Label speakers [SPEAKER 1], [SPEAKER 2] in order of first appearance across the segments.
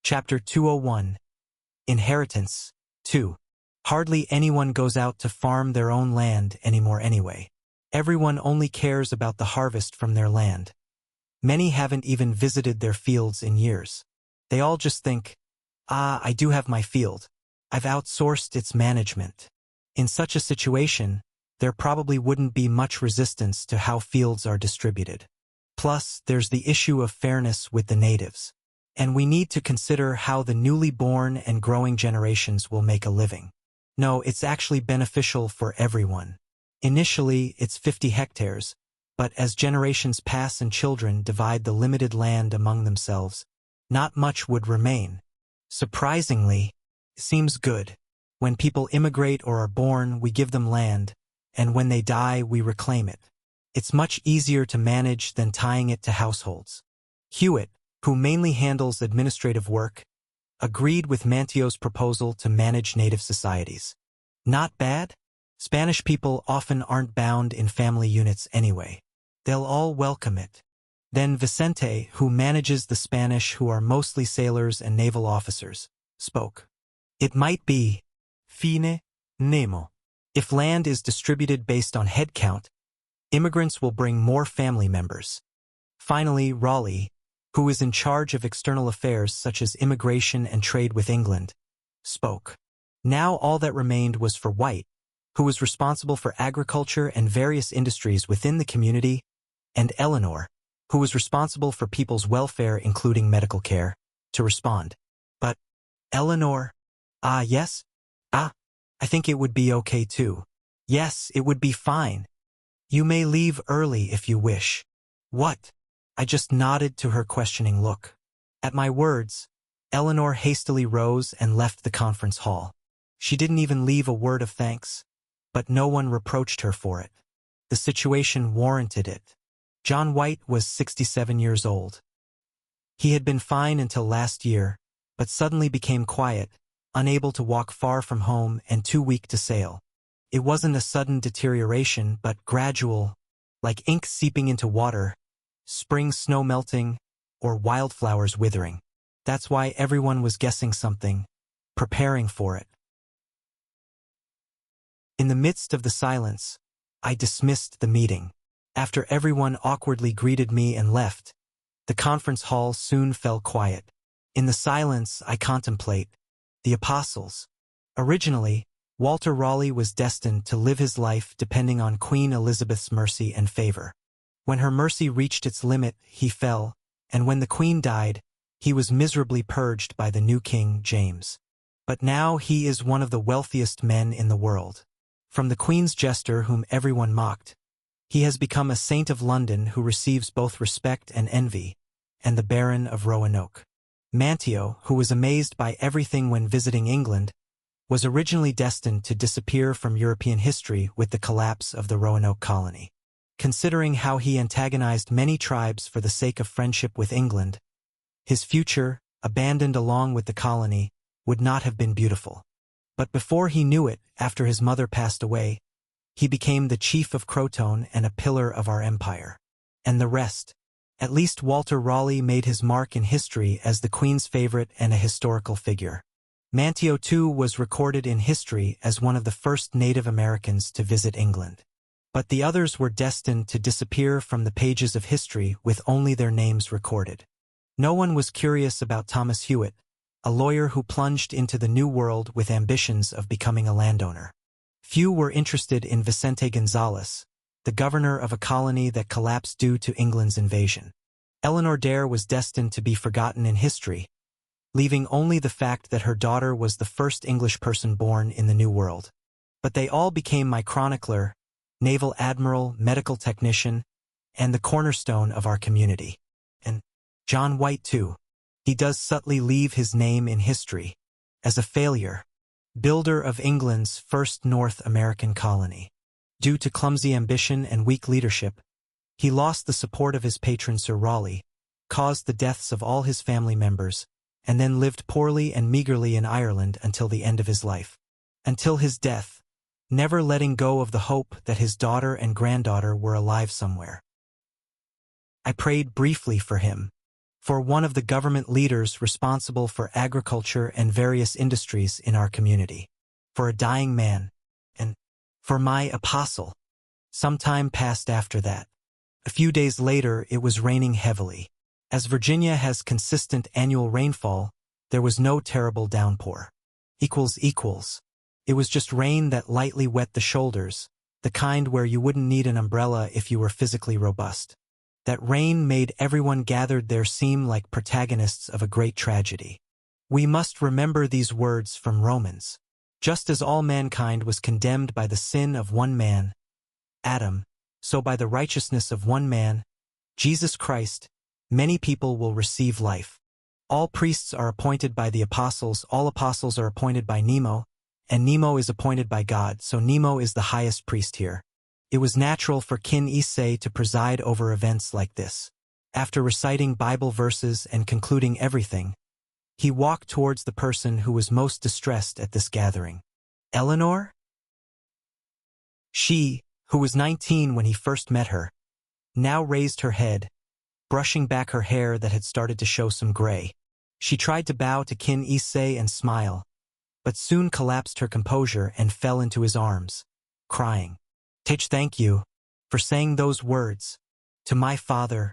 [SPEAKER 1] Chapter 201. Inheritance. 2. Hardly anyone goes out to farm their own land anymore anyway. Everyone only cares about the harvest from their land. Many haven't even visited their fields in years. They all just think, I do have my field. I've outsourced its management. In such a situation, there probably wouldn't be much resistance to how fields are distributed. Plus, there's the issue of fairness with the natives. And we need to consider how the newly born and growing generations will make a living. No, it's actually beneficial for everyone. Initially, it's 50 hectares, but as generations pass and children divide the limited land among themselves, not much would remain. Surprisingly, it seems good. When people immigrate or are born, we give them land, and when they die, we reclaim it. It's much easier to manage than tying it to households. Hewitt, who mainly handles administrative work, agreed with Mantio's proposal to manage native societies. Not bad? Spanish people often aren't bound in family units anyway. They'll all welcome it. Then Vicente, who manages the Spanish who are mostly sailors and naval officers, spoke. It might be fine nemo. If land is distributed based on head count, immigrants will bring more family members. Finally, Raleigh, who is in charge of external affairs such as immigration and trade with England, spoke. Now all that remained was for White, who was responsible for agriculture and various industries within the community, and Eleanor, who was responsible for people's welfare including medical care, to respond. But, Eleanor, yes? I think it would be okay too. Yes, it would be fine. You may leave early if you wish. What? I just nodded to her questioning look. At my words, Eleanor hastily rose and left the conference hall. She didn't even leave a word of thanks, but no one reproached her for it. The situation warranted it. John White was 67 years old. He had been fine until last year, but suddenly became quiet, unable to walk far from home and too weak to sail. It wasn't a sudden deterioration, but gradual, like ink seeping into water, spring snow melting, or wildflowers withering. That's why everyone was guessing something, preparing for it. In the midst of the silence, I dismissed the meeting. After everyone awkwardly greeted me and left, the conference hall soon fell quiet. In the silence, I contemplate the apostles. Originally, Walter Raleigh was destined to live his life depending on Queen Elizabeth's mercy and favor. When her mercy reached its limit, he fell, and when the Queen died, he was miserably purged by the new King James. But now he is one of the wealthiest men in the world. From the Queen's jester whom everyone mocked, he has become a saint of London who receives both respect and envy, and the Baron of Roanoke. Mantio, who was amazed by everything when visiting England, was originally destined to disappear from European history with the collapse of the Roanoke colony. Considering how he antagonized many tribes for the sake of friendship with England, his future, abandoned along with the colony, would not have been beautiful. But before he knew it, after his mother passed away, he became the chief of Crotone and a pillar of our empire. And the rest. At least Walter Raleigh made his mark in history as the Queen's favorite and a historical figure. Mantio too was recorded in history as one of the first Native Americans to visit England. But the others were destined to disappear from the pages of history with only their names recorded. No one was curious about Thomas Hewitt, a lawyer who plunged into the New World with ambitions of becoming a landowner. Few were interested in Vicente Gonzalez, the governor of a colony that collapsed due to England's invasion. Eleanor Dare was destined to be forgotten in history, leaving only the fact that her daughter was the first English person born in the New World. But they all became my chronicler, naval admiral, medical technician, and the cornerstone of our community. And John White too. He does subtly leave his name in history as a failure, builder of England's first North American colony. Due to clumsy ambition and weak leadership, he lost the support of his patron Sir Raleigh, caused the deaths of all his family members, and then lived poorly and meagerly in Ireland until the end of his life. Until his death, never letting go of the hope that his daughter and granddaughter were alive somewhere. I prayed briefly for him, For one of the government leaders responsible for agriculture and various industries in our community. For a dying man. And for my apostle. Some time passed after that. A few days later, it was raining heavily. As Virginia has consistent annual rainfall, there was no terrible downpour. It was just rain that lightly wet the shoulders, the kind where you wouldn't need an umbrella if you were physically robust. That rain made everyone gathered there seem like protagonists of a great tragedy. We must remember these words from Romans. Just as all mankind was condemned by the sin of one man, Adam, so by the righteousness of one man, Jesus Christ, many people will receive life. All priests are appointed by the apostles, all apostles are appointed by Nemo, and Nemo is appointed by God, so Nemo is the highest priest here. It was natural for Kin Issei to preside over events like this. After reciting Bible verses and concluding everything, he walked towards the person who was most distressed at this gathering. Eleanor? She, who was 19 when he first met her, now raised her head, brushing back her hair that had started to show some gray. She tried to bow to Kin Issei and smile, but soon collapsed her composure and fell into his arms, crying. Thank you for saying those words to my father.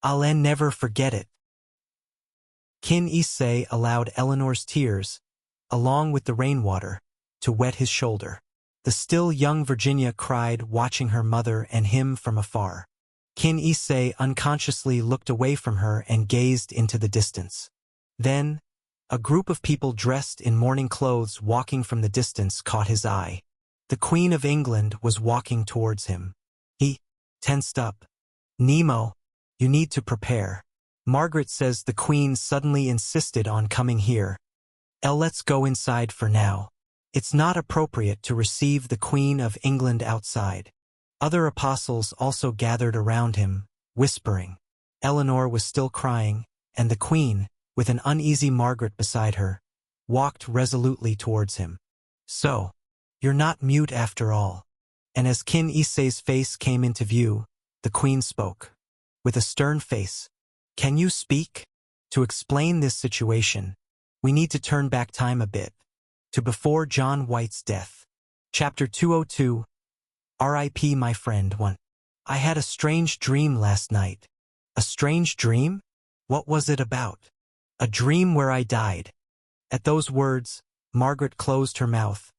[SPEAKER 1] I'll never forget it. Kin Issei allowed Eleanor's tears, along with the rainwater, to wet his shoulder. The still young Virginia cried, watching her mother and him from afar. Kin Issei unconsciously looked away from her and gazed into the distance. Then, a group of people dressed in mourning clothes walking from the distance caught his eye. The Queen of England was walking towards him. He tensed up. Nemo, you need to prepare. Margaret says the Queen suddenly insisted on coming here. Let's go inside for now. It's not appropriate to receive the Queen of England outside. Other apostles also gathered around him, whispering. Eleanor was still crying, and the Queen, with an uneasy Margaret beside her, walked resolutely towards him. So, you're not mute after all. And as Kin Issei's face came into view, the Queen spoke. With a stern face. Can you speak? To explain this situation, we need to turn back time a bit. To before John White's death. Chapter 202. R.I.P. my friend 1. I had a strange dream last night. A strange dream? What was it about? A dream where I died. At those words, Margaret closed her mouth,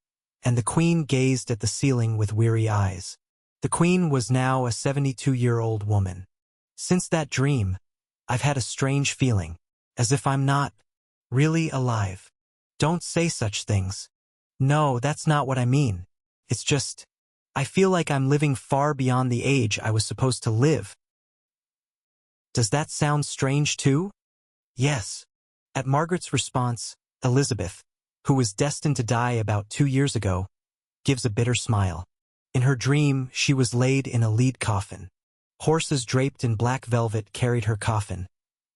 [SPEAKER 1] and the Queen gazed at the ceiling with weary eyes. The Queen was now a 72-year-old woman. Since that dream, I've had a strange feeling, as if I'm not really alive. Don't say such things. No, that's not what I mean. It's just, I feel like I'm living far beyond the age I was supposed to live. Does that sound strange too? Yes. At Margaret's response, Elizabeth, who was destined to die about 2 years ago, gives a bitter smile. In her dream, she was laid in a lead coffin. Horses draped in black velvet carried her coffin,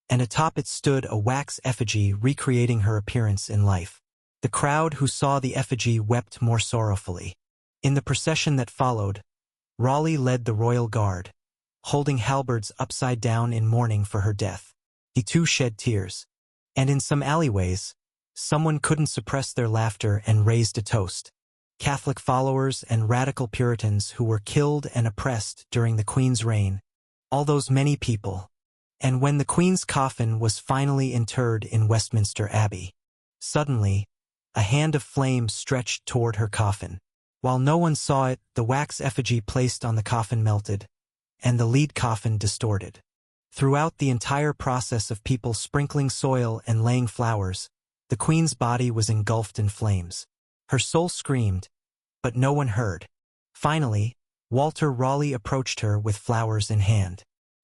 [SPEAKER 1] and atop it stood a wax effigy recreating her appearance in life. The crowd who saw the effigy wept more sorrowfully. In the procession that followed, Raleigh led the royal guard, holding halberds upside down in mourning for her death. He too shed tears, and in some alleyways, someone couldn't suppress their laughter and raised a toast. Catholic followers and radical Puritans who were killed and oppressed during the Queen's reign, all those many people. And when the Queen's coffin was finally interred in Westminster Abbey, suddenly, a hand of flame stretched toward her coffin. While no one saw it, the wax effigy placed on the coffin melted, and the lead coffin distorted. Throughout the entire process of people sprinkling soil and laying flowers, the Queen's body was engulfed in flames. Her soul screamed, but no one heard. Finally, Walter Raleigh approached her with flowers in hand.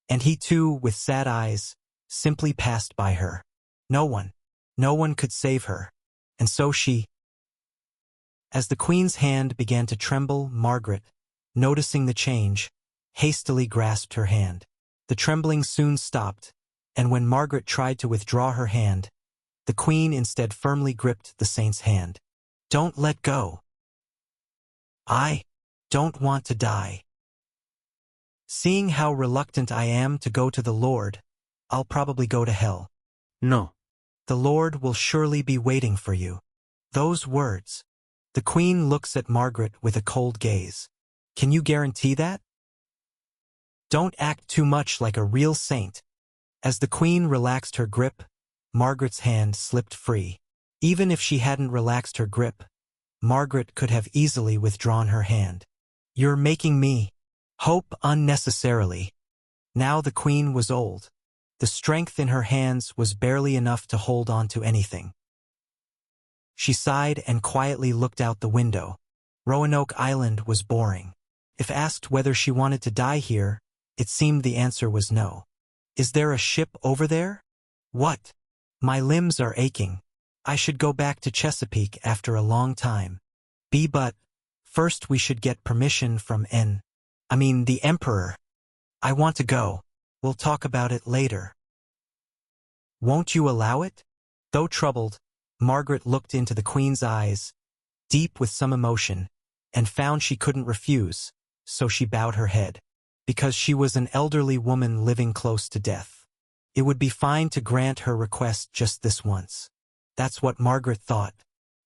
[SPEAKER 1] And he too, with sad eyes, simply passed by her. No one could save her. And so she. As the Queen's hand began to tremble, Margaret, noticing the change, hastily grasped her hand. The trembling soon stopped, and when Margaret tried to withdraw her hand, the Queen instead firmly gripped the saint's hand. Don't let go. I don't want to die. Seeing how reluctant I am to go to the Lord, I'll probably go to hell.
[SPEAKER 2] No.
[SPEAKER 1] The Lord will surely be waiting for you. Those words. The Queen looks at Margaret with a cold gaze. Can you guarantee that? Don't act too much like a real saint. As the Queen relaxed her grip, Margaret's hand slipped free. Even if she hadn't relaxed her grip, Margaret could have easily withdrawn her hand. You're making me hope unnecessarily. Now the Queen was old. The strength in her hands was barely enough to hold on to anything. She sighed and quietly looked out the window. Roanoke Island was boring. If asked whether she wanted to die here, it seemed the answer was no. Is there a ship over there? What? My limbs are aching. I should go back to Chesapeake after a long time. But first we should get permission from the Emperor. I want to go. We'll talk about it later. Won't you allow it? Though troubled, Margaret looked into the Queen's eyes, deep with some emotion, and found she couldn't refuse, so she bowed her head. Because she was an elderly woman living close to death, it would be fine to grant her request just this once. That's what Margaret thought.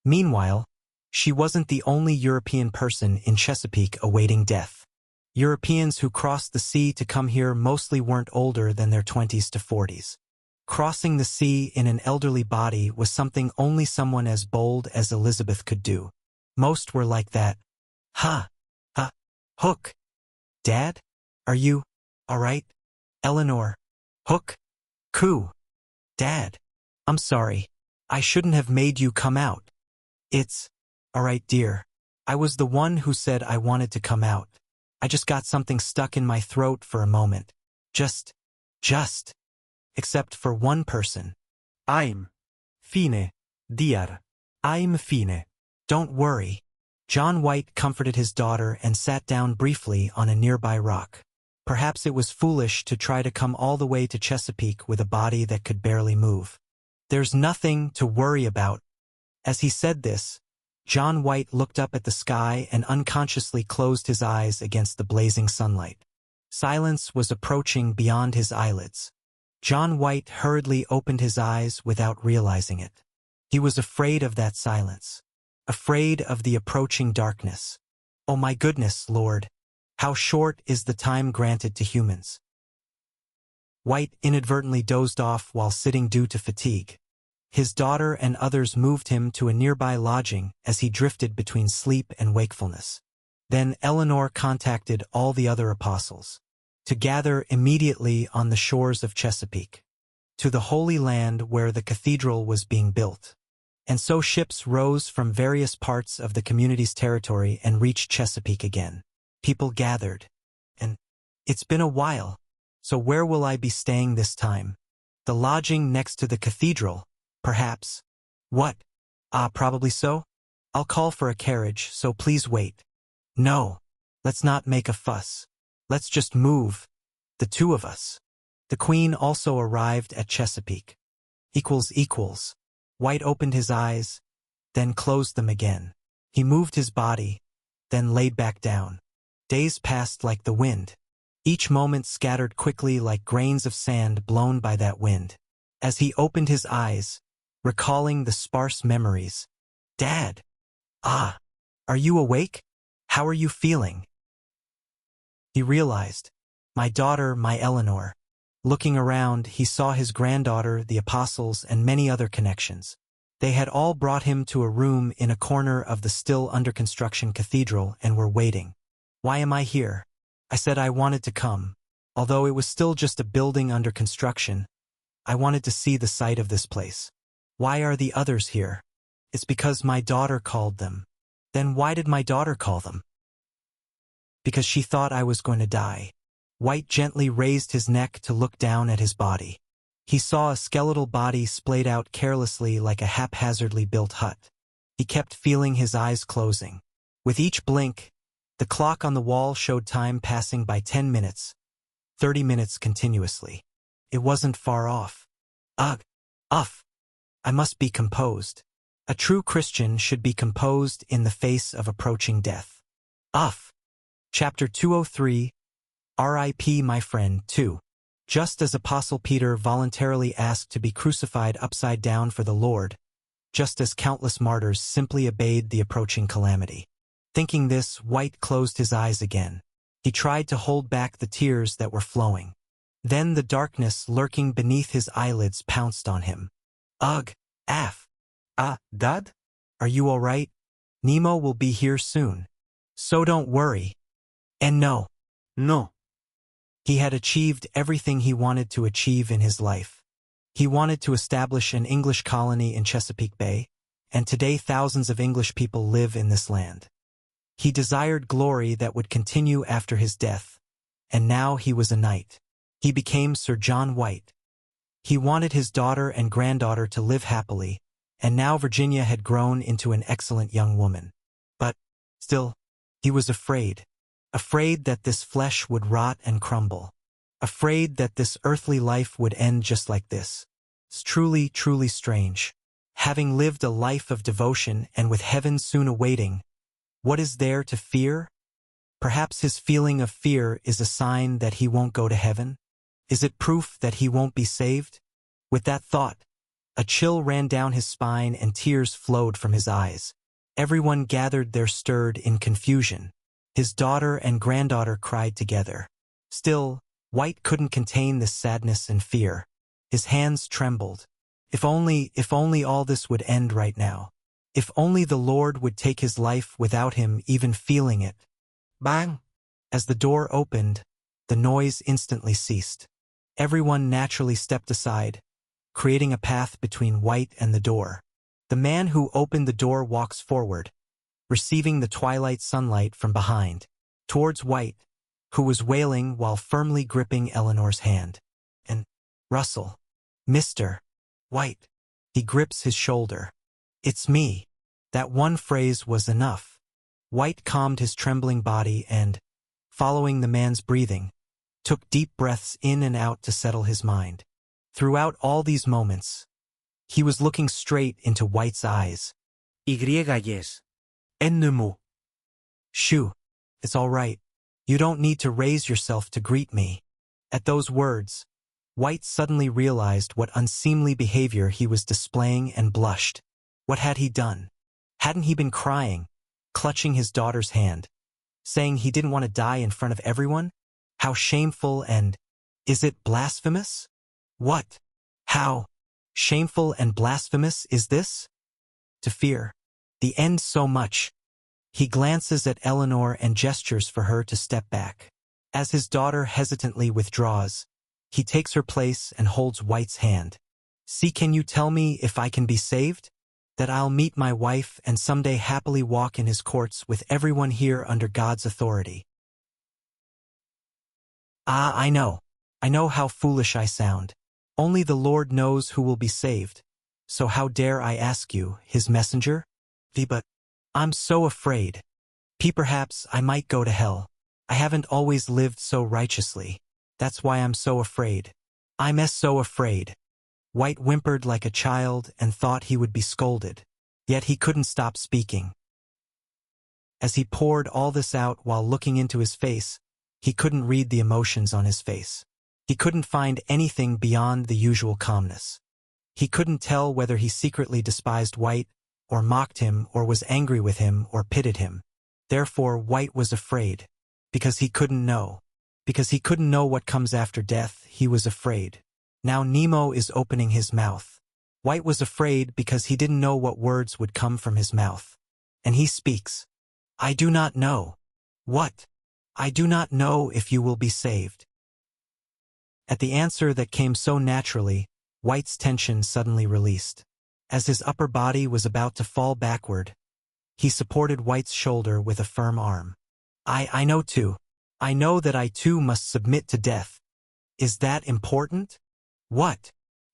[SPEAKER 1] Meanwhile, she wasn't the only European person in Chesapeake awaiting death. Europeans who crossed the sea to come here mostly weren't older than their 20s to 40s. Crossing the sea in an elderly body was something only someone as bold as Elizabeth could do. Most were like that. Hook. Dad? Are you all right? Eleanor. Hook. Coo. Dad. I'm sorry. I shouldn't have made you come out. It's all right, dear. I was the one who said I wanted to come out. I just got something stuck in my throat for a moment. Just. Except for one person. I'm fine, dear. I'm fine. Don't worry. John White comforted his daughter and sat down briefly on a nearby rock. Perhaps it was foolish to try to come all the way to Chesapeake with a body that could barely move. There's nothing to worry about. As he said this, John White looked up at the sky and unconsciously closed his eyes against the blazing sunlight. Silence was approaching beyond his eyelids. John White hurriedly opened his eyes without realizing it. He was afraid of that silence, afraid of the approaching darkness. Oh my goodness, Lord, how short is the time granted to humans? White inadvertently dozed off while sitting due to fatigue. His daughter and others moved him to a nearby lodging as he drifted between sleep and wakefulness. Then Eleanor contacted all the other apostles to gather immediately on the shores of Chesapeake, to the Holy Land where the cathedral was being built. And so ships rose from various parts of the community's territory and reached Chesapeake again. People gathered. And it's been a while, so where will I be staying this time? The lodging next to the cathedral, perhaps. What? Probably so. I'll call for a carriage, so please wait. No, let's not make a fuss. Let's just move, the two of us. The Queen also arrived at Chesapeake. Equals. White opened his eyes, then closed them again. He moved his body, then laid back down. Days passed like the wind. Each moment scattered quickly like grains of sand blown by that wind. As he opened his eyes, recalling the sparse memories. Dad! Are you awake? How are you feeling? He realized. My daughter, my Eleanor. Looking around, he saw his granddaughter, the apostles, and many other connections. They had all brought him to a room in a corner of the still under construction cathedral and were waiting. Why am I here? I said I wanted to come. Although it was still just a building under construction, I wanted to see the site of this place. Why are the others here? It's because my daughter called them. Then why did my daughter call them? Because she thought I was going to die. White gently raised his neck to look down at his body. He saw a skeletal body splayed out carelessly like a haphazardly built hut. He kept feeling his eyes closing. With each blink, the clock on the wall showed time passing by 10 minutes, 30 minutes continuously. It wasn't far off. I must be composed. A true Christian should be composed in the face of approaching death. Chapter 203, R.I.P. My Friend 2. Just as Apostle Peter voluntarily asked to be crucified upside down for the Lord, just as countless martyrs simply obeyed the approaching calamity. Thinking this, White closed his eyes again. He tried to hold back the tears that were flowing. Then the darkness lurking beneath his eyelids pounced on him. Ugh, Af. Dad? Are you all right? Nemo will be here soon. So don't worry. And no.
[SPEAKER 2] No.
[SPEAKER 1] He had achieved everything he wanted to achieve in his life. He wanted to establish an English colony in Chesapeake Bay, and today thousands of English people live in this land. He desired glory that would continue after his death, and now he was a knight. He became Sir John White. He wanted his daughter and granddaughter to live happily, and now Virginia had grown into an excellent young woman. But, still, he was afraid. Afraid that this flesh would rot and crumble. Afraid that this earthly life would end just like this. It's truly, truly strange. Having lived a life of devotion and with heaven soon awaiting, what is there to fear? Perhaps his feeling of fear is a sign that he won't go to heaven? Is it proof that he won't be saved? With that thought, a chill ran down his spine and tears flowed from his eyes. Everyone gathered there stirred in confusion. His daughter and granddaughter cried together. Still, White couldn't contain this sadness and fear. His hands trembled. If only all this would end right now. If only the Lord would take his life without him even feeling it. Bang! As the door opened, the noise instantly ceased. Everyone naturally stepped aside, creating a path between White and the door. The man who opened the door walks forward, receiving the twilight sunlight from behind, towards White, who was wailing while firmly gripping Eleanor's hand. And, Russell, Mr. White. He grips his shoulder. It's me. That one phrase was enough. White calmed his trembling body and, following the man's breathing, took deep breaths in and out to settle his mind. Throughout all these moments, he was looking straight into White's eyes.
[SPEAKER 2] Yes.
[SPEAKER 1] Ennemo. Shoo. It's all right. You don't need to raise yourself to greet me. At those words, White suddenly realized what unseemly behavior he was displaying and blushed. What had he done? Hadn't he been crying, clutching his daughter's hand, saying he didn't want to die in front of everyone? How shameful and, is it blasphemous? What? How shameful and blasphemous is this? To fear the end so much. He glances at Eleanor and gestures for her to step back. As his daughter hesitantly withdraws, he takes her place and holds White's hand. See, can you tell me if I can be saved? That I'll meet my wife and someday happily walk in his courts with everyone here under God's authority. I know. I know how foolish I sound. Only the Lord knows who will be saved. So how dare I ask you, his messenger? But I'm so afraid. Perhaps I might go to hell. I haven't always lived so righteously. That's why I'm so afraid. I'm so afraid. White whimpered like a child and thought he would be scolded. Yet he couldn't stop speaking. As he poured all this out while looking into his face, he couldn't read the emotions on his face. He couldn't find anything beyond the usual calmness. He couldn't tell whether he secretly despised White, or mocked him, or was angry with him, or pitied him. Therefore White was afraid. Because he couldn't know. Because he couldn't know what comes after death, he was afraid. Now Nemo is opening his mouth. White was afraid because he didn't know what words would come from his mouth. And he speaks. I do not know. What? I do not know if you will be saved. At the answer that came so naturally, White's tension suddenly released. As his upper body was about to fall backward, he supported White's shoulder with a firm arm. I know too. I know that I too must submit to death. Is that important? What?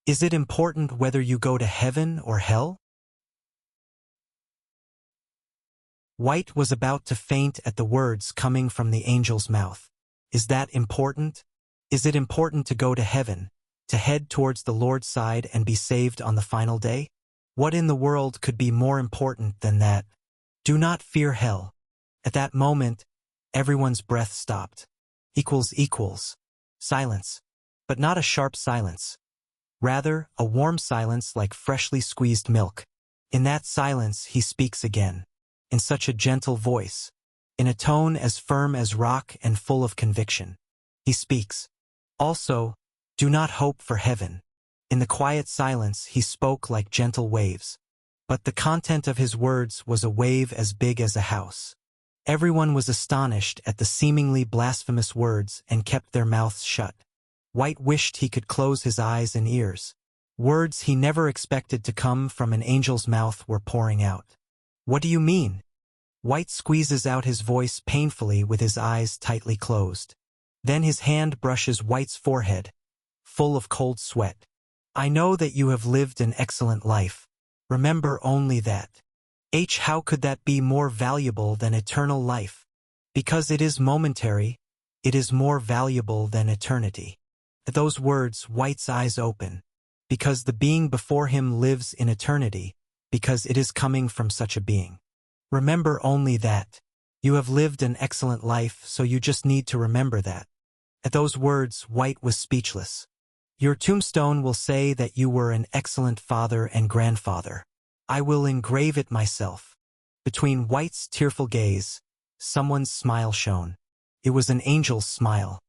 [SPEAKER 1] Is it important whether you go to heaven or hell? White was about to faint at the words coming from the angel's mouth. Is that important? Is it important to go to heaven, to head towards the Lord's side and be saved on the final day? What in the world could be more important than that? Do not fear hell. At that moment, everyone's breath stopped. Silence. but not a sharp silence. Rather, a warm silence like freshly squeezed milk. In that silence, he speaks again, in such a gentle voice, in a tone as firm as rock and full of conviction. He speaks. Also, do not hope for heaven. In the quiet silence, he spoke like gentle waves. But the content of his words was a wave as big as a house. Everyone was astonished at the seemingly blasphemous words and kept their mouths shut. White wished he could close his eyes and ears. Words he never expected to come from an angel's mouth were pouring out. What do you mean? White squeezes out his voice painfully with his eyes tightly closed. Then his hand brushes White's forehead, full of cold sweat. I know that you have lived an excellent life. Remember only that. How could that be more valuable than eternal life? Because it is momentary, it is more valuable than eternity. At those words, White's eyes open. Because the being before him lives in eternity, because it is coming from such a being. Remember only that. You have lived an excellent life, so you just need to remember that. At those words, White was speechless. Your tombstone will say that you were an excellent father and grandfather. I will engrave it myself. Between White's tearful gaze, someone's smile shone. It was an angel's smile.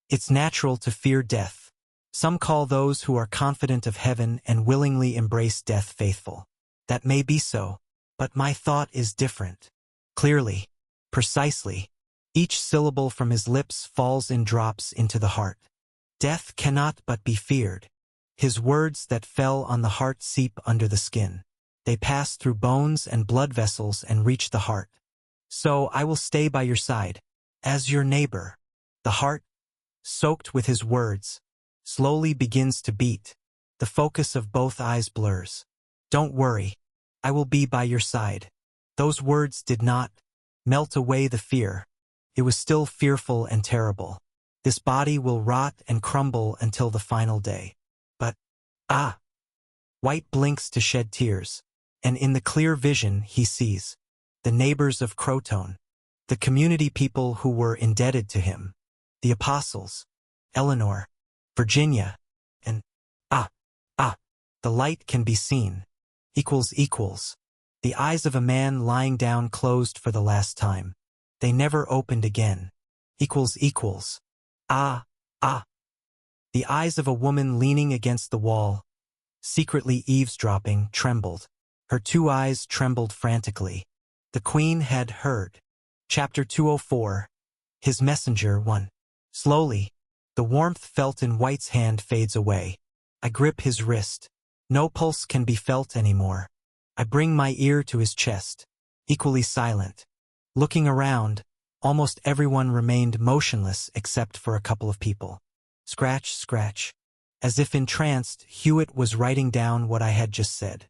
[SPEAKER 1] It's natural to fear death. Some call those who are confident of heaven and willingly embrace death faithful. That may be so, but my thought is different. Clearly, precisely, each syllable from his lips falls in drops into the heart. Death cannot but be feared. His words that fell on the heart seep under the skin. They pass through bones and blood vessels and reach the heart. So I will stay by your side, as your neighbor. The heart, soaked with his words, slowly begins to beat. The focus of both eyes blurs. Don't worry, I will be by your side. Those words did not melt away the fear. It was still fearful and terrible. This body will rot and crumble until the final day. But, White blinks to shed tears, and in the clear vision he sees the neighbors of Crotone, the community people who were indebted to him, the apostles, Eleanor, Virginia, and the light can be seen. Equals. The eyes of a man lying down closed for the last time. They never opened again. Equals. The eyes of a woman leaning against the wall, secretly eavesdropping, trembled. Her two eyes trembled frantically. The Queen had heard. Chapter 204. His Messenger 1. Slowly, the warmth felt in White's hand fades away. I grip his wrist. No pulse can be felt anymore. I bring my ear to his chest, equally silent. Looking around, almost everyone remained motionless except for a couple of people. Scratch. As if entranced, Hewitt was writing down what I had just said.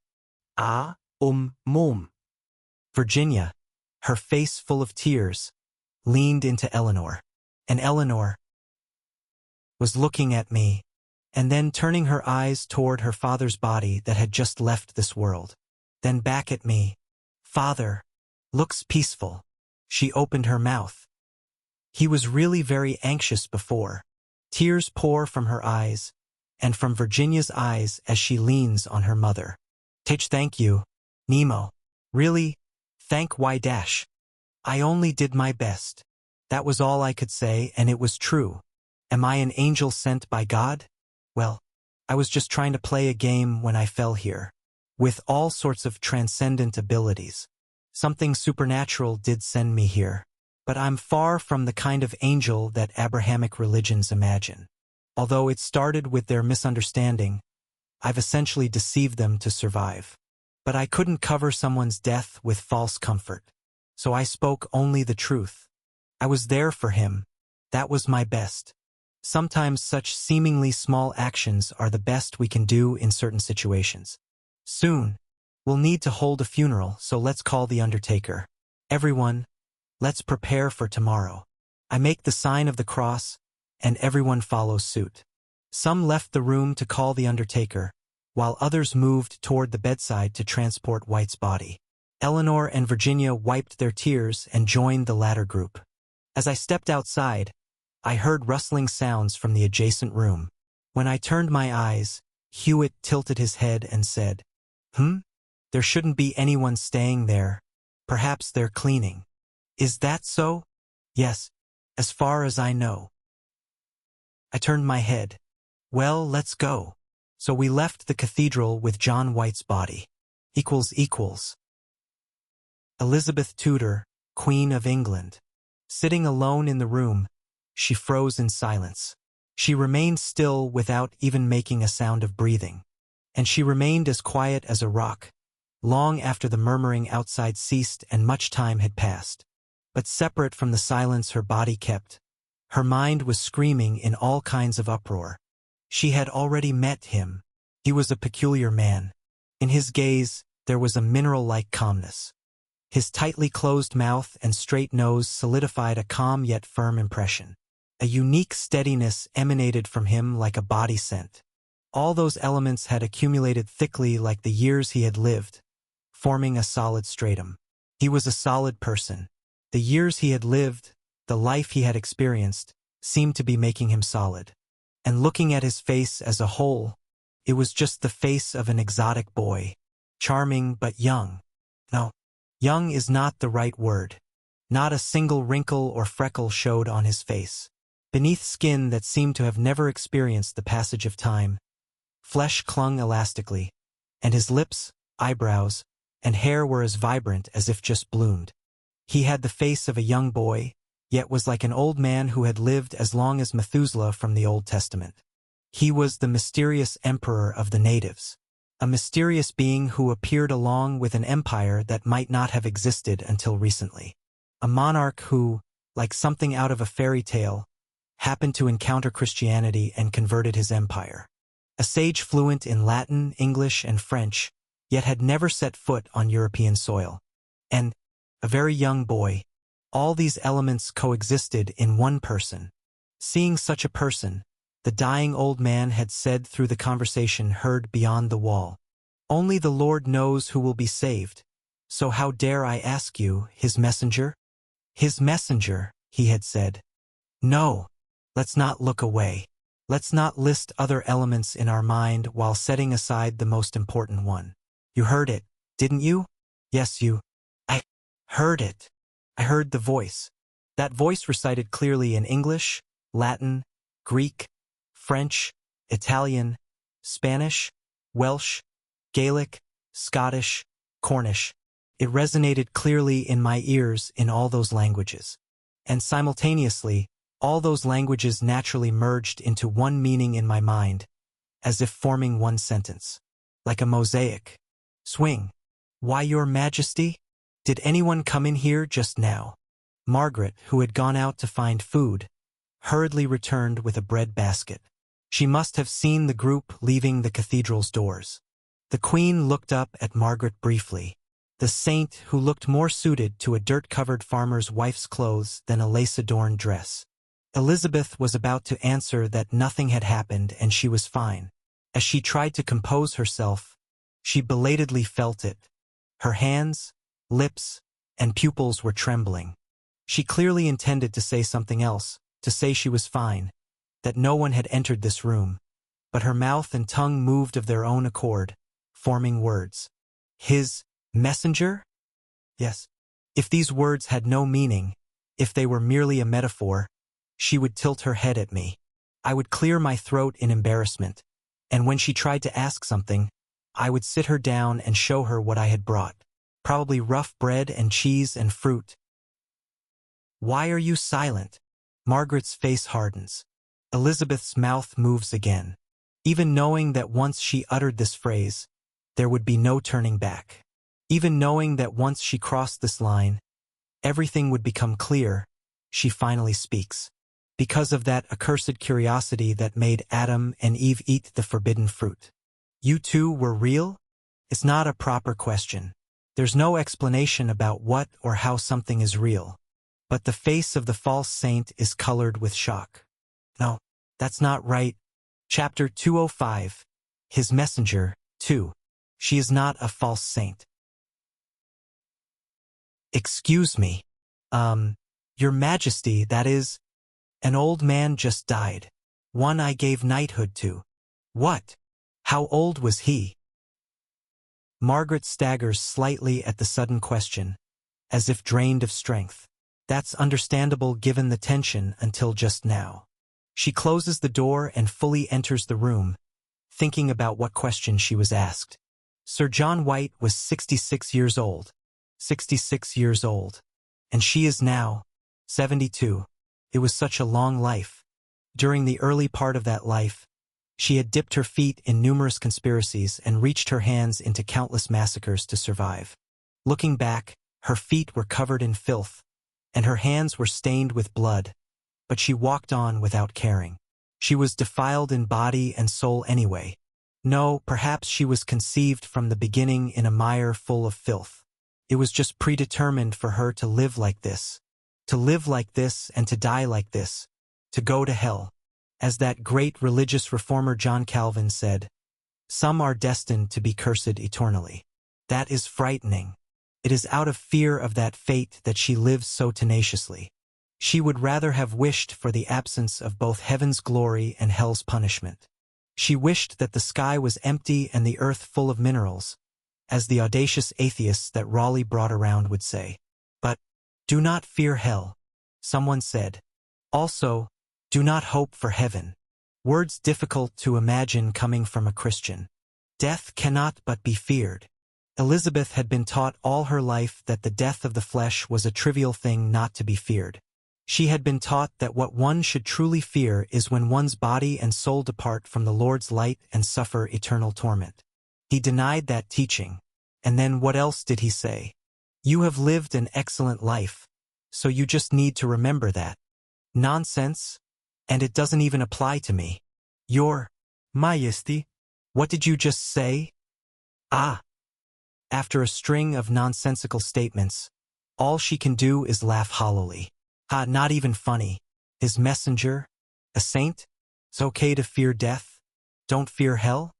[SPEAKER 2] Mom.
[SPEAKER 1] Virginia, her face full of tears, leaned into Eleanor. And Eleanor was looking at me, and then turning her eyes toward her father's body that had just left this world. Then back at me. Father looks peaceful. She opened her mouth. He was really very anxious before. Tears pour from her eyes, and from Virginia's eyes as she leans on her mother. Thank you, Nemo. Really, thank Y-. I only did my best. That was all I could say, and it was true. Am I an angel sent by God? Well, I was just trying to play a game when I fell here. With all sorts of transcendent abilities. Something supernatural did send me here. But I'm far from the kind of angel that Abrahamic religions imagine. Although it started with their misunderstanding, I've essentially deceived them to survive. But I couldn't cover someone's death with false comfort. So I spoke only the truth. I was there for him. That was my best. Sometimes such seemingly small actions are the best we can do in certain situations. Soon, we'll need to hold a funeral, so let's call the undertaker. Everyone, let's prepare for tomorrow. I make the sign of the cross, and everyone follows suit. Some left the room to call the undertaker, while others moved toward the bedside to transport White's body. Eleanor and Virginia wiped their tears and joined the latter group. As I stepped outside, I heard rustling sounds from the adjacent room. When I turned my eyes, Hewitt tilted his head and said, There shouldn't be anyone staying there. Perhaps they're cleaning. Is that so? Yes, as far as I know. I turned my head. Well, let's go. So we left the cathedral with John White's body. Elizabeth Tudor, Queen of England. Sitting alone in the room, she froze in silence. She remained still without even making a sound of breathing. And she remained as quiet as a rock, long after the murmuring outside ceased and much time had passed. But separate from the silence her body kept, her mind was screaming in all kinds of uproar. She had already met him. He was a peculiar man. In his gaze, there was a mineral-like calmness. His tightly closed mouth and straight nose solidified a calm yet firm impression. A unique steadiness emanated from him like a body scent. All those elements had accumulated thickly like the years he had lived, forming a solid stratum. He was a solid person. The years he had lived, the life he had experienced, seemed to be making him solid. And looking at his face as a whole, it was just the face of an exotic boy, charming but young. No, young is not the right word. Not a single wrinkle or freckle showed on his face. Beneath skin that seemed to have never experienced the passage of time, flesh clung elastically, and his lips, eyebrows, and hair were as vibrant as if just bloomed. He had the face of a young boy, yet was like an old man who had lived as long as Methuselah from the Old Testament. He was the mysterious emperor of the natives, a mysterious being who appeared along with an empire that might not have existed until recently. A monarch who, like something out of a fairy tale, happened to encounter Christianity and converted his empire. A sage fluent in Latin, English, and French, yet had never set foot on European soil. And a very young boy. All these elements coexisted in one person. Seeing such a person, the dying old man had said through the conversation heard beyond the wall, "Only the Lord knows who will be saved. So how dare I ask you, his messenger?" His messenger, he had said. No, let's not look away. Let's not list other elements in our mind while setting aside the most important one. You heard it, didn't you? Yes, I heard it. I heard the voice. That voice recited clearly in English, Latin, Greek, French, Italian, Spanish, Welsh, Gaelic, Scottish, Cornish. It resonated clearly in my ears in all those languages. And simultaneously, all those languages naturally merged into one meaning in my mind, as if forming one sentence. Like a mosaic. Swing. Why, Your Majesty? Did anyone come in here just now? Margaret, who had gone out to find food, hurriedly returned with a bread basket. She must have seen the group leaving the cathedral's doors. The Queen looked up at Margaret briefly, the saint who looked more suited to a dirt-covered farmer's wife's clothes than a lace-adorned dress. Elizabeth was about to answer that nothing had happened and she was fine. As she tried to compose herself, she belatedly felt it. Her hands, lips, and pupils were trembling. She clearly intended to say something else, to say she was fine, that no one had entered this room, but her mouth and tongue moved of their own accord, forming words. His messenger? Yes. If these words had no meaning, if they were merely a metaphor, she would tilt her head at me. I would clear my throat in embarrassment, and when she tried to ask something, I would sit her down and show her what I had brought. Probably rough bread and cheese and fruit. Why are you silent? Margaret's face hardens. Elizabeth's mouth moves again. Even knowing that once she uttered this phrase, there would be no turning back. Even knowing that once she crossed this line, everything would become clear, she finally speaks. Because of that accursed curiosity that made Adam and Eve eat the forbidden fruit. You two were real? It's not a proper question. There's no explanation about what or how something is real. But the face of the false saint is colored with shock. No, that's not right. Chapter 205. His messenger, 2. She is not a false saint. Excuse me. Your Majesty, that is, an old man just died. One I gave knighthood to. What? How old was he? Margaret staggers slightly at the sudden question, as if drained of strength. That's understandable given the tension until just now. She closes the door and fully enters the room, thinking about what question she was asked. Sir John White was 66 years old. 66 years old. And she is now 72. It was such a long life. During the early part of that life, she had dipped her feet in numerous conspiracies and reached her hands into countless massacres to survive. Looking back, her feet were covered in filth, and her hands were stained with blood, but she walked on without caring. She was defiled in body and soul anyway. No, perhaps she was conceived from the beginning in a mire full of filth. It was just predetermined for her to live like this. To live like this and to die like this. To go to hell. As that great religious reformer John Calvin said, "Some are destined to be cursed eternally." That is frightening. It is out of fear of that fate that she lives so tenaciously. She would rather have wished for the absence of both heaven's glory and hell's punishment. She wished that the sky was empty and the earth full of minerals, as the audacious atheists that Raleigh brought around would say. But, do not fear hell, someone said. Also, do not hope for heaven. Words difficult to imagine coming from a Christian. Death cannot but be feared. Elizabeth had been taught all her life that the death of the flesh was a trivial thing not to be feared. She had been taught that what one should truly fear is when one's body and soul depart from the Lord's light and suffer eternal torment. He denied that teaching. And then what else did he say? You have lived an excellent life, so you just need to remember that. Nonsense. And it doesn't even apply to me. Your Majesty, what did you just say? Ah. After a string of nonsensical statements, all she can do is laugh hollowly. Ah, not even funny. His messenger? A saint? It's okay to fear death? Don't fear hell?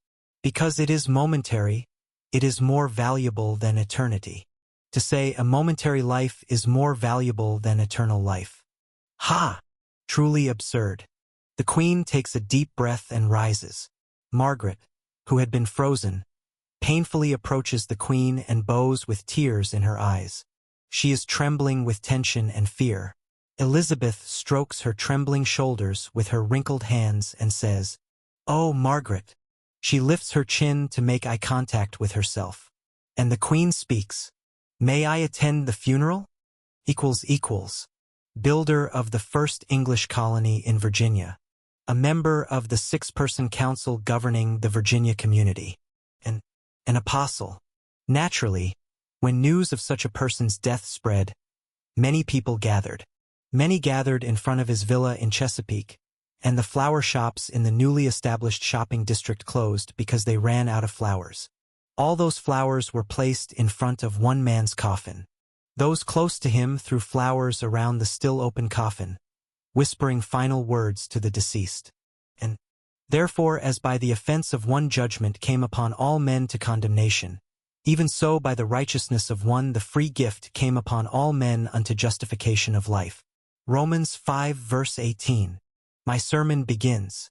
[SPEAKER 1] Because it is momentary, it is more valuable than eternity. To say a momentary life is more valuable than eternal life. Ha! Truly absurd. The Queen takes a deep breath and rises. Margaret, who had been frozen, painfully approaches the Queen and bows with tears in her eyes. She is trembling with tension and fear. Elizabeth strokes her trembling shoulders with her wrinkled hands and says, "Oh, Margaret." She lifts her chin to make eye contact with herself. And the Queen speaks. "May I attend the funeral?" Equals. Builder of the first English colony in Virginia. A member of the 6-person council governing the Virginia community. An apostle. Naturally, when news of such a person's death spread, many people gathered. Many gathered in front of his villa in Chesapeake, and the flower shops in the newly established shopping district closed because they ran out of flowers. All those flowers were placed in front of one man's coffin. Those close to him threw flowers around the still open coffin, whispering final words to the deceased. And therefore, as by the offense of one judgment came upon all men to condemnation, even so by the righteousness of one the free gift came upon all men unto justification of life. Romans 5 verse 18. My sermon begins.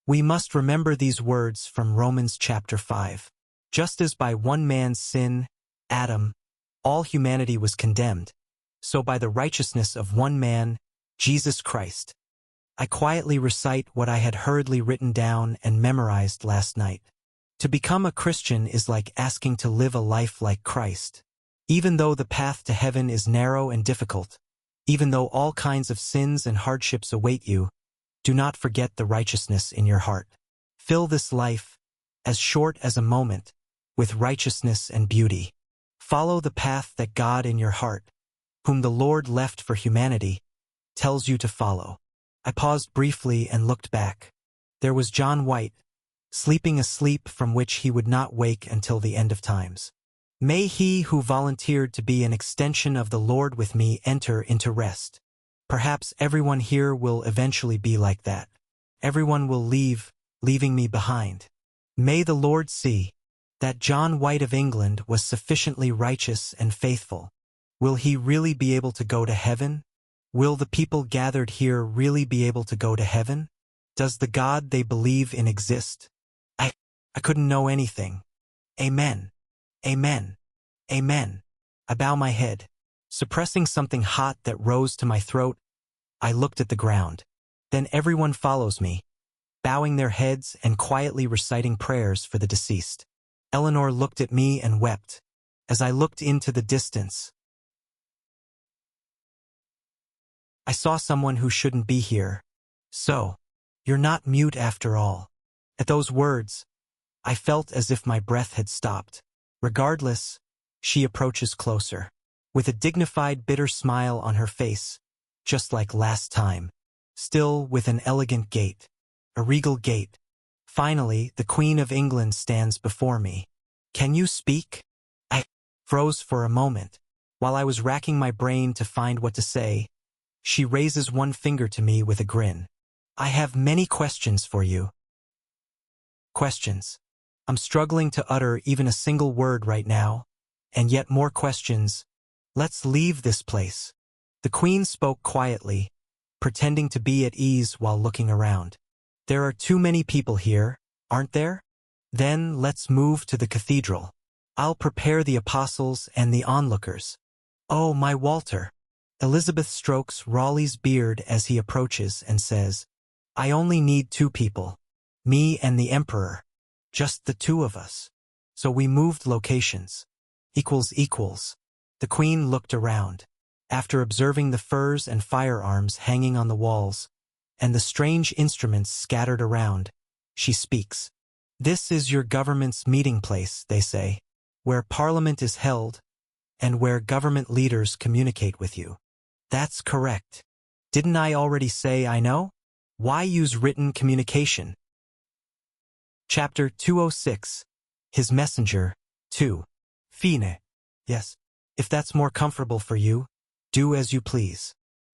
[SPEAKER 1] We must remember these words from Romans chapter 5. Just as by one man's sin, Adam, all humanity was condemned, so by the righteousness of one man, Jesus Christ. I quietly recite what I had hurriedly written down and memorized last night. To become a Christian is like asking to live a life like Christ. Even though the path to heaven is narrow and difficult, even though all kinds of sins and hardships await you, do not forget the righteousness in your heart. Fill this life, as short as a moment, with righteousness and beauty. Follow the path that God in your heart, whom the Lord left for humanity, tells you to follow. I paused briefly and looked back. There was John White, sleeping a sleep from which he would not wake until the end of times. May he who volunteered to be an extension of the Lord with me enter into rest. Perhaps everyone here will eventually be like that. Everyone will leave, leaving me behind. May the Lord see that John White of England was sufficiently righteous and faithful. Will he really be able to go to heaven? Will the people gathered here really be able to go to heaven? Does the God they believe in exist? I couldn't know anything. Amen. Amen. Amen. I bow my head. Suppressing something hot that rose to my throat, I looked at the ground. Then everyone follows me, bowing their heads and quietly reciting prayers for the deceased. Eleanor looked at me and wept. As I looked into the distance, I saw someone who shouldn't be here. So, you're not mute after all. At those words, I felt as if my breath had stopped. Regardless, she approaches closer, with a dignified, bitter smile on her face, just like last time, still with an elegant gait, a regal gait. Finally, the Queen of England stands before me. Can you speak? I froze for a moment. While I was racking my brain to find what to say, she raises one finger to me with a grin. I have many questions for you. Questions. I'm struggling to utter even a single word right now, and yet more questions. Let's leave this place. The Queen spoke quietly, pretending to be at ease while looking around. There are too many people here, aren't there? Then let's move to the cathedral. I'll prepare the apostles and the onlookers. Oh, my Walter. Elizabeth strokes Raleigh's beard as he approaches and says, I only need 2 people. Me and the Emperor. Just the 2 of us. So we moved locations. Equals. The Queen looked around. After observing the furs and firearms hanging on the walls, and the strange instruments scattered around, she speaks. This is your government's meeting place, they say, where Parliament is held, and where government leaders communicate with you. That's correct. Didn't I already say I know? Why use written communication? Chapter 206. His Messenger, 2. Fine. Yes. If that's more comfortable for you, do as you please.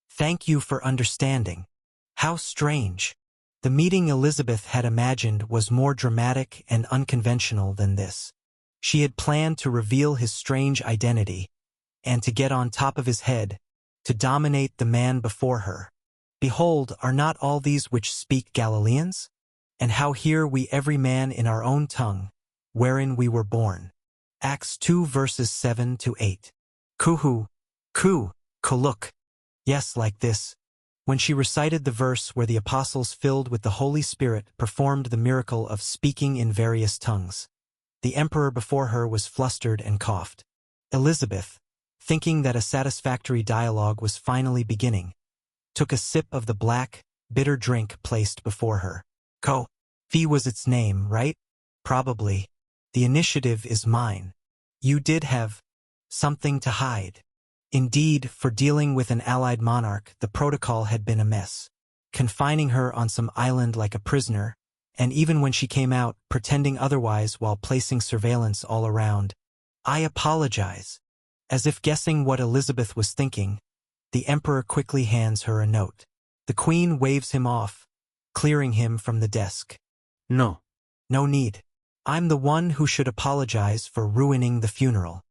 [SPEAKER 1] Thank you for understanding. How strange. The meeting Elizabeth had imagined was more dramatic and unconventional than this. She had planned to reveal his strange identity, and to get on top of his head, to dominate the man before her. Behold, are not all these which speak Galileans? And how hear we every man in our own tongue, wherein we were born. Acts 2 verses 7-8. Kuhu, koluk. Yes, like this. When she recited the verse where the apostles filled with the Holy Spirit performed the miracle of speaking in various tongues, the emperor before her was flustered and coughed. Elizabeth, thinking that a satisfactory dialogue was finally beginning, took a sip of the black, bitter drink placed before her. Fee was its name, right? Probably. The initiative is mine. You did have something to hide. Indeed, for dealing with an allied monarch, the protocol had been a mess, confining her on some island like a prisoner, and even when she came out, pretending otherwise while placing surveillance all around. I apologize. As if guessing what Elizabeth was thinking, the emperor quickly hands her a note. The Queen waves him off, clearing him from the desk.
[SPEAKER 2] No.
[SPEAKER 1] No need. I'm the one who should apologize for ruining the funeral.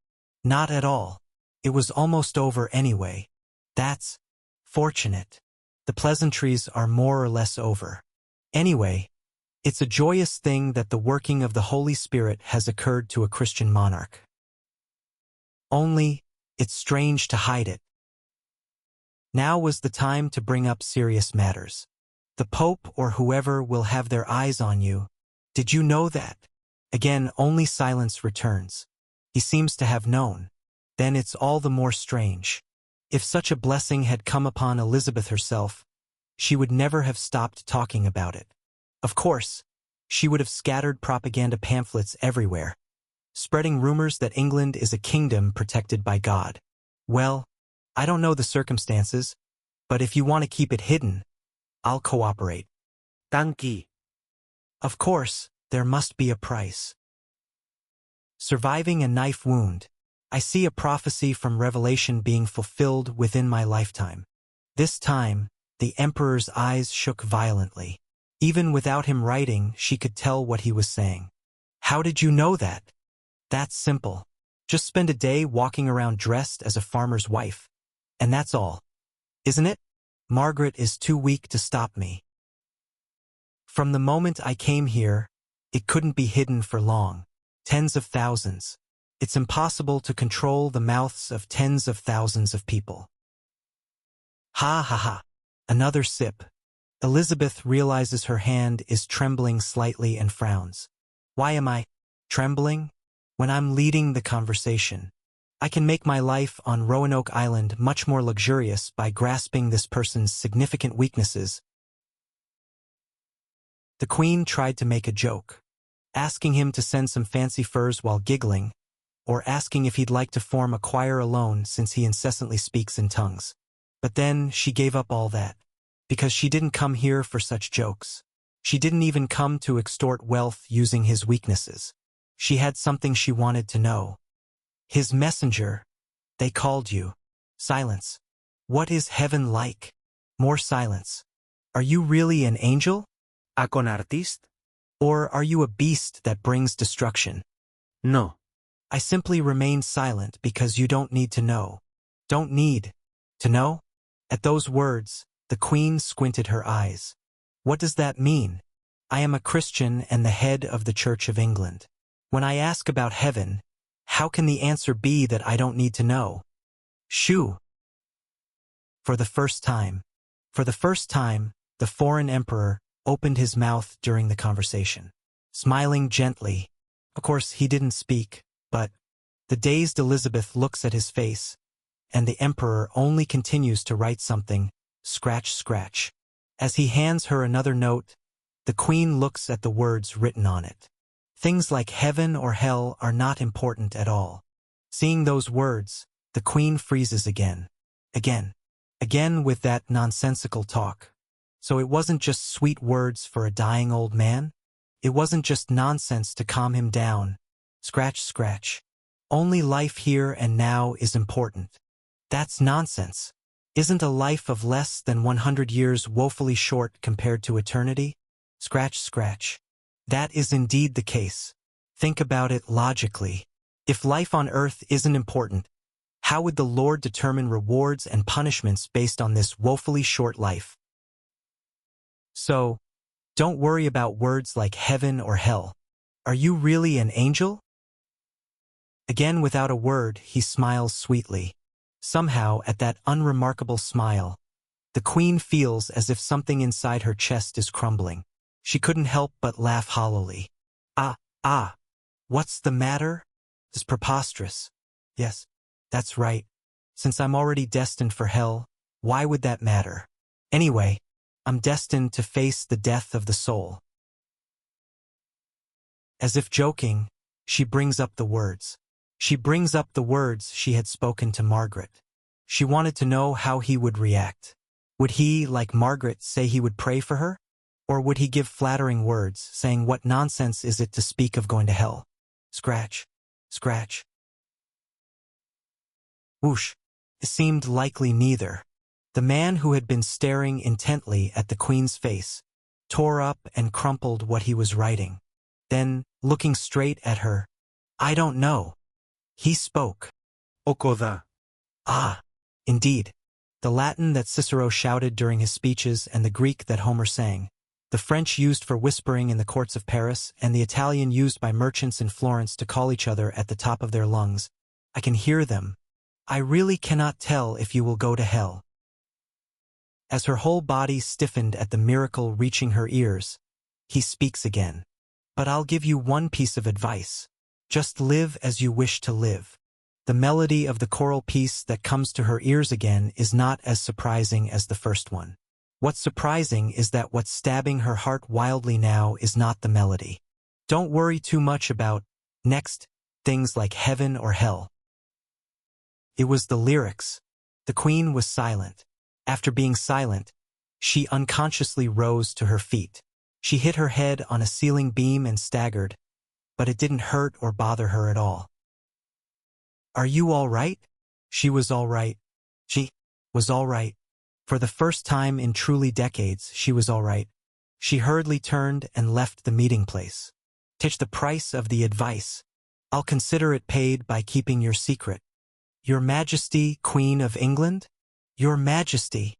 [SPEAKER 1] Not at all. It was almost over anyway. That's fortunate. The pleasantries are more or less over. Anyway, it's a joyous thing that the working of the Holy Spirit has occurred to a Christian monarch. Only, it's strange to hide it. Now was the time to bring up serious matters. The Pope or whoever will have their eyes on you. Did you know that? Again, only silence returns. He seems to have known. Then it's all the more strange. If such a blessing had come upon Elizabeth herself, she would never have stopped talking about it. Of course, she would have scattered propaganda pamphlets everywhere, spreading rumors that England is a kingdom protected by God. Well, I don't know the circumstances, but if you want to keep it hidden, I'll cooperate.
[SPEAKER 2] Tanki.
[SPEAKER 1] Of course, there must be a price. Surviving a knife wound. I see a prophecy from Revelation being fulfilled within my lifetime. This time, the emperor's eyes shook violently. Even without him writing, she could tell what he was saying. How did you know that? That's simple. Just spend a day walking around dressed as a farmer's wife. And that's all. Isn't it? Margaret is too weak to stop me. From the moment I came here, it couldn't be hidden for long. Tens of thousands. It's impossible to control the mouths of tens of thousands of people. Ha ha ha. Another sip. Elizabeth realizes her hand is trembling slightly and frowns. Why am I trembling? When I'm leading the conversation, I can make my life on Roanoke Island much more luxurious by grasping this person's significant weaknesses. The Queen tried to make a joke, asking him to send some fancy furs while giggling, or asking if he'd like to form a choir alone since he incessantly speaks in tongues. But then she gave up all that, because she didn't come here for such jokes. She didn't even come to extort wealth using his weaknesses. She had something she wanted to know. His messenger, they called you. Silence. What is heaven like? More silence. Are you really an angel?
[SPEAKER 2] ¿Con artist?
[SPEAKER 1] Or are you a beast that brings destruction?
[SPEAKER 2] No.
[SPEAKER 1] I simply remain silent because you don't need to know. Don't need to know? At those words, the Queen squinted her eyes. What does that mean? I am a Christian and the head of the Church of England. When I ask about heaven, how can the answer be that I don't need to know? Shoo! For the first time, the foreign emperor opened his mouth during the conversation, smiling gently. Of course, he didn't speak, but the dazed Elizabeth looks at his face, and the emperor only continues to write something, scratch, scratch. As he hands her another note, the Queen looks at the words written on it. Things like heaven or hell are not important at all. Seeing those words, the Queen freezes again with that nonsensical talk. So it wasn't just sweet words for a dying old man? It wasn't just nonsense to calm him down. Scratch, scratch. Only life here and now is important. That's nonsense. Isn't a life of less than 100 years woefully short compared to eternity? Scratch, scratch. That is indeed the case. Think about it logically. If life on earth isn't important, how would the Lord determine rewards and punishments based on this woefully short life? So, don't worry about words like heaven or hell. Are you really an angel? Again, without a word, he smiles sweetly. Somehow, at that unremarkable smile, the Queen feels as if something inside her chest is crumbling. She couldn't help but laugh hollowly. What's the matter? It's preposterous. Yes, that's right. Since I'm already destined for hell, why would that matter? Anyway, I'm destined to face the death of the soul. As if joking, she brings up the words. She brings up the words she had spoken to Margaret. She wanted to know how he would react. Would he, like Margaret, say he would pray for her? Or would he give flattering words, saying what nonsense is it to speak of going to hell? Scratch, scratch. Whoosh. It seemed likely neither. The man who had been staring intently at the Queen's face tore up and crumpled what he was writing. Then, looking straight at her, I don't know. He spoke.
[SPEAKER 2] Okoda.
[SPEAKER 1] Indeed. The Latin that Cicero shouted during his speeches and the Greek that Homer sang. The French used for whispering in the courts of Paris, and the Italian used by merchants in Florence to call each other at the top of their lungs. I can hear them. I really cannot tell if you will go to hell. As her whole body stiffened at the miracle reaching her ears, he speaks again. But I'll give you one piece of advice. Just live as you wish to live. The melody of the choral piece that comes to her ears again is not as surprising as the first one. What's surprising is that what's stabbing her heart wildly now is not the melody. Don't worry too much about, next, things like heaven or hell. It was the lyrics. The Queen was silent. After being silent, she unconsciously rose to her feet. She hit her head on a ceiling beam and staggered, but it didn't hurt or bother her at all. Are you all right? She was all right. She was all right. For the first time in truly decades, she was all right. She hurriedly turned and left the meeting place. Take the price of the advice. I'll consider it paid by keeping your secret. Your Majesty, Queen of England? Your Majesty.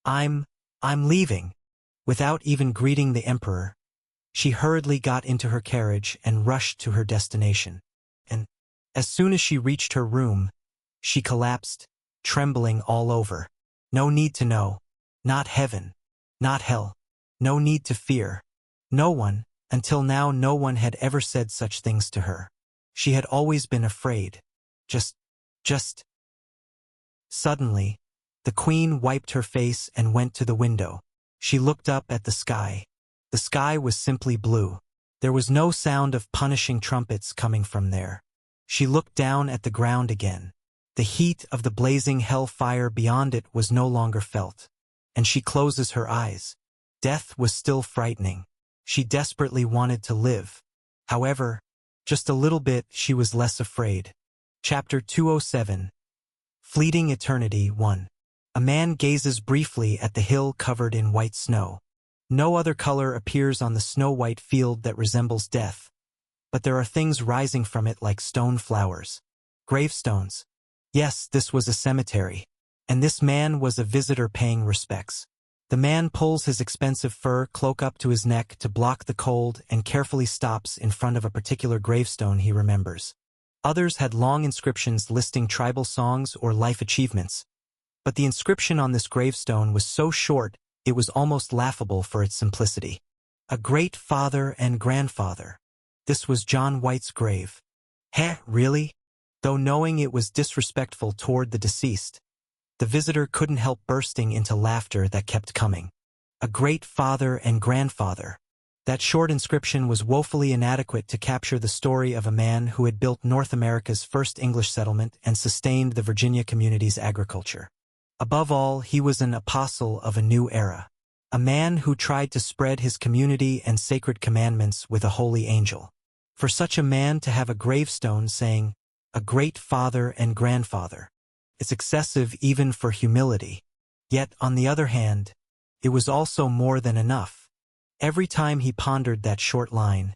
[SPEAKER 1] I'm leaving. Without even greeting the Emperor, She hurriedly got into her carriage and rushed to her destination. And as soon as she reached her room, she collapsed, trembling all over. No need to know. Not heaven. Not hell. No need to fear. No one, until now no one had ever said such things to her. She had always been afraid. Just. Suddenly, the queen wiped her face and went to the window. She looked up at the sky. The sky was simply blue. There was no sound of punishing trumpets coming from there. She looked down at the ground again. The heat of the blazing hell fire beyond it was no longer felt. And she closes her eyes. Death was still frightening. She desperately wanted to live. However, just a little bit she was less afraid. Chapter 207. Fleeting Eternity 1. A man gazes briefly at the hill covered in white snow. No other color appears on the snow-white field that resembles death, but there are things rising from it like stone flowers. Gravestones. Yes, this was a cemetery, and this man was a visitor paying respects. The man pulls his expensive fur cloak up to his neck to block the cold and carefully stops in front of a particular gravestone he remembers. Others had long inscriptions listing tribal songs or life achievements, but the inscription on this gravestone was so short it was almost laughable for its simplicity. A great father and grandfather. This was John White's grave. Heh, really? Though knowing it was disrespectful toward the deceased, the visitor couldn't help bursting into laughter that kept coming. A great father and grandfather. That short inscription was woefully inadequate to capture the story of a man who had built North America's first English settlement and sustained the Virginia community's agriculture. Above all, he was an apostle of a new era. A man who tried to spread his community and sacred commandments with a holy angel. For such a man to have a gravestone saying, "A great father and grandfather," it's excessive even for humility. Yet, on the other hand, it was also more than enough. Every time he pondered that short line,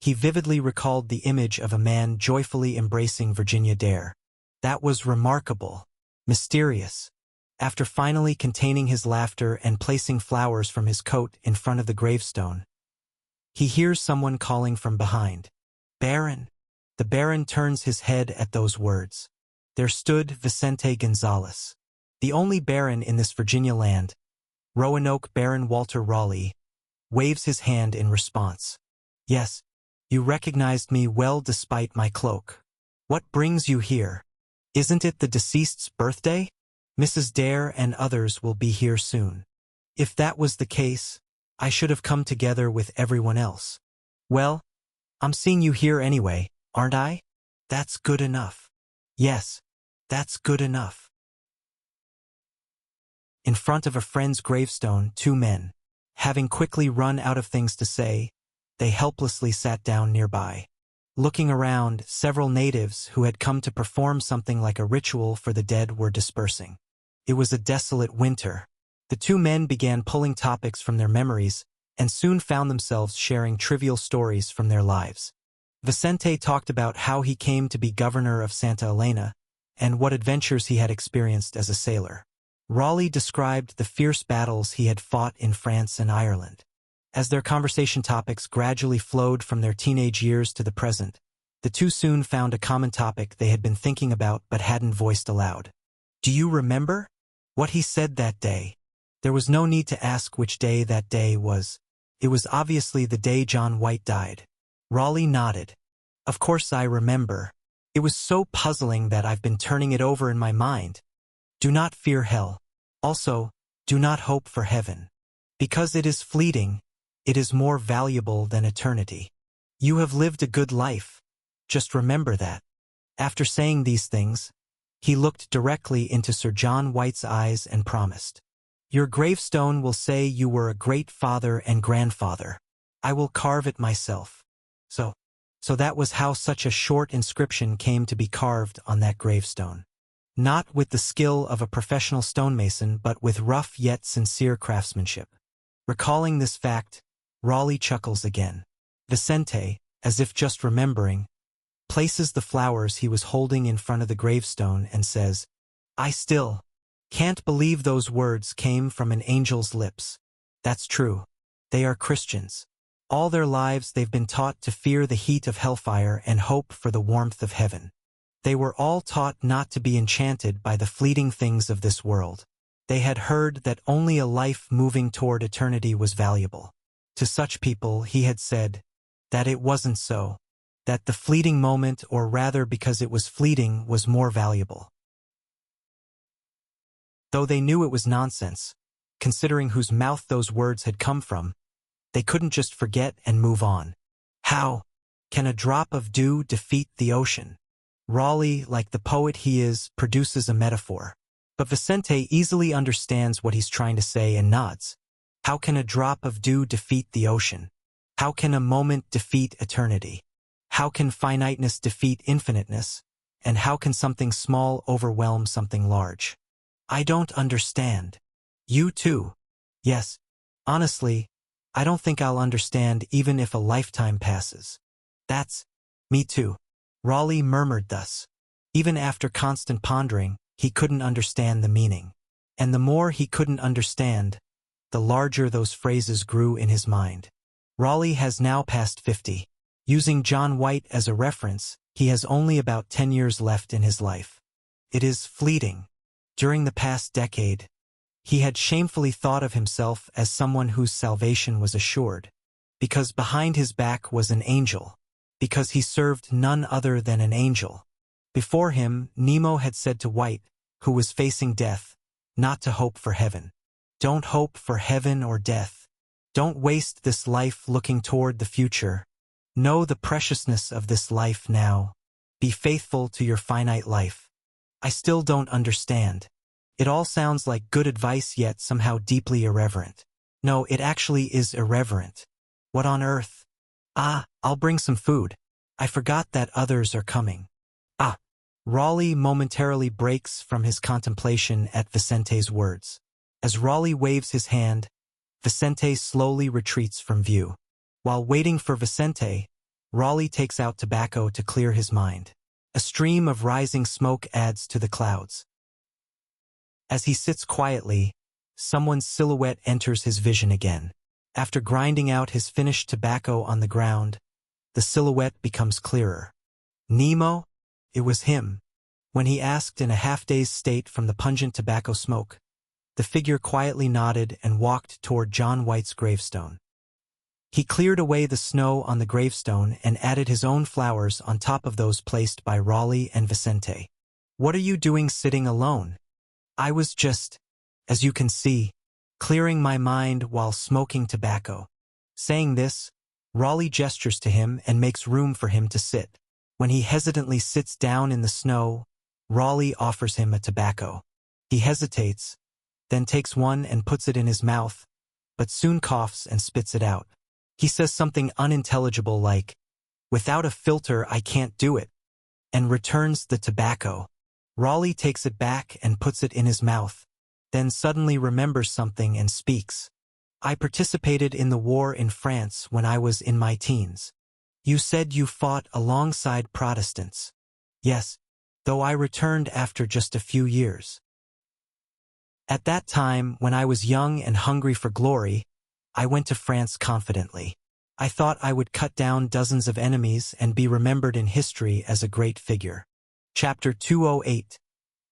[SPEAKER 1] he vividly recalled the image of a man joyfully embracing Virginia Dare. That was remarkable, mysterious. After finally containing his laughter and placing flowers from his coat in front of the gravestone, he hears someone calling from behind. "Baron." The Baron turns his head at those words. There stood Vicente Gonzalez, the only Baron in this Virginia land. Roanoke Baron Walter Raleigh waves his hand in response. "Yes, you recognized me well despite my cloak. What brings you here? Isn't it the deceased's birthday? Mrs. Dare and others will be here soon. If that was the case, I should have come together with everyone else. Well, I'm seeing you here anyway, aren't I? That's good enough. Yes, that's good enough." In front of a friend's gravestone, two men, having quickly run out of things to say, they helplessly sat down nearby. Looking around, several natives who had come to perform something like a ritual for the dead were dispersing. It was a desolate winter. The two men began pulling topics from their memories and soon found themselves sharing trivial stories from their lives. Vicente talked about how he came to be governor of Santa Elena and what adventures he had experienced as a sailor. Raleigh described the fierce battles he had fought in France and Ireland. As their conversation topics gradually flowed from their teenage years to the present, the two soon found a common topic they had been thinking about but hadn't voiced aloud. "Do you remember what he said that day?" There was no need to ask which day that day was. It was obviously the day John White died. Raleigh nodded. "Of course I remember. It was so puzzling that I've been turning it over in my mind. Do not fear hell. Also, do not hope for heaven. Because it is fleeting, it is more valuable than eternity. You have lived a good life. Just remember that." After saying these things, he looked directly into Sir John White's eyes and promised, "Your gravestone will say you were a great father and grandfather. I will carve it myself." So that was how such a short inscription came to be carved on that gravestone. Not with the skill of a professional stonemason, but with rough yet sincere craftsmanship. Recalling this fact, Raleigh chuckles again. Vicente, as if just remembering, places the flowers he was holding in front of the gravestone and says, "I still can't believe those words came from an angel's lips. That's true. They are Christians. All their lives they've been taught to fear the heat of hellfire and hope for the warmth of heaven. They were all taught not to be enchanted by the fleeting things of this world. They had heard that only a life moving toward eternity was valuable. To such people he had said that it wasn't so, that the fleeting moment, or rather because it was fleeting, was more valuable. Though they knew it was nonsense, considering whose mouth those words had come from, they couldn't just forget and move on. How can a drop of dew defeat the ocean? Raleigh, like the poet he is, produces a metaphor. But Vicente easily understands what he's trying to say and nods. How can a drop of dew defeat the ocean? How can a moment defeat eternity? How can finiteness defeat infiniteness? And how can something small overwhelm something large? I don't understand. You too? Yes. Honestly, I don't think I'll understand even if a lifetime passes. That's me too. Raleigh murmured thus. Even after constant pondering, he couldn't understand the meaning. And the more he couldn't understand, the larger those phrases grew in his mind. Raleigh has now passed 50. Using John White as a reference, he has only about 10 years left in his life. It is fleeting. During the past decade, he had shamefully thought of himself as someone whose salvation was assured, because behind his back was an angel, because he served none other than an angel. Before him, Nemo had said to White, who was facing death, not to hope for heaven. Don't hope for heaven or death. Don't waste this life looking toward the future. Know the preciousness of this life now. Be faithful to your finite life. I still don't understand. It all sounds like good advice, yet somehow deeply irreverent. No, it actually is irreverent. What on earth? I'll bring some food. I forgot that others are coming. Raleigh momentarily breaks from his contemplation at Vicente's words. As Raleigh waves his hand, Vicente slowly retreats from view. While waiting for Vicente, Raleigh takes out tobacco to clear his mind. A stream of rising smoke adds to the clouds. As he sits quietly, someone's silhouette enters his vision again. After grinding out his finished tobacco on the ground, the silhouette becomes clearer. Nemo? It was him. When he asked in a half-dazed state from the pungent tobacco smoke, the figure quietly nodded and walked toward John White's gravestone. He cleared away the snow on the gravestone and added his own flowers on top of those placed by Raleigh and Vicente. What are you doing sitting alone? I was just, as you can see, clearing my mind while smoking tobacco. Saying this, Raleigh gestures to him and makes room for him to sit. When he hesitantly sits down in the snow, Raleigh offers him a tobacco. He hesitates, then takes one and puts it in his mouth, but soon coughs and spits it out. He says something unintelligible like, "Without a filter I can't do it," and returns the tobacco. Raleigh takes it back and puts it in his mouth, then suddenly remembers something and speaks. "I participated in the war in France when I was in my teens. You said you fought alongside Protestants." "Yes, though I returned after just a few years. At that time, when I was young and hungry for glory, I went to France confidently. I thought I would cut down dozens of enemies and be remembered in history as a great figure." Chapter 208.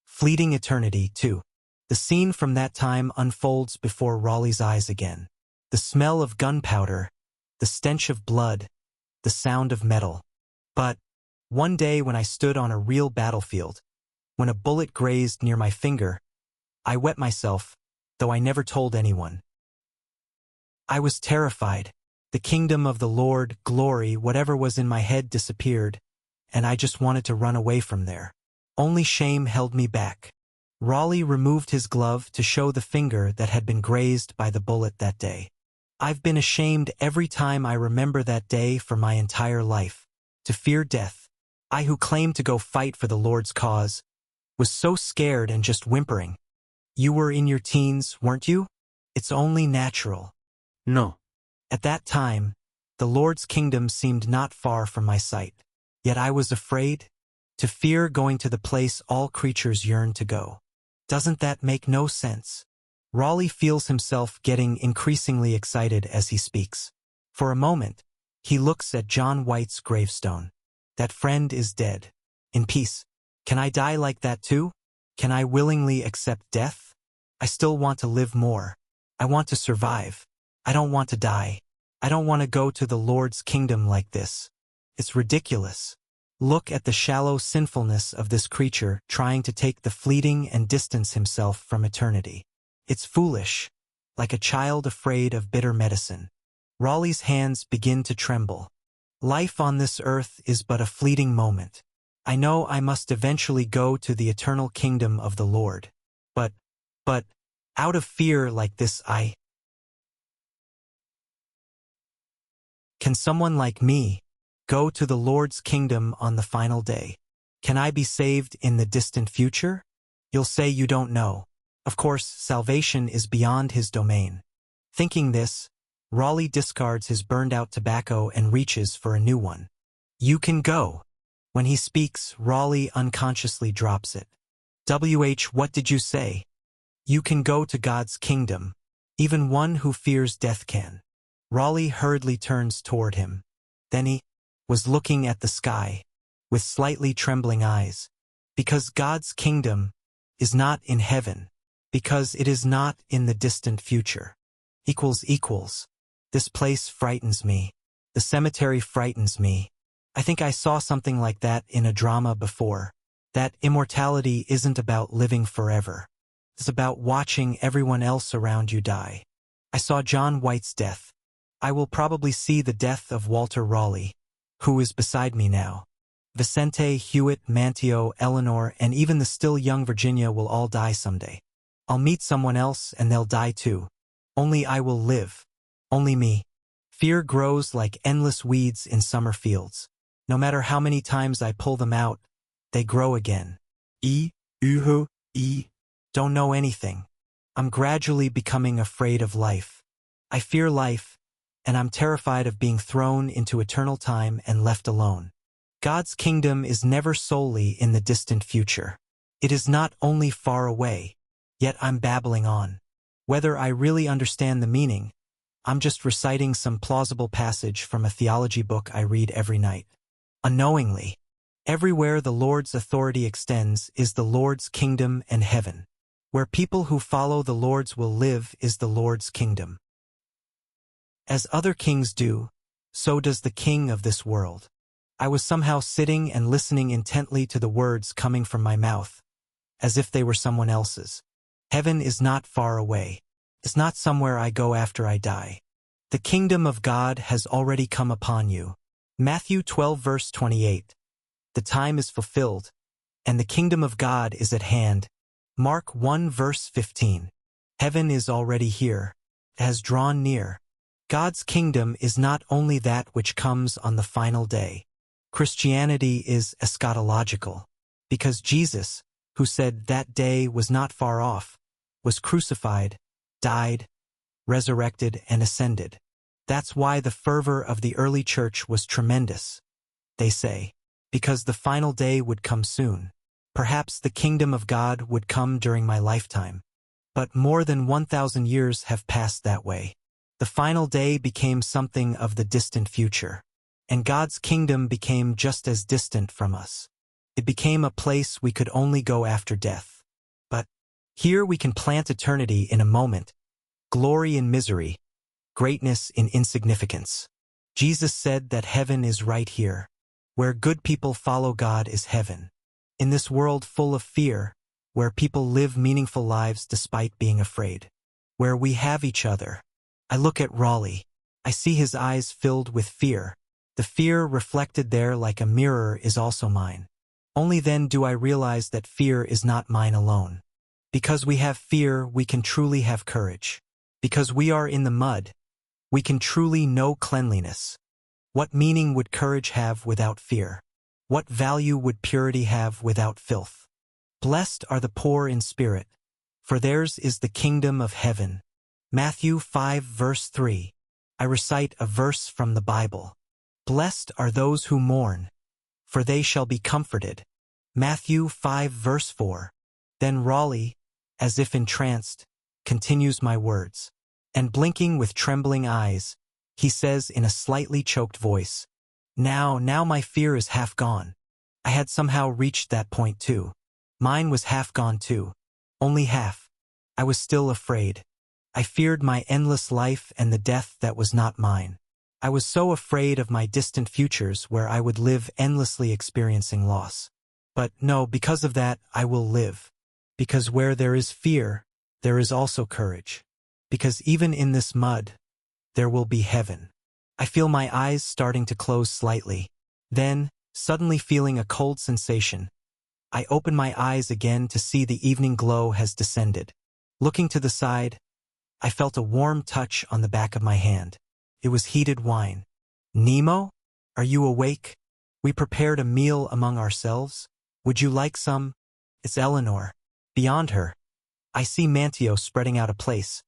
[SPEAKER 1] Fleeting Eternity 2. The scene from that time unfolds before Raleigh's eyes again. The smell of gunpowder, the stench of blood, the sound of metal. But one day when I stood on a real battlefield, when a bullet grazed near my finger, I wet myself, though I never told anyone. I was terrified. The kingdom of the Lord, glory, whatever was in my head disappeared, and I just wanted to run away from there. Only shame held me back. Raleigh removed his glove to show the finger that had been grazed by the bullet that day. I've been ashamed every time I remember that day for my entire life. To fear death. I who claimed to go fight for the Lord's cause, was so scared and just whimpering. You were in your teens, weren't you? It's only natural.
[SPEAKER 2] No.
[SPEAKER 1] At that time, the Lord's kingdom seemed not far from my sight. Yet I was afraid, to fear going to the place all creatures yearn to go. Doesn't that make no sense? Raleigh feels himself getting increasingly excited as he speaks. For a moment, he looks at John White's gravestone. That friend is dead. In peace. Can I die like that too? Can I willingly accept death? I still want to live more. I want to survive. I don't want to die. I don't want to go to the Lord's kingdom like this. It's ridiculous. Look at the shallow sinfulness of this creature trying to take the fleeting and distance himself from eternity. It's foolish, like a child afraid of bitter medicine. Raleigh's hands begin to tremble. Life on this earth is but a fleeting moment. I know I must eventually go to the eternal kingdom of the Lord. But, out of fear like this Can someone like me go to the Lord's kingdom on the final day? Can I be saved in the distant future? You'll say you don't know. Of course, salvation is beyond his domain. Thinking this, Raleigh discards his burned-out tobacco and reaches for a new one. You can go. When he speaks, Raleigh unconsciously drops it. What did you say? You can go to God's kingdom. Even one who fears death can. Raleigh hurriedly turns toward him. Then he was looking at the sky, with slightly trembling eyes. Because God's kingdom is not in heaven. Because it is not in the distant future. This place frightens me. The cemetery frightens me. I think I saw something like that in a drama before. That immortality isn't about living forever. It's about watching everyone else around you die. I saw John White's death. I will probably see the death of Walter Raleigh, who is beside me now. Vicente, Hewitt, Manteo, Eleanor, and even the still young Virginia will all die someday. I'll meet someone else and they'll die too. Only I will live. Only me. Fear grows like endless weeds in summer fields. No matter how many times I pull them out, they grow again. Don't know anything. I'm gradually becoming afraid of life. I fear life, and I'm terrified of being thrown into eternal time and left alone. God's kingdom is never solely in the distant future. It is not only far away, yet I'm babbling on. Whether I really understand the meaning, I'm just reciting some plausible passage from a theology book I read every night. Unknowingly, everywhere the Lord's authority extends is the Lord's kingdom and heaven. Where people who follow the Lord's will live is the Lord's kingdom. As other kings do, so does the king of this world. I was somehow sitting and listening intently to the words coming from my mouth, as if they were someone else's. Heaven is not far away. It's not somewhere I go after I die. The kingdom of God has already come upon you. Matthew 12 verse 28. The time is fulfilled, and the kingdom of God is at hand. Mark 1 verse 15. Heaven is already here. It has drawn near. God's kingdom is not only that which comes on the final day. Christianity is eschatological, because Jesus, who said that day was not far off, was crucified, died, resurrected, and ascended. That's why the fervor of the early church was tremendous. They say, because the final day would come soon. Perhaps the kingdom of God would come during my lifetime. But more than 1,000 years have passed that way. The final day became something of the distant future. And God's kingdom became just as distant from us. It became a place we could only go after death. But here we can plant eternity in a moment, glory in misery, greatness in insignificance. Jesus said that heaven is right here. Where good people follow God is heaven. In this world full of fear, where people live meaningful lives despite being afraid. Where we have each other. I look at Raleigh. I see his eyes filled with fear. The fear reflected there like a mirror is also mine. Only then do I realize that fear is not mine alone. Because we have fear, we can truly have courage. Because we are in the mud, we can truly know cleanliness. What meaning would courage have without fear? What value would purity have without filth? Blessed are the poor in spirit, for theirs is the kingdom of heaven. Matthew 5 verse 3. I recite a verse from the Bible. Blessed are those who mourn, for they shall be comforted. Matthew 5 verse 4. Then Raleigh, as if entranced, continues my words. And blinking with trembling eyes, he says in a slightly choked voice. Now my fear is half gone. I had somehow reached that point too. Mine was half gone too. Only half. I was still afraid. I feared my endless life and the death that was not mine. I was so afraid of my distant futures where I would live endlessly experiencing loss. But no, because of that, I will live. Because where there is fear, there is also courage. Because even in this mud, there will be heaven. I feel my eyes starting to close slightly. Then, suddenly feeling a cold sensation, I open my eyes again to see the evening glow has descended. Looking to the side, I felt a warm touch on the back of my hand. It was heated wine. Nemo? Are you awake? We prepared a meal among ourselves. Would you like some? It's Eleanor. Beyond her, I see Mantio spreading out a place,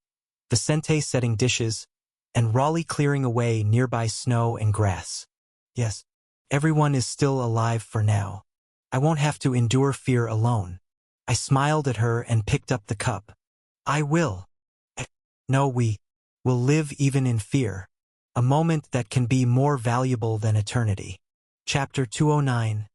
[SPEAKER 1] Vicente setting dishes, and Raleigh clearing away nearby snow and grass. Yes, everyone is still alive for now. I won't have to endure fear alone. I smiled at her and picked up the cup. I will. No, we will live even in fear. A moment that can be more valuable than eternity. Chapter 209.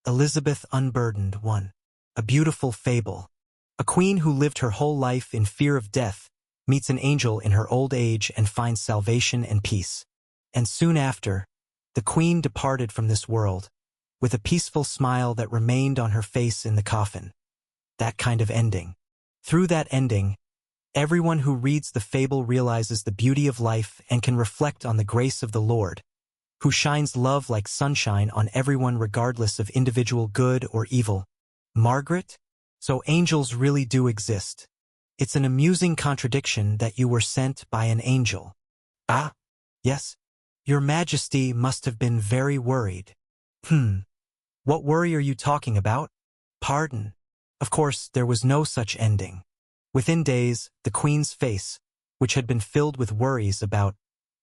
[SPEAKER 1] Elizabeth Unburdened 1. A beautiful fable. A queen who lived her whole life in fear of death meets an angel in her old age and finds salvation and peace. And soon after, the queen departed from this world, with a peaceful smile that remained on her face in the coffin. That kind of ending. Through that ending, everyone who reads the fable realizes the beauty of life and can reflect on the grace of the Lord, who shines love like sunshine on everyone regardless of individual good or evil. Margaret? So angels really do exist. It's an amusing contradiction that you were sent by an angel. Ah, yes. Your Majesty must have been very worried. What worry are you talking about? Pardon. Of course, there was no such ending. Within days, the Queen's face, which had been filled with worries about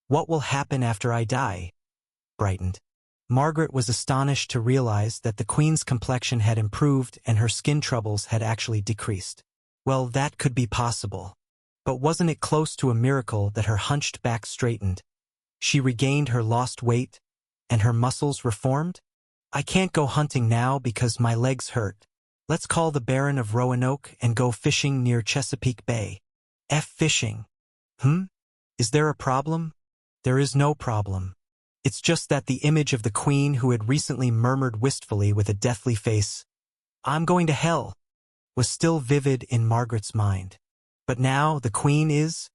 [SPEAKER 1] what will happen after I die, brightened. Margaret was astonished to realize that the Queen's complexion had improved and her skin troubles had actually decreased. Well, that could be possible. But wasn't it close to a miracle that her hunched back straightened? She regained her lost weight, and her muscles reformed? I can't go hunting now because my legs hurt. Let's call the Baron of Roanoke and go fishing near Chesapeake Bay. Fishing. Is there a problem? There is no problem. It's just that the image of the Queen who had recently murmured wistfully with a deathly face, "I'm going to hell," was still vivid in Margaret's mind. But now the Queen is...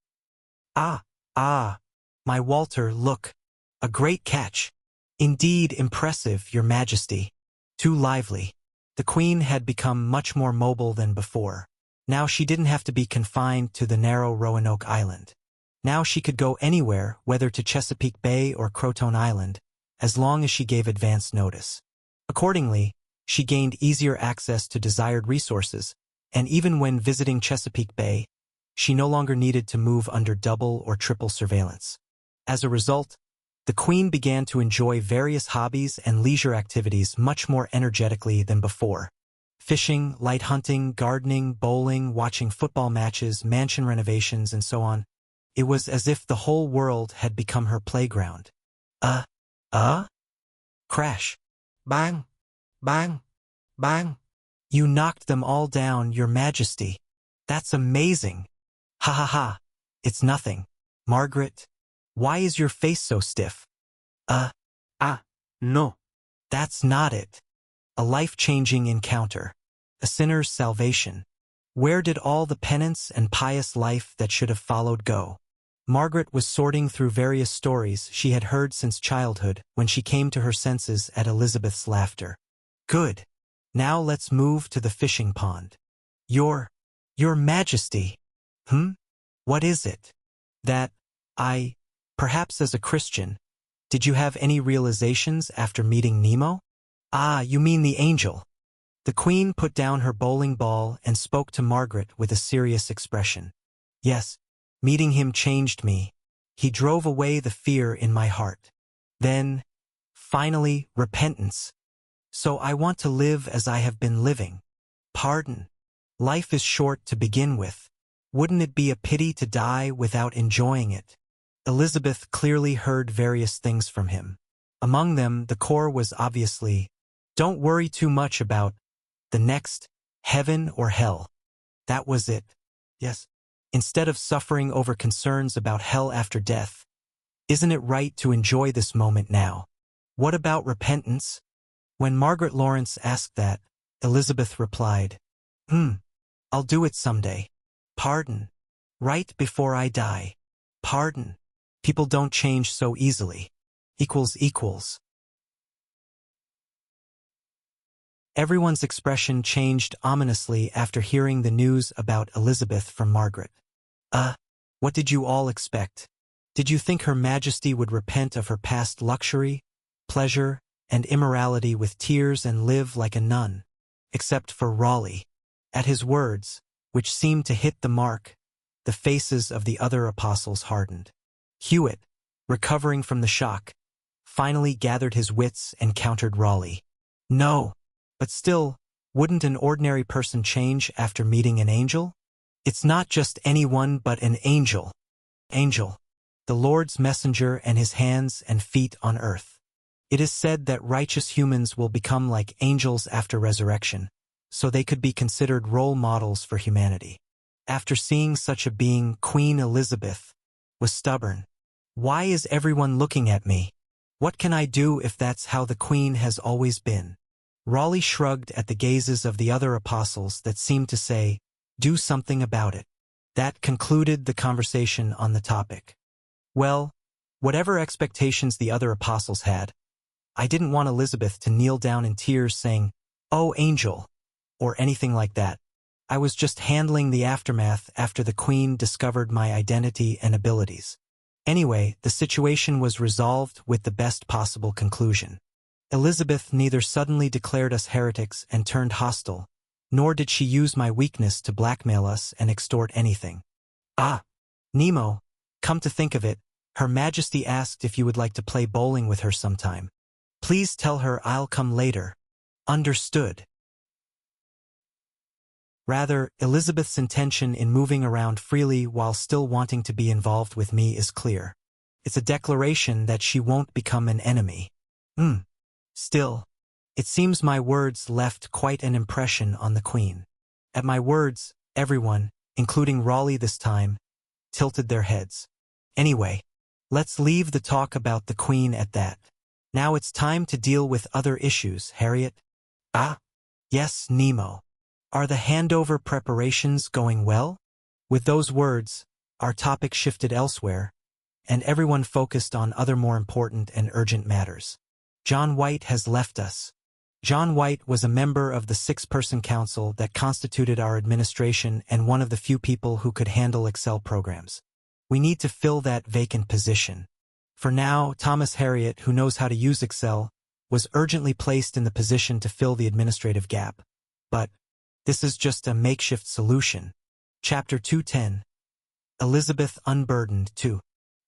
[SPEAKER 1] My Walter, look. A great catch. Indeed impressive, Your Majesty. Too lively. The Queen had become much more mobile than before. Now she didn't have to be confined to the narrow Roanoke Island. Now she could go anywhere, whether to Chesapeake Bay or Croton Island, as long as she gave advance notice. Accordingly, she gained easier access to desired resources, and even when visiting Chesapeake Bay, she no longer needed to move under double or triple surveillance. As a result, the Queen began to enjoy various hobbies and leisure activities much more energetically than before. Fishing, light hunting, gardening, bowling, watching football matches, mansion renovations, and so on. It was as if the whole world had become her playground. Crash. Bang. Bang. Bang. You knocked them all down, Your Majesty. That's amazing. Ha ha ha. It's nothing. Margaret, why is your face so stiff?
[SPEAKER 2] No.
[SPEAKER 1] That's not it. A life-changing encounter. A sinner's salvation. Where did all the penance and pious life that should have followed go? Margaret was sorting through various stories she had heard since childhood when she came to her senses at Elizabeth's laughter. Good. Now let's move to the fishing pond. Your Majesty. What is it? That perhaps as a Christian, did you have any realizations after meeting Nemo? You mean the angel. The Queen put down her bowling ball and spoke to Margaret with a serious expression. Yes, meeting him changed me. He drove away the fear in my heart. Then, finally, repentance. So I want to live as I have been living. Pardon. Life is short to begin with. Wouldn't it be a pity to die without enjoying it? Elizabeth clearly heard various things from him. Among them, the core was obviously, don't worry too much about the next, heaven or hell. That was it. Yes. Instead of suffering over concerns about hell after death, isn't it right to enjoy this moment now? What about repentance? When Margaret Lawrence asked that, Elizabeth replied, I'll do it someday. Pardon. Right before I die. Pardon. People don't change so easily. Equals. Everyone's expression changed ominously after hearing the news about Elizabeth from Margaret. What did you all expect? Did you think Her Majesty would repent of her past luxury, pleasure, and immorality with tears and live like a nun? Except for Raleigh. At his words, which seemed to hit the mark, the faces of the other apostles hardened. Hewitt, recovering from the shock, finally gathered his wits and countered Raleigh. No, but still, wouldn't an ordinary person change after meeting an angel? It's not just anyone but an angel. Angel, the Lord's messenger and his hands and feet on earth. It is said that righteous humans will become like angels after resurrection, so they could be considered role models for humanity. After seeing such a being, Queen Elizabeth was stubborn. Why is everyone looking at me? What can I do if that's how the Queen has always been? Raleigh shrugged at the gazes of the other apostles that seemed to say, do something about it. That concluded the conversation on the topic. Well, whatever expectations the other apostles had, I didn't want Elizabeth to kneel down in tears saying, "Oh, angel," or anything like that. I was just handling the aftermath after the Queen discovered my identity and abilities. Anyway, the situation was resolved with the best possible conclusion. Elizabeth neither suddenly declared us heretics and turned hostile, nor did she use my weakness to blackmail us and extort anything. Nemo, come to think of it, Her Majesty asked if you would like to play bowling with her sometime. Please tell her I'll come later. Understood. Rather, Elizabeth's intention in moving around freely while still wanting to be involved with me is clear. It's a declaration that she won't become an enemy. Still, it seems my words left quite an impression on the Queen. At my words, everyone, including Raleigh this time, tilted their heads. Anyway, let's leave the talk about the Queen at that. Now it's time to deal with other issues, Harriet. Yes, Nemo. Are the handover preparations going well? With those words, our topic shifted elsewhere, and everyone focused on other more important and urgent matters. John White has left us. John White was a member of the 6-person council that constituted our administration and one of the few people who could handle Excel programs. We need to fill that vacant position. For now, Thomas Harriet, who knows how to use Excel, was urgently placed in the position to fill the administrative gap. But this is just a makeshift solution. Chapter 210. Elizabeth Unburdened 2.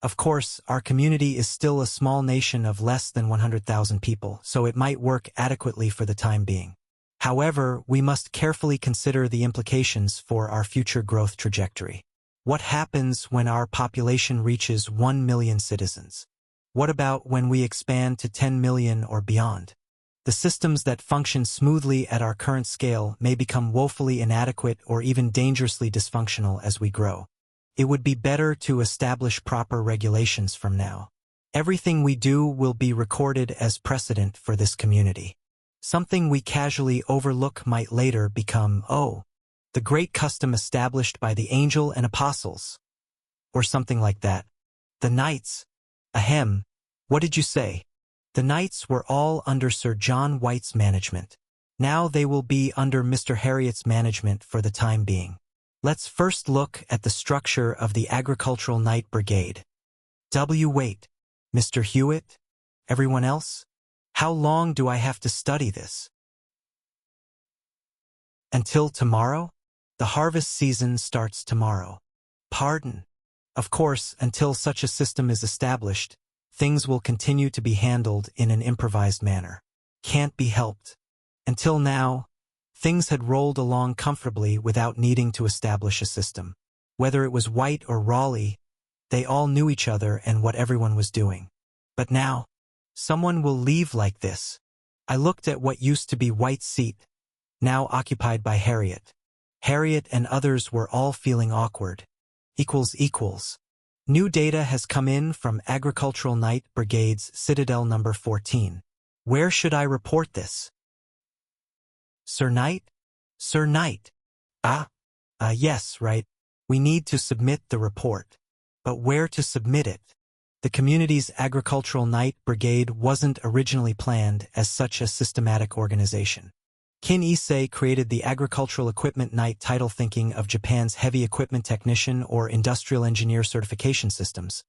[SPEAKER 1] Of course, our community is still a small nation of less than 100,000 people, so it might work adequately for the time being. However, we must carefully consider the implications for our future growth trajectory. What happens when our population reaches 1 million citizens? What about when we expand to 10 million or beyond? The systems that function smoothly at our current scale may become woefully inadequate or even dangerously dysfunctional as we grow. It would be better to establish proper regulations from now. Everything we do will be recorded as precedent for this community. Something we casually overlook might later become, the great custom established by the angel and apostles. Or something like that. The knights. Ahem. What did you say? The knights were all under Sir John White's management. Now they will be under Mr. Harriet's management for the time being. Let's first look at the structure of the Agricultural Knight Brigade. Wait. Mr. Hewitt? Everyone else? How long do I have to study this? Until tomorrow? The harvest season starts tomorrow. Pardon. Of course, until such a system is established, things will continue to be handled in an improvised manner. Can't be helped. Until now, things had rolled along comfortably without needing to establish a system. Whether it was White or Raleigh, They all knew each other and what everyone was doing. But now, someone will leave like this. I looked at what used to be White's seat, now occupied by Harriet. Harriet and others were all feeling awkward. New data has come in from Agricultural Night Brigade's Citadel number 14. Where should I report this? Sir Knight? Sir Knight. Yes, right. We need to submit the report. But where to submit it? The community's Agricultural Night Brigade wasn't originally planned as such a systematic organization. Kin Issei created the Agricultural Equipment Night title thinking of Japan's heavy equipment technician or industrial engineer certification systems.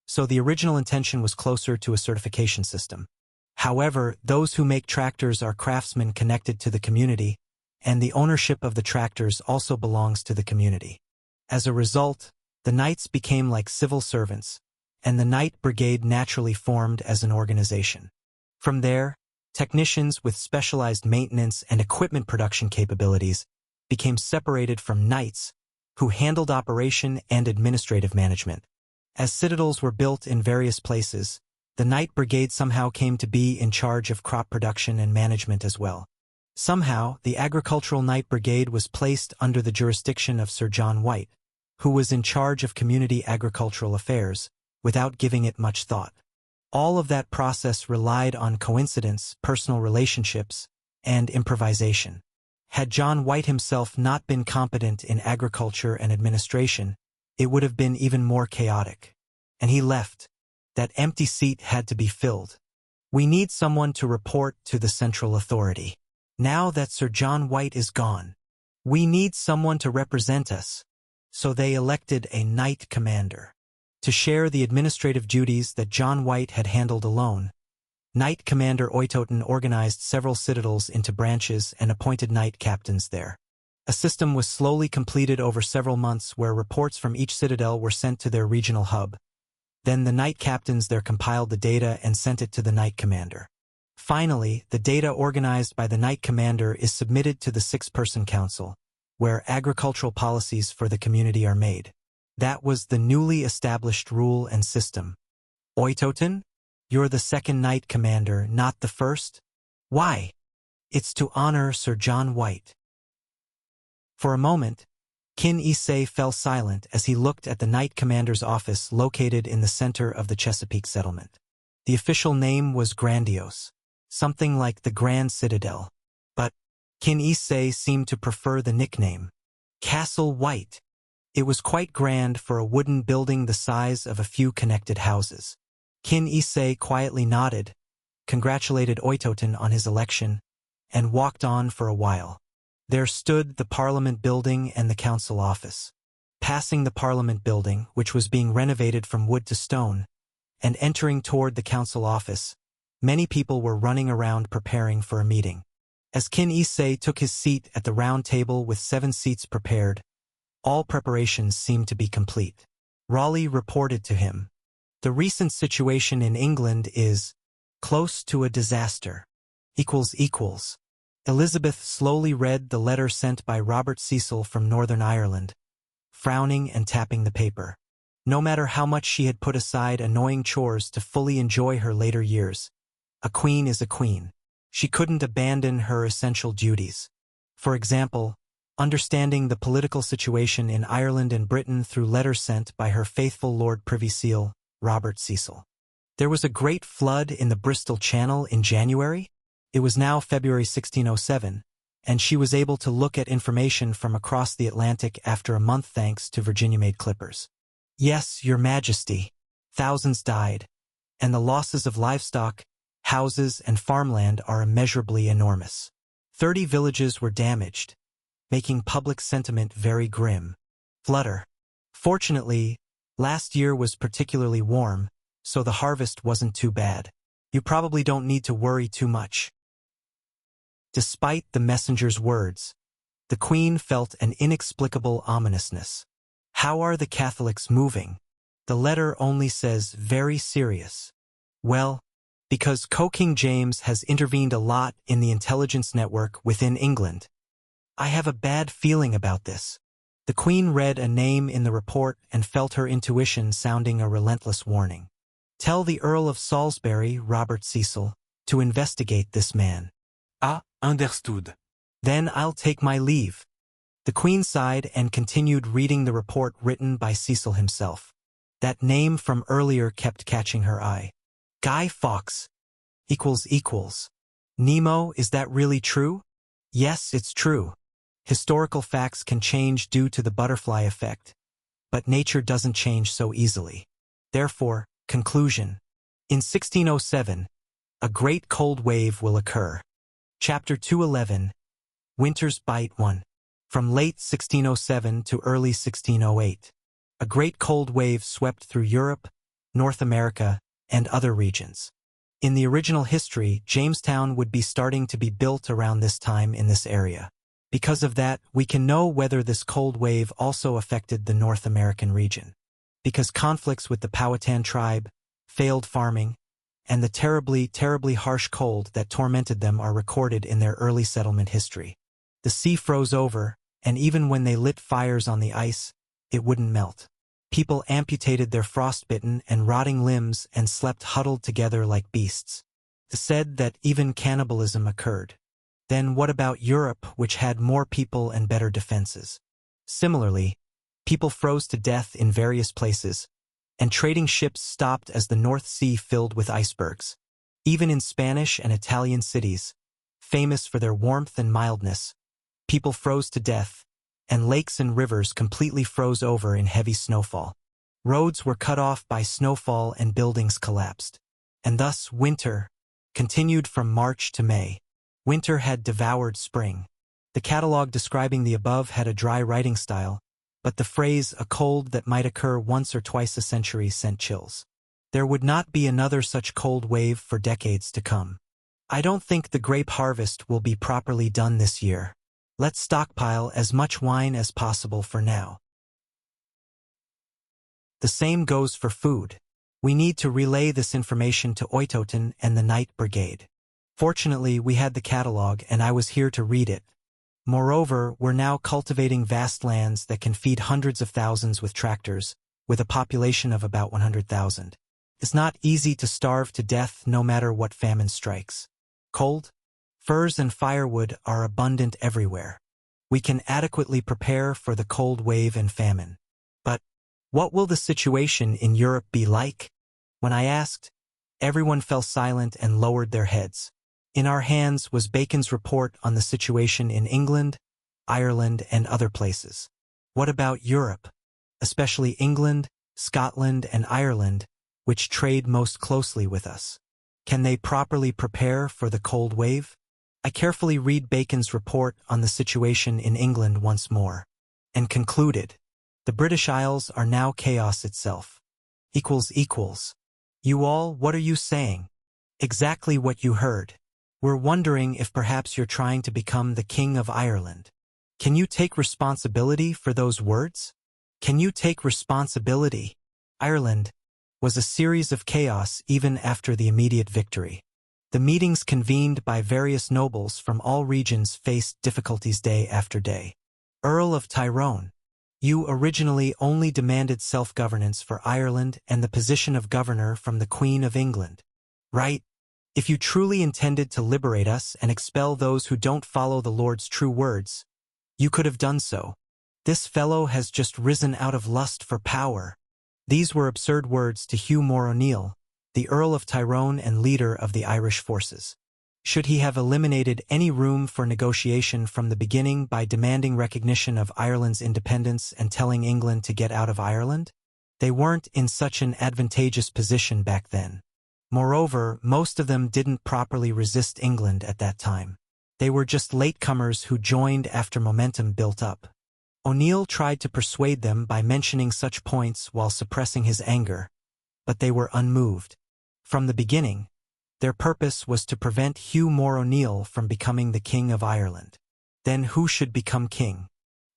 [SPEAKER 1] So the original intention was closer to a certification system. However, those who make tractors are craftsmen connected to the community, and the ownership of the tractors also belongs to the community. As a result, the Knights became like civil servants, and the Night Brigade naturally formed as an organization. From there, technicians with specialized maintenance and equipment production capabilities became separated from Knights, who handled operation and administrative management. As citadels were built in various places, the Night Brigade somehow came to be in charge of crop production and management as well. Somehow, the Agricultural Night Brigade was placed under the jurisdiction of Sir John White, who was in charge of community agricultural affairs, without giving it much thought. All of that process relied on coincidence, personal relationships, and improvisation. Had John White himself not been competent in agriculture and administration, it would have been even more chaotic. And he left. That empty seat had to be filled. We need someone to report to the central authority. Now that Sir John White is gone, we need someone to represent us. So they elected a Knight Commander to share the administrative duties that John White had handled alone. Knight Commander Oitoten organized several citadels into branches and appointed Knight Captains there. A system was slowly completed over several months where reports from each citadel were sent to their regional hub. Then the Knight Captains there compiled the data and sent it to the Knight Commander. Finally, the data organized by the Knight Commander is submitted to the 6-person council, where agricultural policies for the community are made. That was the newly established rule and system. Oitoten, you're the 2nd Knight Commander, not the 1st? Why? It's to honor Sir John White. For a moment, Kin Issei fell silent as he looked at the Knight Commander's office located in the center of the Chesapeake settlement. The official name was grandiose, something like the Grand Citadel. But Kin Issei seemed to prefer the nickname, Castle White. It was quite grand for a wooden building the size of a few connected houses. Kin Issei quietly nodded, congratulated Oitoten on his election, and walked on for a while. There stood the Parliament building and the council office. Passing the Parliament building, which was being renovated from wood to stone, and entering toward the council office, many people were running around preparing for a meeting. As Kin Issei took his seat at the round table with 7 seats prepared, all preparations seemed to be complete. Raleigh reported to him, "The recent situation in England is close to a disaster. .. Elizabeth slowly read the letter sent by Robert Cecil from Northern Ireland, frowning and tapping the paper. No matter how much she had put aside annoying chores to fully enjoy her later years, a queen is a queen. She couldn't abandon her essential duties. For example, understanding the political situation in Ireland and Britain through letters sent by her faithful Lord Privy Seal, Robert Cecil. There was a great flood in the Bristol Channel in January. It was now February 1607, and she was able to look at information from across the Atlantic after a month thanks to Virginia-made clippers. Yes, Your Majesty, thousands died, and the losses of livestock, houses, and farmland are immeasurably enormous. 30 villages were damaged, making public sentiment very grim. Flutter. Fortunately, last year was particularly warm, so the harvest wasn't too bad. You probably don't need to worry too much." Despite the messenger's words, the Queen felt an inexplicable ominousness. How are the Catholics moving? The letter only says very serious. Well, because King James has intervened a lot in the intelligence network within England. I have a bad feeling about this. The Queen read a name in the report and felt her intuition sounding a relentless warning. Tell the Earl of Salisbury, Robert Cecil, to investigate this man.
[SPEAKER 2] Ah, understood.
[SPEAKER 1] Then I'll take my leave. The Queen sighed and continued reading the report written by Cecil himself. That name from earlier kept catching her eye. Guy Fawkes. == Nemo, is that really true? Yes, it's true. Historical facts can change due to the butterfly effect, but nature doesn't change so easily. Therefore, conclusion. In 1607, a great cold wave will occur. Chapter 211, Winter's Bite 1. From late 1607 to early 1608, a great cold wave swept through Europe, North America, and other regions. In the original history, Jamestown would be starting to be built around this time in this area. Because of that, we can know whether this cold wave also affected the North American region. Because conflicts with the Powhatan tribe, failed farming, and the terribly harsh cold that tormented them are recorded in their early settlement history. The sea froze over, and even when they lit fires on the ice, it wouldn't melt. People amputated their frostbitten and rotting limbs and slept huddled together like beasts. It said that even cannibalism occurred. Then what about Europe, which had more people and better defenses? Similarly, people froze to death in various places, and trading ships stopped as the North Sea filled with icebergs. Even in Spanish and Italian cities, famous for their warmth and mildness, people froze to death, and lakes and rivers completely froze over in heavy snowfall. Roads were cut off by snowfall and buildings collapsed. And thus winter continued from March to May. Winter had devoured spring. The catalog describing the above had a dry writing style, but the phrase "a cold that might occur once or twice a century" sent chills. There would not be another such cold wave for decades to come. I don't think the grape harvest will be properly done this year. Let's stockpile as much wine as possible for now. The same goes for food. We need to relay this information to Oytoten and the Night Brigade. Fortunately, we had the catalog and I was here to read it. Moreover, we're now cultivating vast lands that can feed hundreds of thousands with tractors, with a population of about 100,000. It's not easy to starve to death no matter what famine strikes. Cold, furs and firewood are abundant everywhere. We can adequately prepare for the cold wave and famine. But what will the situation in Europe be like? When I asked, everyone fell silent and lowered their heads. In our hands was Bacon's report on the situation in England, Ireland, and other places. What about Europe, especially England, Scotland, and Ireland, which trade most closely with us? Can they properly prepare for the cold wave? I carefully read Bacon's report on the situation in England once more, and concluded, the British Isles are now chaos itself. You all, what are you saying? Exactly what you heard. We're wondering if perhaps you're trying to become the King of Ireland. Can you take responsibility for those words? Can you take responsibility? Ireland was a series of chaos even after the immediate victory. The meetings convened by various nobles from all regions faced difficulties day after day. Earl of Tyrone, you originally only demanded self-governance for Ireland and the position of governor from the Queen of England. Right? If you truly intended to liberate us and expel those who don't follow the Lord's true words, you could have done so. This fellow has just risen out of lust for power. These were absurd words to Hugh More O'Neill, the Earl of Tyrone and leader of the Irish forces. Should he have eliminated any room for negotiation from the beginning by demanding recognition of Ireland's independence and telling England to get out of Ireland? They weren't in such an advantageous position back then. Moreover, most of them didn't properly resist England at that time. They were just latecomers who joined after momentum built up. O'Neill tried to persuade them by mentioning such points while suppressing his anger, but they were unmoved. From the beginning, their purpose was to prevent Hugh More O'Neill from becoming the King of Ireland. Then who should become king?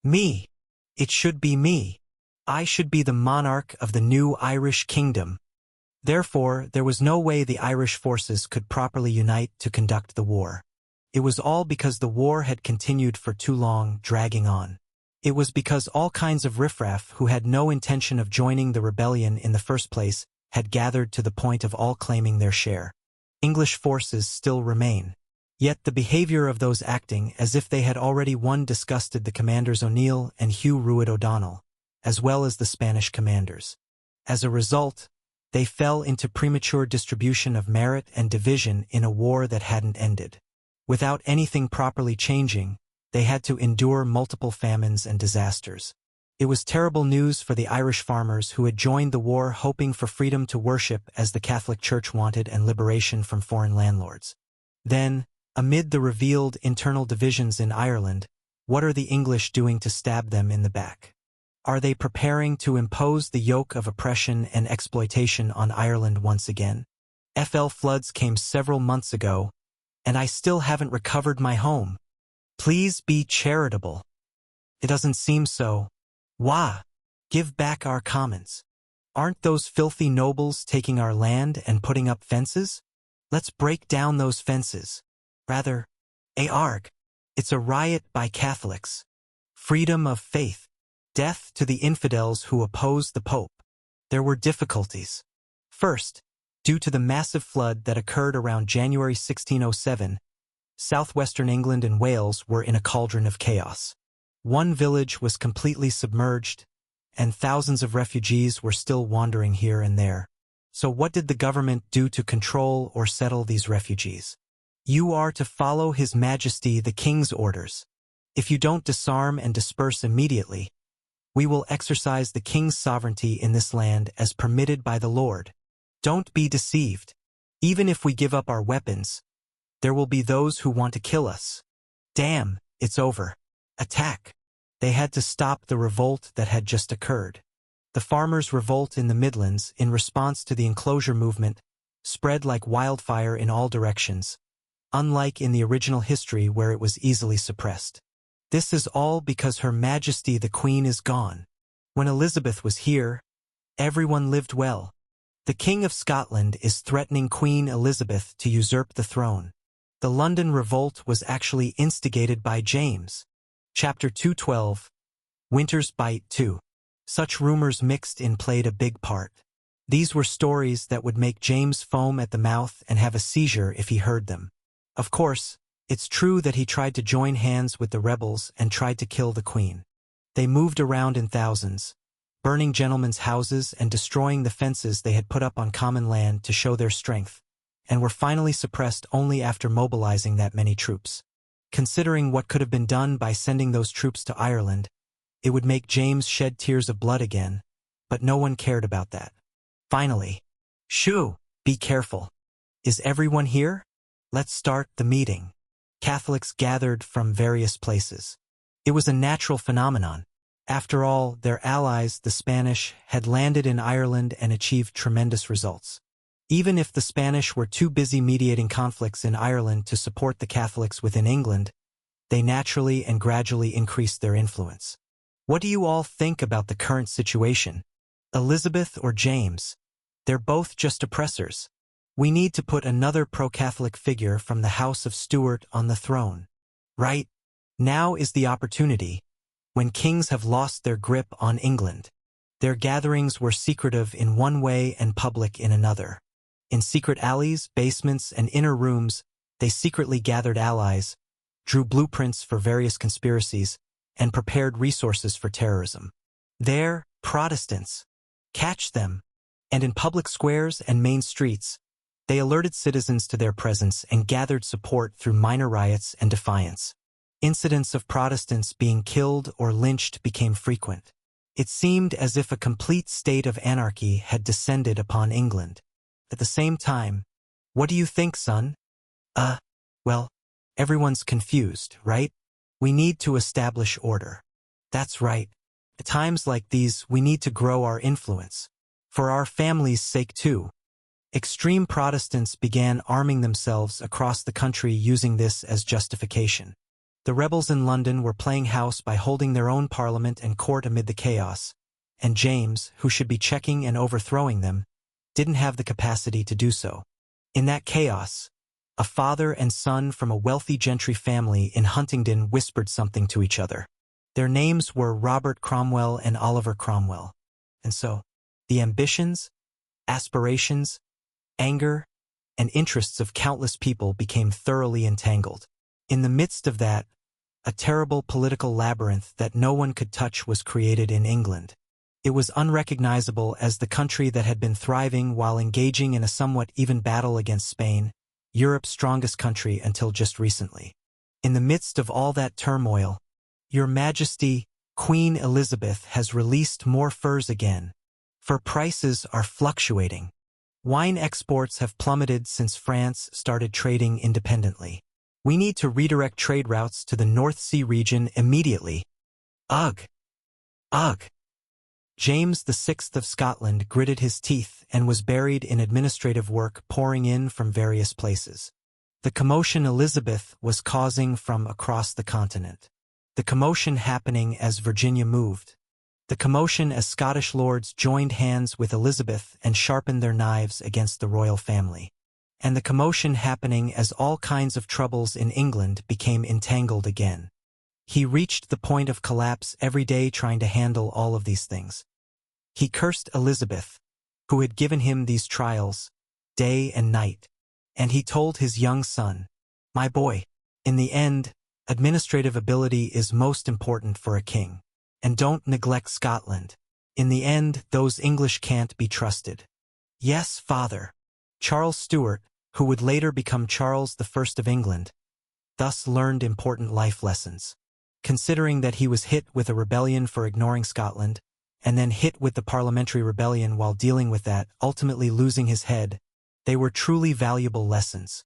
[SPEAKER 1] Me. It should be me. I should be the monarch of the new Irish kingdom. Therefore, there was no way the Irish forces could properly unite to conduct the war. It was all because the war had continued for too long, dragging on. It was because all kinds of riffraff who had no intention of joining the rebellion in the first place had gathered to the point of all claiming their share. English forces still remain. Yet the behavior of those acting as if they had already won disgusted the commanders O'Neill and Hugh Ruat O'Donnell, as well as the Spanish commanders. As a result, they fell into premature distribution of merit and division in a war that hadn't ended. Without anything properly changing, they had to endure multiple famines and disasters. It was terrible news for the Irish farmers who had joined the war hoping for freedom to worship as the Catholic Church wanted and liberation from foreign landlords. Then, amid the revealed internal divisions in Ireland, what are the English doing to stab them in the back? Are they preparing to impose the yoke of oppression and exploitation on Ireland once again? FL floods came several months ago, and I still haven't recovered my home. Please be charitable. It doesn't seem so. Wah! Give back our commons. Aren't those filthy nobles taking our land and putting up fences? Let's break down those fences. Rather, arg. It's a riot by Catholics. Freedom of faith. Death to the infidels who oppose the Pope. There were difficulties. First, due to the massive flood that occurred around January 1607, southwestern England and Wales were in a cauldron of chaos. One village was completely submerged, and thousands of refugees were still wandering here and there. So what did the government do to control or settle these refugees? You are to follow His Majesty the King's orders. If you don't disarm and disperse immediately, we will exercise the King's sovereignty in this land as permitted by the Lord. Don't be deceived. Even if we give up our weapons, there will be those who want to kill us. Damn, it's over. Attack. They had to stop the revolt that had just occurred. The farmers' revolt in the Midlands, in response to the enclosure movement, spread like wildfire in all directions, unlike in the original history where it was easily suppressed. This is all because Her Majesty the Queen is gone. When Elizabeth was here, everyone lived well. The King of Scotland is threatening Queen Elizabeth to usurp the throne. The London Revolt was actually instigated by James. Chapter 212, Winter's Bite 2. Such rumors mixed in played a big part. These were stories that would make James foam at the mouth and have a seizure if he heard them. Of course, it's true that he tried to join hands with the rebels and tried to kill the Queen. They moved around in thousands, burning gentlemen's houses and destroying the fences they had put up on common land to show their strength, and were finally suppressed only after mobilizing that many troops. Considering what could have been done by sending those troops to Ireland, it would make James shed tears of blood again, but no one cared about that. Finally, shoo, be careful. Is everyone here? Let's start the meeting. Catholics gathered from various places. It was a natural phenomenon. After all, their allies, the Spanish, had landed in Ireland and achieved tremendous results. Even if the Spanish were too busy mediating conflicts in Ireland to support the Catholics within England, they naturally and gradually increased their influence. What do you all think about the current situation? Elizabeth or James? They're both just oppressors. We need to put another pro-Catholic figure from the House of Stuart on the throne. Right? Now is the opportunity, when kings have lost their grip on England. Their gatherings were secretive in one way and public in another. In secret alleys, basements, and inner rooms, they secretly gathered allies, drew blueprints for various conspiracies, and prepared resources for terrorism. They're Protestants. Catch them. And in public squares and main streets, they alerted citizens to their presence and gathered support through minor riots and defiance. Incidents of Protestants being killed or lynched became frequent. It seemed as if a complete state of anarchy had descended upon England. At the same time, what do you think, son? Well, everyone's confused, right? We need to establish order. That's right. At times like these, we need to grow our influence. For our family's sake too. Extreme Protestants began arming themselves across the country using this as justification. The rebels in London were playing house by holding their own parliament and court amid the chaos, and James, who should be checking and overthrowing them, didn't have the capacity to do so. In that chaos, a father and son from a wealthy gentry family in Huntingdon whispered something to each other. Their names were Robert Cromwell and Oliver Cromwell. And so, the ambitions, aspirations, anger, and interests of countless people became thoroughly entangled. In the midst of that, a terrible political labyrinth that no one could touch was created in England. It was unrecognizable as the country that had been thriving while engaging in a somewhat even battle against Spain, Europe's strongest country until just recently. In the midst of all that turmoil, Your Majesty, Queen Elizabeth has released more furs again, for prices are fluctuating. Wine exports have plummeted since France started trading independently. We need to redirect trade routes to the North Sea region immediately. Ugh! Ugh! James VI of Scotland gritted his teeth and was buried in administrative work pouring in from various places. The commotion Elizabeth was causing from across the continent. The commotion happening as Virginia moved. The commotion as Scottish lords joined hands with Elizabeth and sharpened their knives against the royal family. And the commotion happening as all kinds of troubles in England became entangled again. He reached the point of collapse every day trying to handle all of these things. He cursed Elizabeth, who had given him these trials, day and night. And he told his young son, "My boy, in the end, administrative ability is most important for a king. And don't neglect Scotland. In the end, those English can't be trusted." Yes, father. Charles Stuart, who would later become Charles I of England, thus learned important life lessons. Considering that he was hit with a rebellion for ignoring Scotland, and then hit with the parliamentary rebellion while dealing with that, ultimately losing his head, they were truly valuable lessons.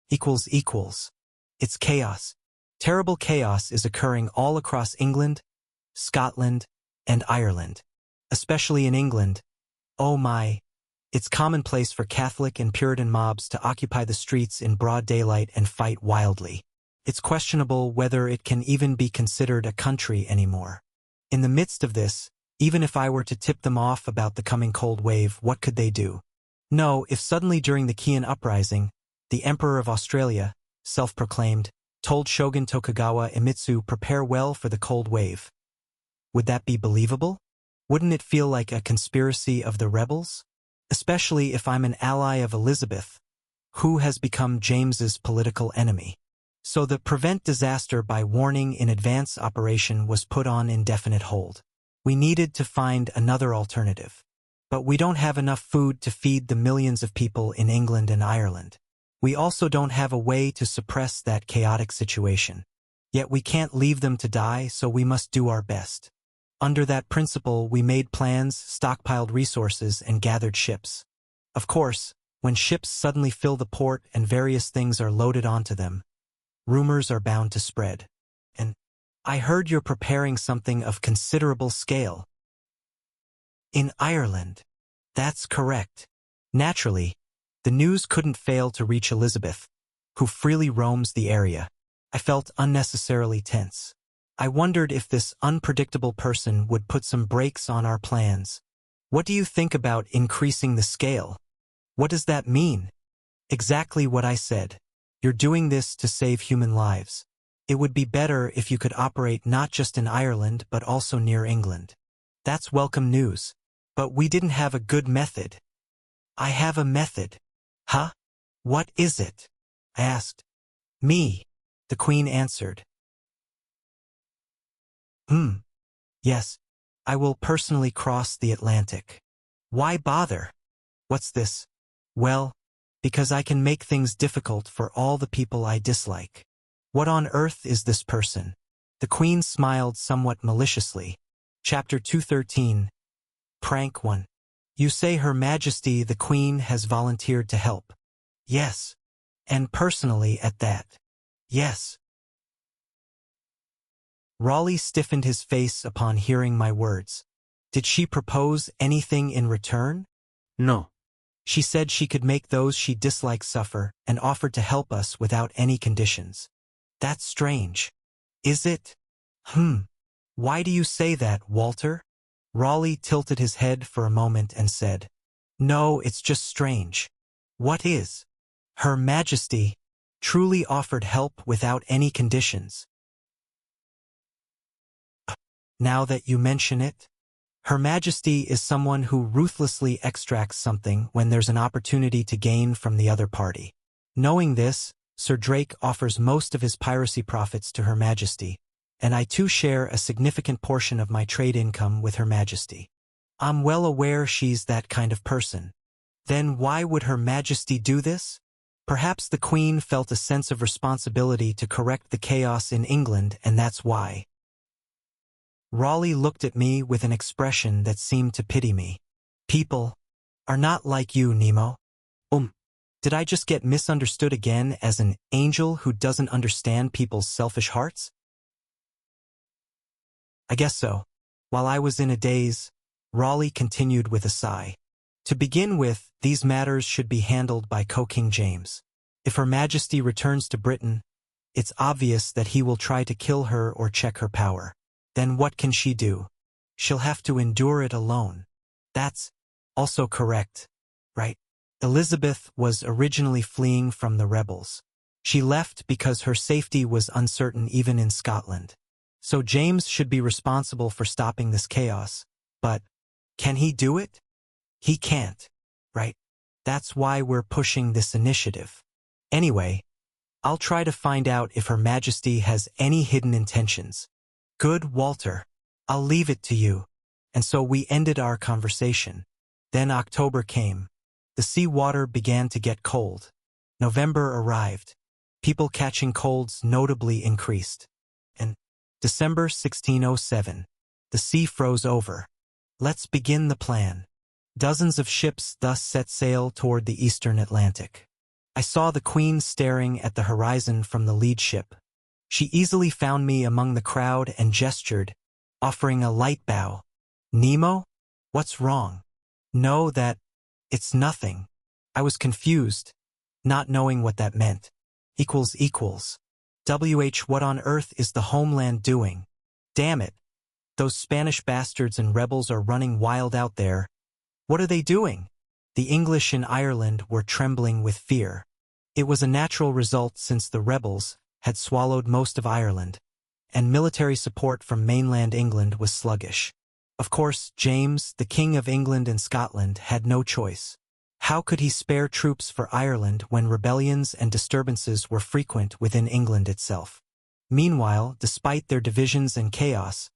[SPEAKER 1] It's chaos. Terrible chaos is occurring all across England, Scotland, and Ireland. Especially in England. Oh my. It's commonplace for Catholic and Puritan mobs to occupy the streets in broad daylight and fight wildly. It's questionable whether it can even be considered a country anymore. In the midst of this, even if I were to tip them off about the coming cold wave, what could they do? No, if suddenly during the Heian Uprising, the Emperor of Australia, self-proclaimed, told Shogun Tokugawa Iemitsu prepare well for the cold wave. Would that be believable? Wouldn't it feel like a conspiracy of the rebels? Especially if I'm an ally of Elizabeth, who has become James's political enemy. So the prevent disaster by warning in advance operation was put on indefinite hold. We needed to find another alternative. But we don't have enough food to feed the millions of people in England and Ireland. We also don't have a way to suppress that chaotic situation. Yet we can't leave them to die, so we must do our best. Under that principle, we made plans, stockpiled resources, and gathered ships. Of course, when ships suddenly fill the port and various things are loaded onto them, rumors are bound to spread. And I heard you're preparing something of considerable scale. In Ireland. That's correct. Naturally, the news couldn't fail to reach Elizabeth, who freely roams the area. I felt unnecessarily tense. I wondered if this unpredictable person would put some brakes on our plans. What do you think about increasing the scale? What does that mean? Exactly what I said. You're doing this to save human lives. It would be better if you could operate not just in Ireland but also near England. That's welcome news. But we didn't have a good method. I have a method. Huh? What is it? I asked. Me, the Queen answered. Yes, I will personally cross the Atlantic. Why bother? What's this? Well, because I can make things difficult for all the people I dislike. What on earth is this person? The Queen smiled somewhat maliciously. Chapter 213. Prank 1. You say Her Majesty the Queen has volunteered to help. Yes. And personally at that. Yes. Raleigh stiffened his face upon hearing my words. Did she propose anything in return?
[SPEAKER 2] No.
[SPEAKER 1] She said she could make those she disliked suffer and offered to help us without any conditions. That's strange. Is it? Why do you say that, Walter? Raleigh tilted his head for a moment and said, No, it's just strange. What is? Her Majesty truly offered help without any conditions. Now that you mention it, Her Majesty is someone who ruthlessly extracts something when there's an opportunity to gain from the other party. Knowing this, Sir Drake offers most of his piracy profits to Her Majesty, and I too share a significant portion of my trade income with Her Majesty. I'm well aware she's that kind of person. Then why would Her Majesty do this? Perhaps the Queen felt a sense of responsibility to correct the chaos in England, and that's why. Raleigh looked at me with an expression that seemed to pity me. People are not like you, Nemo. Did I just get misunderstood again as an angel who doesn't understand people's selfish hearts? I guess so. While I was in a daze, Raleigh continued with a sigh. To begin with, these matters should be handled by Co-King James. If Her Majesty returns to Britain, it's obvious that he will try to kill her or check her power. Then what can she do? She'll have to endure it alone. That's also correct, right? Elizabeth was originally fleeing from the rebels. She left because her safety was uncertain even in Scotland. So James should be responsible for stopping this chaos. But can he do it? He can't, right? That's why we're pushing this initiative. Anyway, I'll try to find out if Her Majesty has any hidden intentions. Good, Walter. I'll leave it to you. And so we ended our conversation. Then October came. The sea water began to get cold. November arrived. People catching colds notably increased. And December 1607. The sea froze over. Let's begin the plan. Dozens of ships thus set sail toward the eastern Atlantic. I saw the Queen staring at the horizon from the lead ship. She easily found me among the crowd and gestured, offering a light bow. Nemo? What's wrong? Know that it's nothing. I was confused, not knowing what that meant. What on earth is the homeland doing? Damn it. Those Spanish bastards and rebels are running wild out there. What are they doing? The English in Ireland were trembling with fear. It was a natural result since the rebels had swallowed most of Ireland, and military support from mainland England was sluggish. Of course, James, the King of England and Scotland, had no choice. How could he spare troops for Ireland when rebellions and disturbances were frequent within England itself? Meanwhile, despite their divisions and chaos,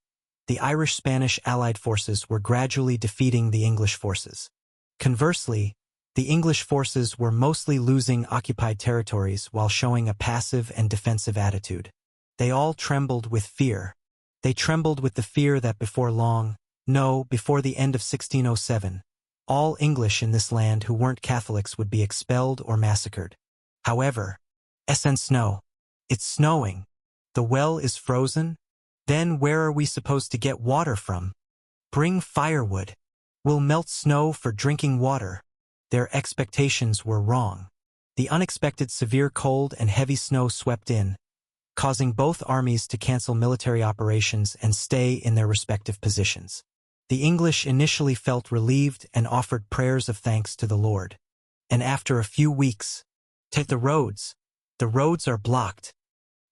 [SPEAKER 1] the Irish-Spanish allied forces were gradually defeating the English forces. Conversely, the English forces were mostly losing occupied territories while showing a passive and defensive attitude. They all trembled with fear. They trembled with the fear that before long, before the end of 1607, all English in this land who weren't Catholics would be expelled or massacred. However, snow. It's snowing. The well is frozen. Then where are we supposed to get water from? Bring firewood. We'll melt snow for drinking water. Their expectations were wrong. The unexpected severe cold and heavy snow swept in, causing both armies to cancel military operations and stay in their respective positions. The English initially felt relieved and offered prayers of thanks to the Lord. And after a few weeks, take the roads. The roads are blocked.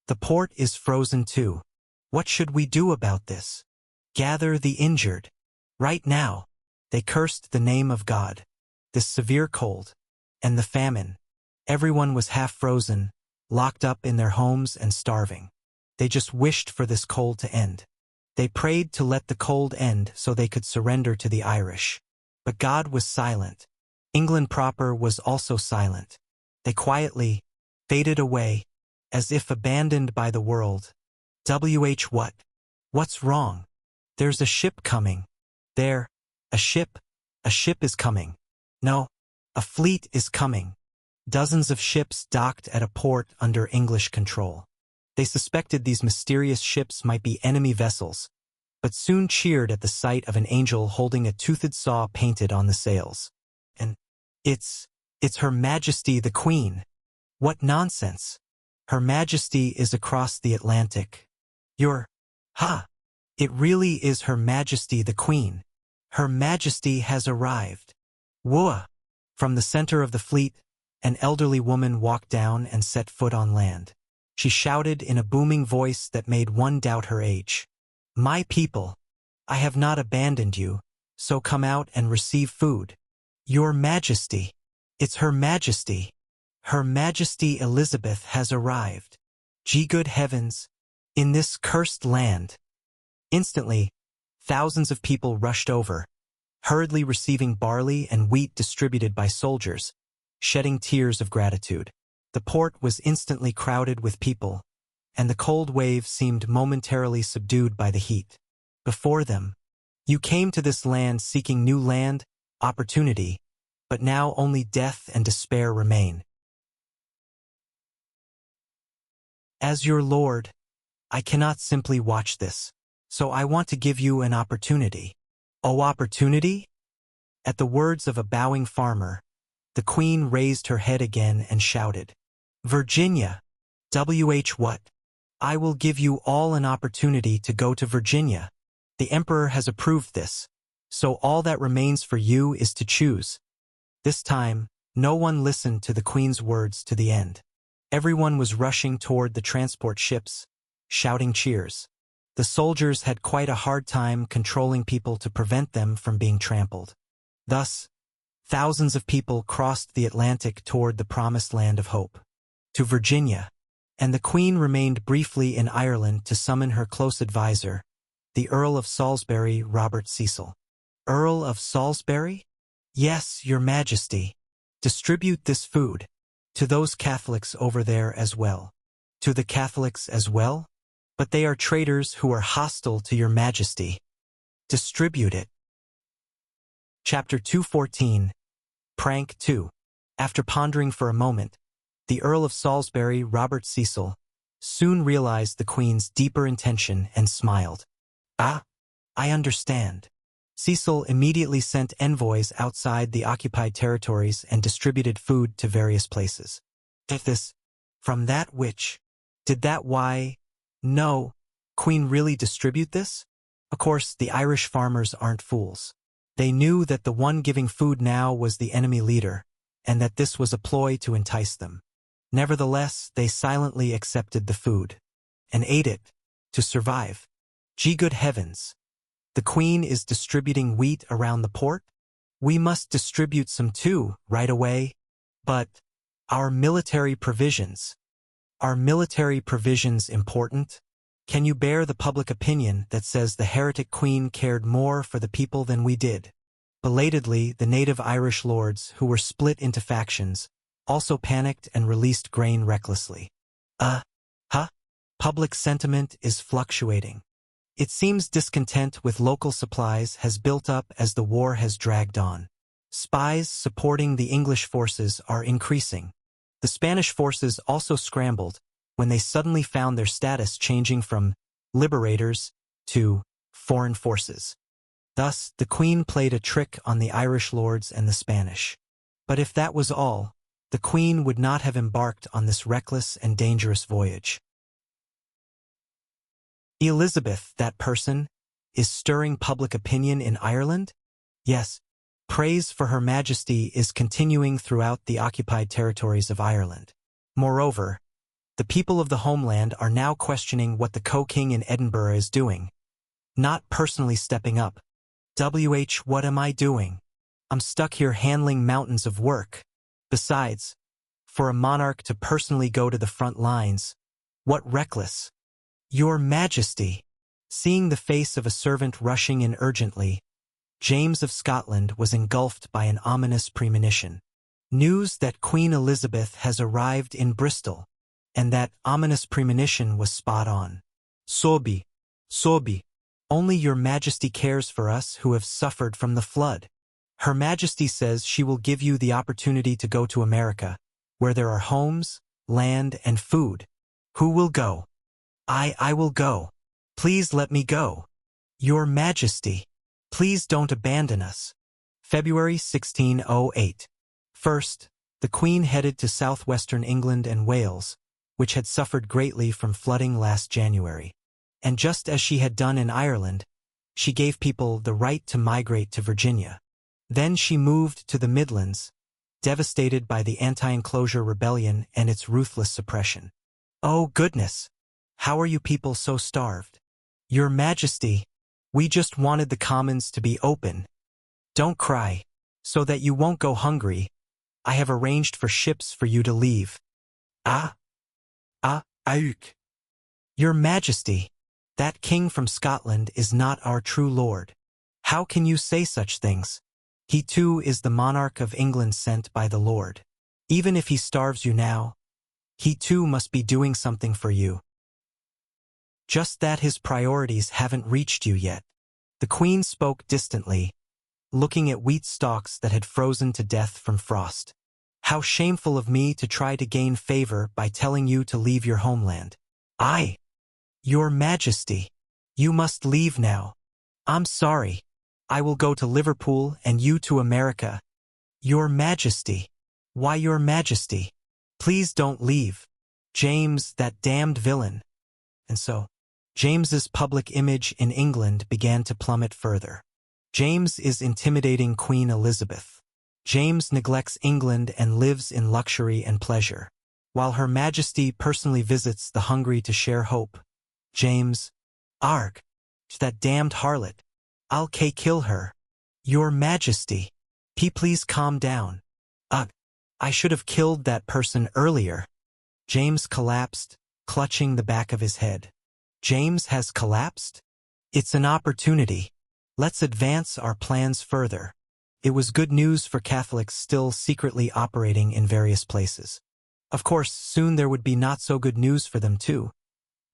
[SPEAKER 1] The port is frozen too. What should we do about this? Gather the injured. Right now. They cursed the name of God. This severe cold, and the famine. Everyone was half frozen, locked up in their homes and starving. They just wished for this cold to end. They prayed to let the cold end so they could surrender to the Irish. But God was silent. England proper was also silent. They quietly faded away, as if abandoned by the world. What? What's wrong? There's a ship coming. There. A ship is coming. No, a fleet is coming. Dozens of ships docked at a port under English control. They suspected these mysterious ships might be enemy vessels, but soon cheered at the sight of an angel holding a toothed saw painted on the sails. And it's Her Majesty the Queen. What nonsense. Her Majesty is across the Atlantic. It really is Her Majesty the Queen. Her Majesty has arrived. Whoa! From the center of the fleet, an elderly woman walked down and set foot on land. She shouted in a booming voice that made one doubt her age. My people, I have not abandoned you, so come out and receive food. Your Majesty. It's Her Majesty. Her Majesty Elizabeth has arrived. Gee good heavens, in this cursed land. Instantly, thousands of people rushed over, hurriedly receiving barley and wheat distributed by soldiers, shedding tears of gratitude. The port was instantly crowded with people, and the cold wave seemed momentarily subdued by the heat. Before them, you came to this land seeking new land, opportunity, but now only death and despair remain. As your lord, I cannot simply watch this, so I want to give you an opportunity. Oh, opportunity? At the words of a bowing farmer, the queen raised her head again and shouted, Virginia! What? I will give you all an opportunity to go to Virginia. The emperor has approved this, so all that remains for you is to choose. This time, no one listened to the queen's words to the end. Everyone was rushing toward the transport ships, shouting cheers. The soldiers had quite a hard time controlling people to prevent them from being trampled. Thus, thousands of people crossed the Atlantic toward the promised land of hope, to Virginia, and the Queen remained briefly in Ireland to summon her close advisor, the Earl of Salisbury, Robert Cecil. Earl of Salisbury? Yes, Your Majesty. Distribute this food to those Catholics over there as well. To the Catholics as well? But they are traitors who are hostile to Your Majesty. Distribute it. Chapter 214. Prank 2. After pondering for a moment, the Earl of Salisbury, Robert Cecil, soon realized the Queen's deeper intention and smiled. Ah, I understand. Cecil immediately sent envoys outside the occupied territories and distributed food to various places. If this, from that which, did that why, no, Queen really distribute this? Of course, the Irish farmers aren't fools. They knew that the one giving food now was the enemy leader, and that this was a ploy to entice them. Nevertheless, they silently accepted the food, and ate it, to survive. Gee good heavens! The Queen is distributing wheat around the port? We must distribute some too, right away. But, our military provisions. Are military provisions important? Can you bear the public opinion that says the heretic Queen cared more for the people than we did? Belatedly, the native Irish lords, who were split into factions, also panicked and released grain recklessly. Public sentiment is fluctuating. It seems discontent with local supplies has built up as the war has dragged on. Spies supporting the English forces are increasing. The Spanish forces also scrambled when they suddenly found their status changing from liberators to foreign forces. Thus, the Queen played a trick on the Irish lords and the Spanish. But if that was all, the Queen would not have embarked on this reckless and dangerous voyage. Elizabeth, that person, is stirring public opinion in Ireland? Yes, praise for Her Majesty is continuing throughout the occupied territories of Ireland. Moreover, the people of the homeland are now questioning what the co-king in Edinburgh is doing, not personally stepping up. What am I doing? I'm stuck here handling mountains of work. Besides, for a monarch to personally go to the front lines, what reckless! Your Majesty! Seeing the face of a servant rushing in urgently, James of Scotland was engulfed by an ominous premonition. News that Queen Elizabeth has arrived in Bristol, and that ominous premonition was spot on. Sobi, only Your Majesty cares for us who have suffered from the flood. Her Majesty says she will give you the opportunity to go to America, where there are homes, land, and food. Who will go? I will go. Please let me go. Your Majesty, please don't abandon us. February 1608. First, the Queen headed to southwestern England and Wales, which had suffered greatly from flooding last January. And just as she had done in Ireland, she gave people the right to migrate to Virginia. Then she moved to the Midlands, devastated by the anti-enclosure rebellion and its ruthless suppression. Oh goodness! How are you people so starved? Your Majesty, We just wanted the commons to be open. Don't cry. So that you won't go hungry, I have arranged for ships for you to leave.
[SPEAKER 2] Auk.
[SPEAKER 1] Your Majesty, that king from Scotland is not our true lord. How can you say such things? He too is the monarch of England sent by the Lord. Even if he starves you now, he too must be doing something for you. Just that his priorities haven't reached you yet. The Queen spoke distantly, looking at wheat stalks that had frozen to death from frost. How shameful of me to try to gain favor by telling you to leave your homeland. Your Majesty, you must leave now. I'm sorry. I will go to Liverpool and you to America. Your Majesty. Why, Your Majesty? Please don't leave. James, that damned villain. And so, James's public image in England began to plummet further. James is intimidating Queen Elizabeth. James neglects England and lives in luxury and pleasure, while Her Majesty personally visits the hungry to share hope. James, that damned harlot. I'll kill her. Your Majesty. Please calm down. I should have killed that person earlier. James collapsed, clutching the back of his head. James has collapsed? It's an opportunity. Let's advance our plans further. It was good news for Catholics still secretly operating in various places. Of course, soon there would be not so good news for them too.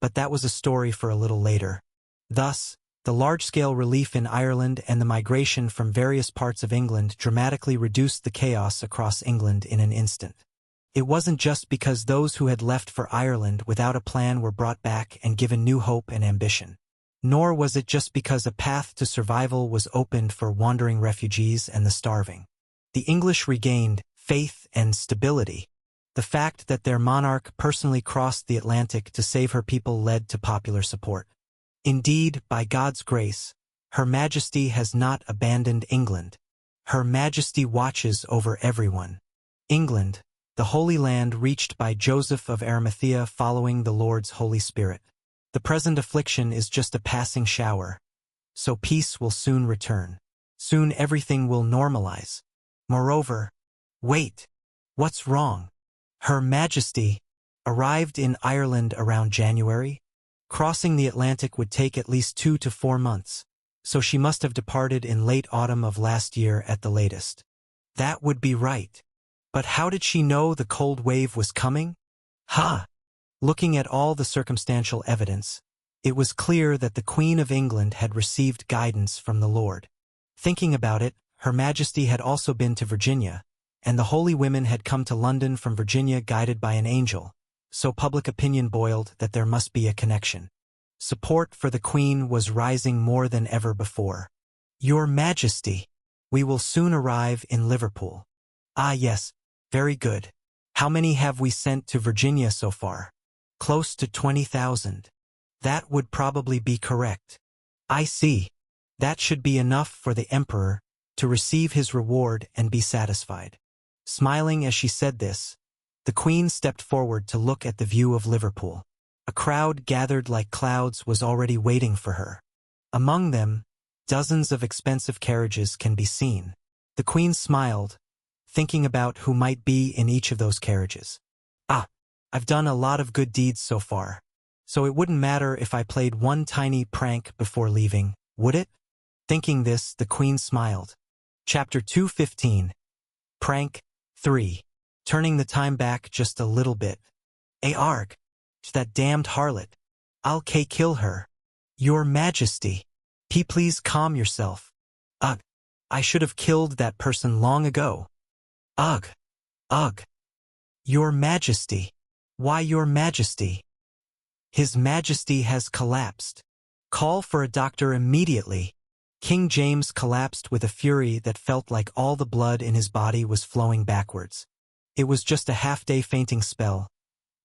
[SPEAKER 1] But that was a story for a little later. Thus, the large-scale relief in Ireland and the migration from various parts of England dramatically reduced the chaos across England in an instant. It wasn't just because those who had left for Ireland without a plan were brought back and given new hope and ambition. Nor was it just because a path to survival was opened for wandering refugees and the starving. The English regained faith and stability. The fact that their monarch personally crossed the Atlantic to save her people led to popular support. Indeed, by God's grace, Her Majesty has not abandoned England. Her Majesty watches over everyone. England, the Holy Land reached by Joseph of Arimathea following the Lord's Holy Spirit. The present affliction is just a passing shower, so peace will soon return. Soon everything will normalize. Moreover, wait, what's wrong? Her Majesty arrived in Ireland around January. Crossing the Atlantic would take at least 2 to 4 months, so she must have departed in late autumn of last year at the latest. That would be right. But how did she know the cold wave was coming? Looking at all the circumstantial evidence, it was clear that the Queen of England had received guidance from the Lord. Thinking about it, Her Majesty had also been to Virginia, and the holy women had come to London from Virginia guided by an angel, so public opinion boiled that there must be a connection. Support for the Queen was rising more than ever before. Your Majesty, we will soon arrive in Liverpool. Yes, very good. How many have we sent to Virginia so far? Close to 20,000. That would probably be correct. I see. That should be enough for the Emperor to receive his reward and be satisfied. Smiling as she said this, the Queen stepped forward to look at the view of Liverpool. A crowd gathered like clouds was already waiting for her. Among them, dozens of expensive carriages can be seen. The Queen smiled, thinking about who might be in each of those carriages. I've done a lot of good deeds so far, so it wouldn't matter if I played one tiny prank before leaving, would it? Thinking this, the Queen smiled. Chapter 215. Prank 3. Turning the time back just a little bit. That damned harlot. I'll kill her. Your Majesty. Please calm yourself. I should have killed that person long ago. Your Majesty. Why, Your Majesty? His Majesty has collapsed. Call for a doctor immediately. King James collapsed with a fury that felt like all the blood in his body was flowing backwards. It was just a half-day fainting spell,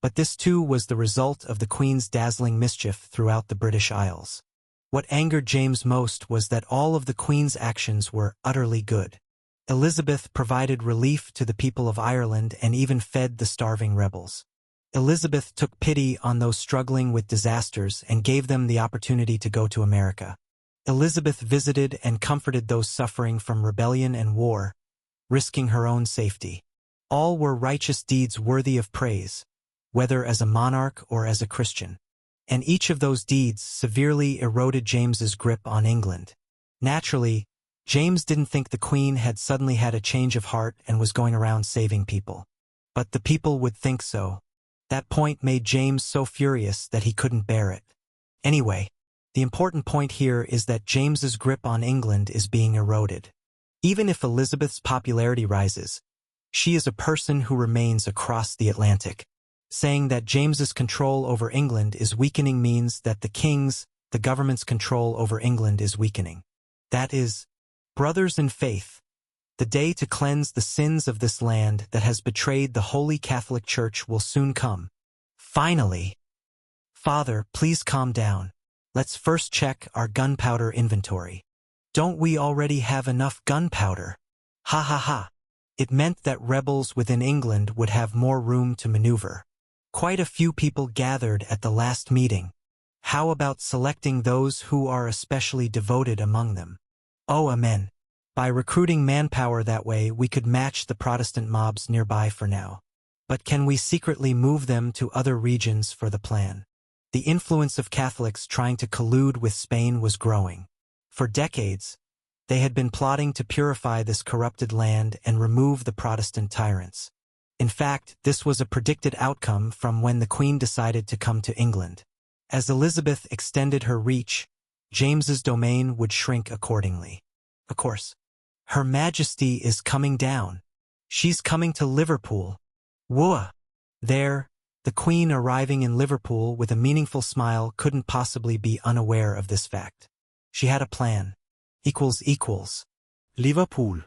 [SPEAKER 1] but this too was the result of the Queen's dazzling mischief throughout the British Isles. What angered James most was that all of the Queen's actions were utterly good. Elizabeth provided relief to the people of Ireland and even fed the starving rebels. Elizabeth took pity on those struggling with disasters and gave them the opportunity to go to America. Elizabeth visited and comforted those suffering from rebellion and war, risking her own safety. All were righteous deeds worthy of praise, whether as a monarch or as a Christian. And each of those deeds severely eroded James's grip on England. Naturally, James didn't think the Queen had suddenly had a change of heart and was going around saving people. But the people would think so. That point made James so furious that he couldn't bear it. Anyway, the important point here is that James's grip on England is being eroded. Even if Elizabeth's popularity rises, she is a person who remains across the Atlantic. Saying that James's control over England is weakening means that the government's control over England is weakening. That is, brothers in faith, the day to cleanse the sins of this land that has betrayed the Holy Catholic Church will soon come. Finally. Father, please calm down. Let's first check our gunpowder inventory. Don't we already have enough gunpowder? Ha ha ha. It meant that rebels within England would have more room to maneuver. Quite a few people gathered at the last meeting. How about selecting those who are especially devoted among them? Oh, amen. By recruiting manpower that way, we could match the Protestant mobs nearby for now. But can we secretly move them to other regions for the plan? The influence of Catholics trying to collude with Spain was growing. For decades, they had been plotting to purify this corrupted land and remove the Protestant tyrants. In fact, this was a predicted outcome from when the Queen decided to come to England. As Elizabeth extended her reach, James's domain would shrink accordingly. Of course, Her Majesty is coming down. She's coming to Liverpool. Whoa! There, the Queen arriving in Liverpool with a meaningful smile couldn't possibly be unaware of this fact. She had a plan.
[SPEAKER 2] Liverpool.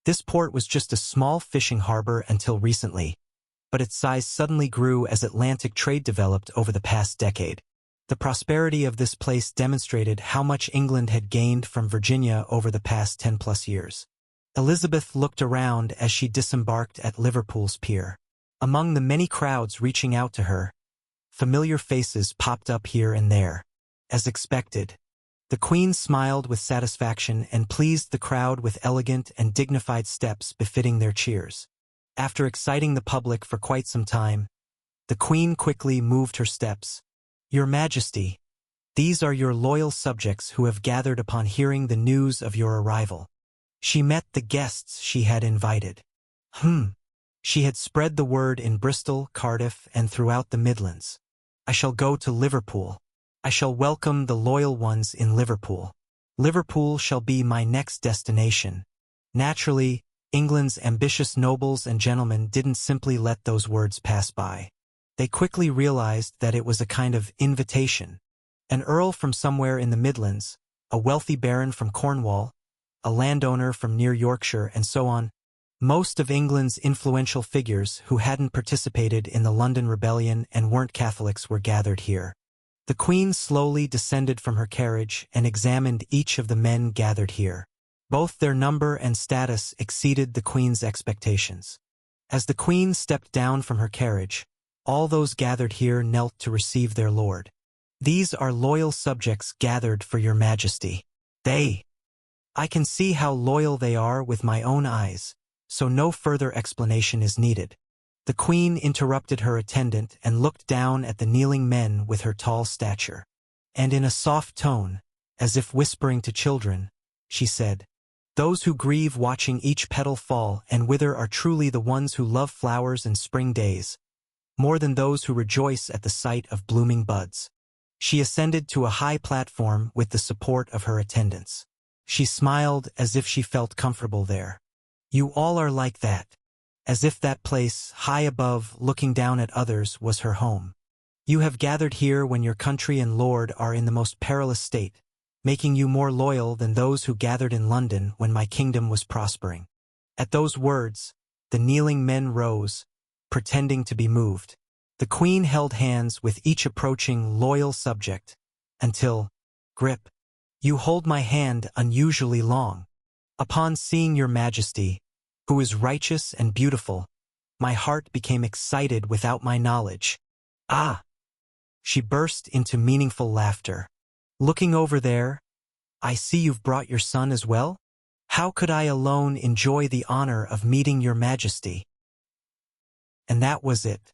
[SPEAKER 1] This port was just a small fishing harbor until recently, but its size suddenly grew as Atlantic trade developed over the past decade. The prosperity of this place demonstrated how much England had gained from Virginia over the past 10+ years. Elizabeth looked around as she disembarked at Liverpool's pier. Among the many crowds reaching out to her, familiar faces popped up here and there. As expected, the Queen smiled with satisfaction and pleased the crowd with elegant and dignified steps befitting their cheers. After exciting the public for quite some time, the Queen quickly moved her steps. Your Majesty, these are your loyal subjects who have gathered upon hearing the news of your arrival. She met the guests she had invited. She had spread the word in Bristol, Cardiff, and throughout the Midlands. I shall go to Liverpool. I shall welcome the loyal ones in Liverpool. Liverpool shall be my next destination. Naturally, England's ambitious nobles and gentlemen didn't simply let those words pass by. They quickly realized that it was a kind of invitation. An earl from somewhere in the Midlands, a wealthy baron from Cornwall, a landowner from near Yorkshire, and so on. Most of England's influential figures who hadn't participated in the London Rebellion and weren't Catholics were gathered here. The Queen slowly descended from her carriage and examined each of the men gathered here. Both their number and status exceeded the Queen's expectations. As the Queen stepped down from her carriage, all those gathered here knelt to receive their lord. These are loyal subjects gathered for your Majesty. I can see how loyal they are with my own eyes, so no further explanation is needed. The Queen interrupted her attendant and looked down at the kneeling men with her tall stature. And in a soft tone, as if whispering to children, she said, "Those who grieve watching each petal fall and wither are truly the ones who love flowers and spring days, more than those who rejoice at the sight of blooming buds." She ascended to a high platform with the support of her attendants. She smiled as if she felt comfortable there. You all are like that. As if that place, high above, looking down at others, was her home. You have gathered here when your country and lord are in the most perilous state, making you more loyal than those who gathered in London when my kingdom was prospering. At those words, the kneeling men rose, pretending to be moved. The Queen held hands with each approaching loyal subject, until, "Grip, you hold my hand unusually long. Upon seeing your Majesty, who is righteous and beautiful, my heart became excited without my knowledge." Ah! She burst into meaningful laughter. Looking over there, I see you've brought your son as well? How could I alone enjoy the honor of meeting your majesty? And that was it.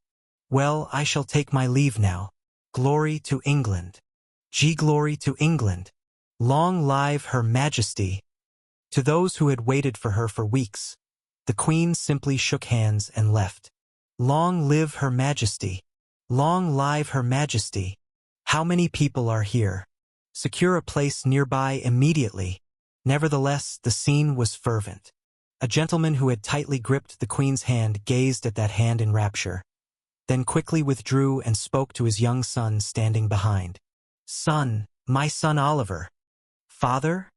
[SPEAKER 1] Well, I shall take my leave now. Glory to England. Glory to England. Long live Her Majesty. To those who had waited for her for weeks, the Queen simply shook hands and left. Long live Her Majesty. Long live Her Majesty. How many people are here? Secure a place nearby immediately. Nevertheless, the scene was fervent. A gentleman who had tightly gripped the Queen's hand gazed at that hand in rapture, then quickly withdrew and spoke to his young son standing behind. Son, my son Oliver. Father?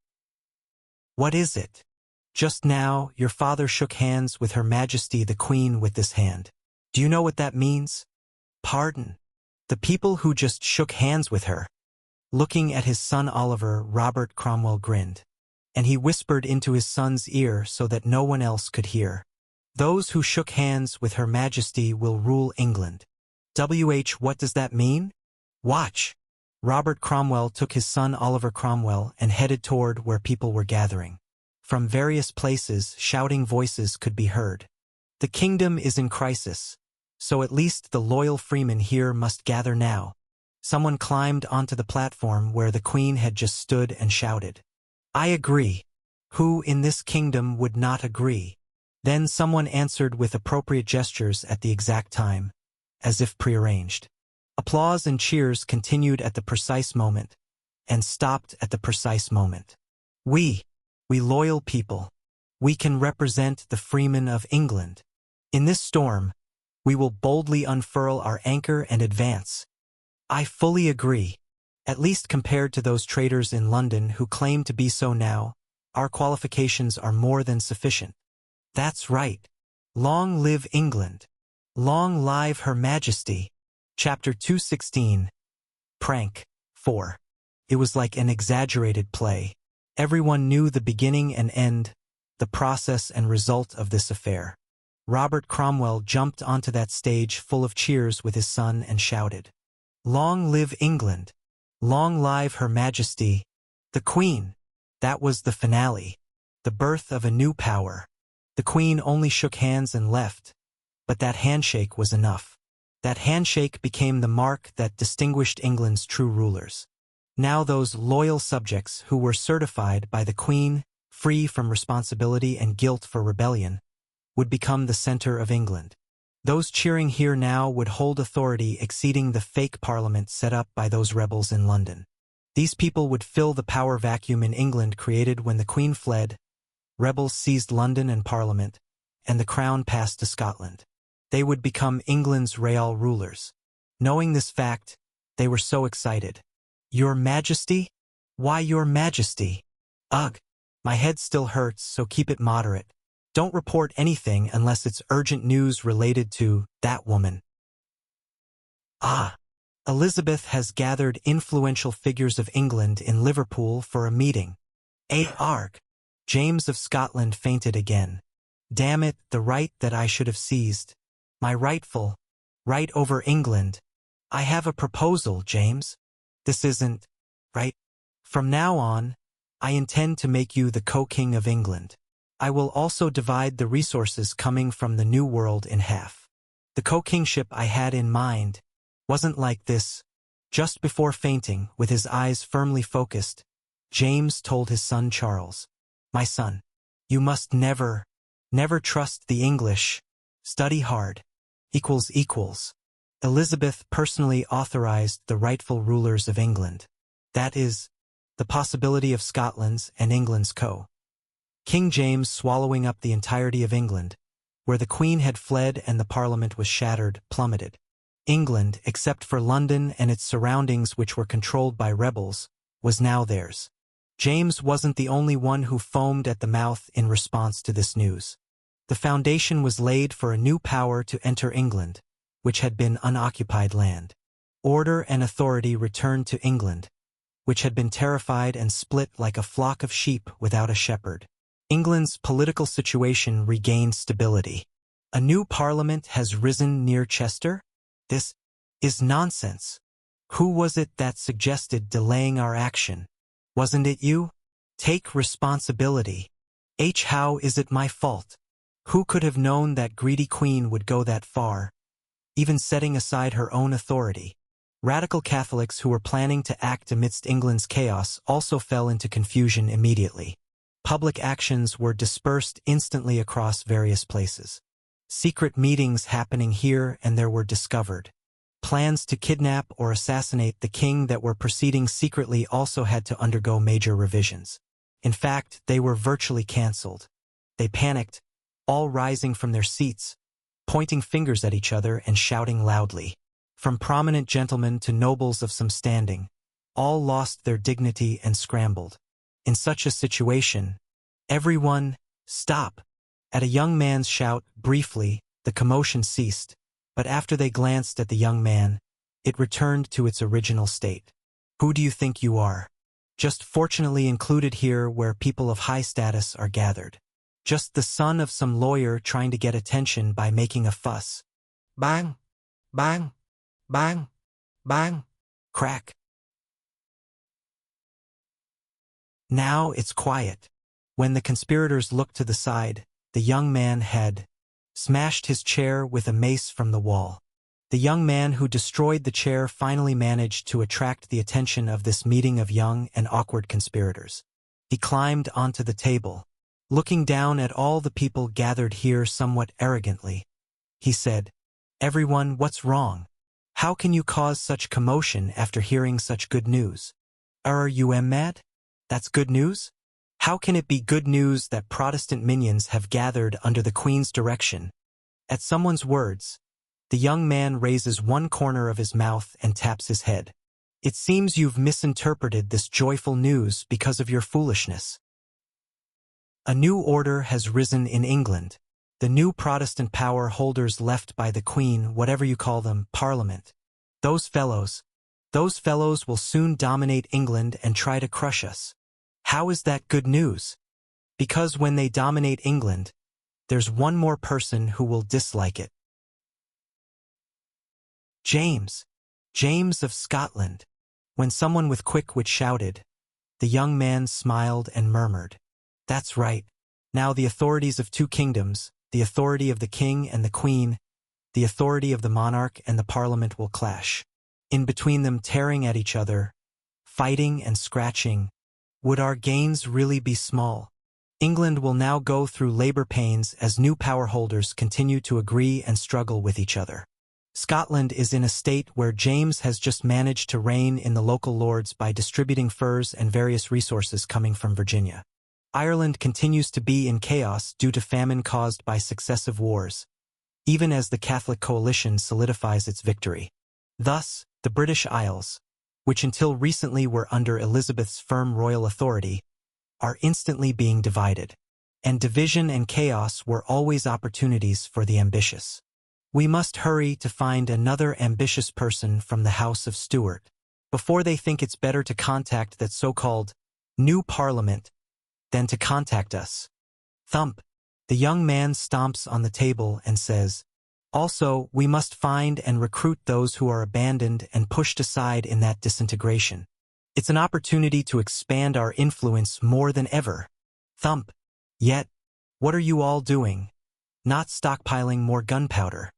[SPEAKER 1] What is it? Just now, your father shook hands with Her Majesty the Queen with this hand. Do you know what that means? Pardon. The people who just shook hands with her. Looking at his son Oliver, Robert Cromwell grinned, and he whispered into his son's ear so that no one else could hear. Those who shook hands with Her Majesty will rule England. What does that mean? Watch. Robert Cromwell took his son Oliver Cromwell and headed toward where people were gathering. From various places, shouting voices could be heard. The kingdom is in crisis, so at least the loyal freemen here must gather now. Someone climbed onto the platform where the Queen had just stood and shouted, I agree. Who in this kingdom would not agree? Then someone answered with appropriate gestures at the exact time, as if prearranged. Applause and cheers continued at the precise moment, and stopped at the precise moment. We loyal people, we can represent the freemen of England. In this storm, we will boldly unfurl our anchor and advance. I fully agree. At least compared to those traitors in London who claim to be so now, our qualifications are more than sufficient. That's right. Long live England. Long live Her Majesty. Chapter 216. Prank. 4. It was like an exaggerated play. Everyone knew the beginning and end, the process and result of this affair. Robert Cromwell jumped onto that stage full of cheers with his son and shouted, Long live England! Long live Her Majesty, the Queen! That was the finale, the birth of a new power. The Queen only shook hands and left, but that handshake was enough. That handshake became the mark that distinguished England's true rulers. Now those loyal subjects who were certified by the Queen, free from responsibility and guilt for rebellion, would become the center of England. Those cheering here now would hold authority exceeding the fake parliament set up by those rebels in London. These people would fill the power vacuum in England created when the Queen fled, rebels seized London and Parliament, and the crown passed to Scotland. They would become England's real rulers. Knowing this fact, they were so excited. Your Majesty? Why, Your Majesty? Ugh, my head still hurts, so keep it moderate. Don't report anything unless it's urgent news related to that woman. Elizabeth has gathered influential figures of England in Liverpool for a meeting. Arg. James of Scotland fainted again. Damn it, the right that I should have seized. My rightful right over England. I have a proposal, James. This isn't right. From now on, I intend to make you the co-king of England. I will also divide the resources coming from the New World in half. The co-kingship I had in mind wasn't like this. Just before fainting, with his eyes firmly focused, James told his son Charles, My son, you must never trust the English. Study hard. Elizabeth personally authorized the rightful rulers of England. That is, the possibility of Scotland's and England's King James swallowing up the entirety of England, where the Queen had fled and the Parliament was shattered, plummeted. England, except for London and its surroundings which were controlled by rebels, was now theirs. James wasn't the only one who foamed at the mouth in response to this news. The foundation was laid for a new power to enter England, which had been unoccupied land. Order and authority returned to England, which had been terrified and split like a flock of sheep without a shepherd. England's political situation regained stability. A new parliament has risen near Chester? This is nonsense. Who was it that suggested delaying our action? Wasn't it you? Take responsibility. How is it my fault? Who could have known that greedy queen would go that far, even setting aside her own authority? Radical Catholics who were planning to act amidst England's chaos also fell into confusion immediately. Public actions were dispersed instantly across various places. Secret meetings happening here and there were discovered. Plans to kidnap or assassinate the king that were proceeding secretly also had to undergo major revisions. In fact, they were virtually cancelled. They panicked, all rising from their seats, pointing fingers at each other and shouting loudly. From prominent gentlemen to nobles of some standing, all lost their dignity and scrambled. In such a situation, everyone, stop! At a young man's shout, briefly, the commotion ceased, but after they glanced at the young man, it returned to its original state. Who do you think you are? Just fortunately included here where people of high status are gathered. Just the son of some lawyer trying to get attention by making a fuss. Bang! Bang! Bang! Bang! Crack! Now it's quiet. When the conspirators looked to the side, the young man had smashed his chair with a mace from the wall. The young man who destroyed the chair finally managed to attract the attention of this meeting of young and awkward conspirators. He climbed onto the table, looking down at all the people gathered here somewhat arrogantly. He said, "Everyone, what's wrong? How can you cause such commotion after hearing such good news? Are you mad? That's good news? How can it be good news that Protestant minions have gathered under the Queen's direction?" At someone's words, the young man raises one corner of his mouth and taps his head. "It seems you've misinterpreted this joyful news because of your foolishness. A new order has risen in England. The new Protestant power holders left by the Queen, whatever you call them, Parliament. Those fellows will soon dominate England and try to crush us. How is that good news? Because when they dominate England, there's one more person who will dislike it. James of Scotland." When someone with quick wit shouted, the young man smiled and murmured, "That's right. Now the authorities of two kingdoms, the authority of the king and the queen, the authority of the monarch and the parliament will clash. In between them tearing at each other, fighting and scratching. Would our gains really be small? England will now go through labor pains as new power holders continue to agree and struggle with each other. Scotland is in a state where James has just managed to rein in the local lords by distributing furs and various resources coming from Virginia. Ireland continues to be in chaos due to famine caused by successive wars, even as the Catholic coalition solidifies its victory. Thus, the British Isles, which until recently were under Elizabeth's firm royal authority, are instantly being divided. And division and chaos were always opportunities for the ambitious. We must hurry to find another ambitious person from the House of Stuart, before they think it's better to contact that so-called new parliament than to contact us. Thump. The young man stomps on the table and says, "Also, we must find and recruit those who are abandoned and pushed aside in that disintegration. It's an opportunity to expand our influence more than ever." Thump. Yet, what are you all doing? Not stockpiling more gunpowder.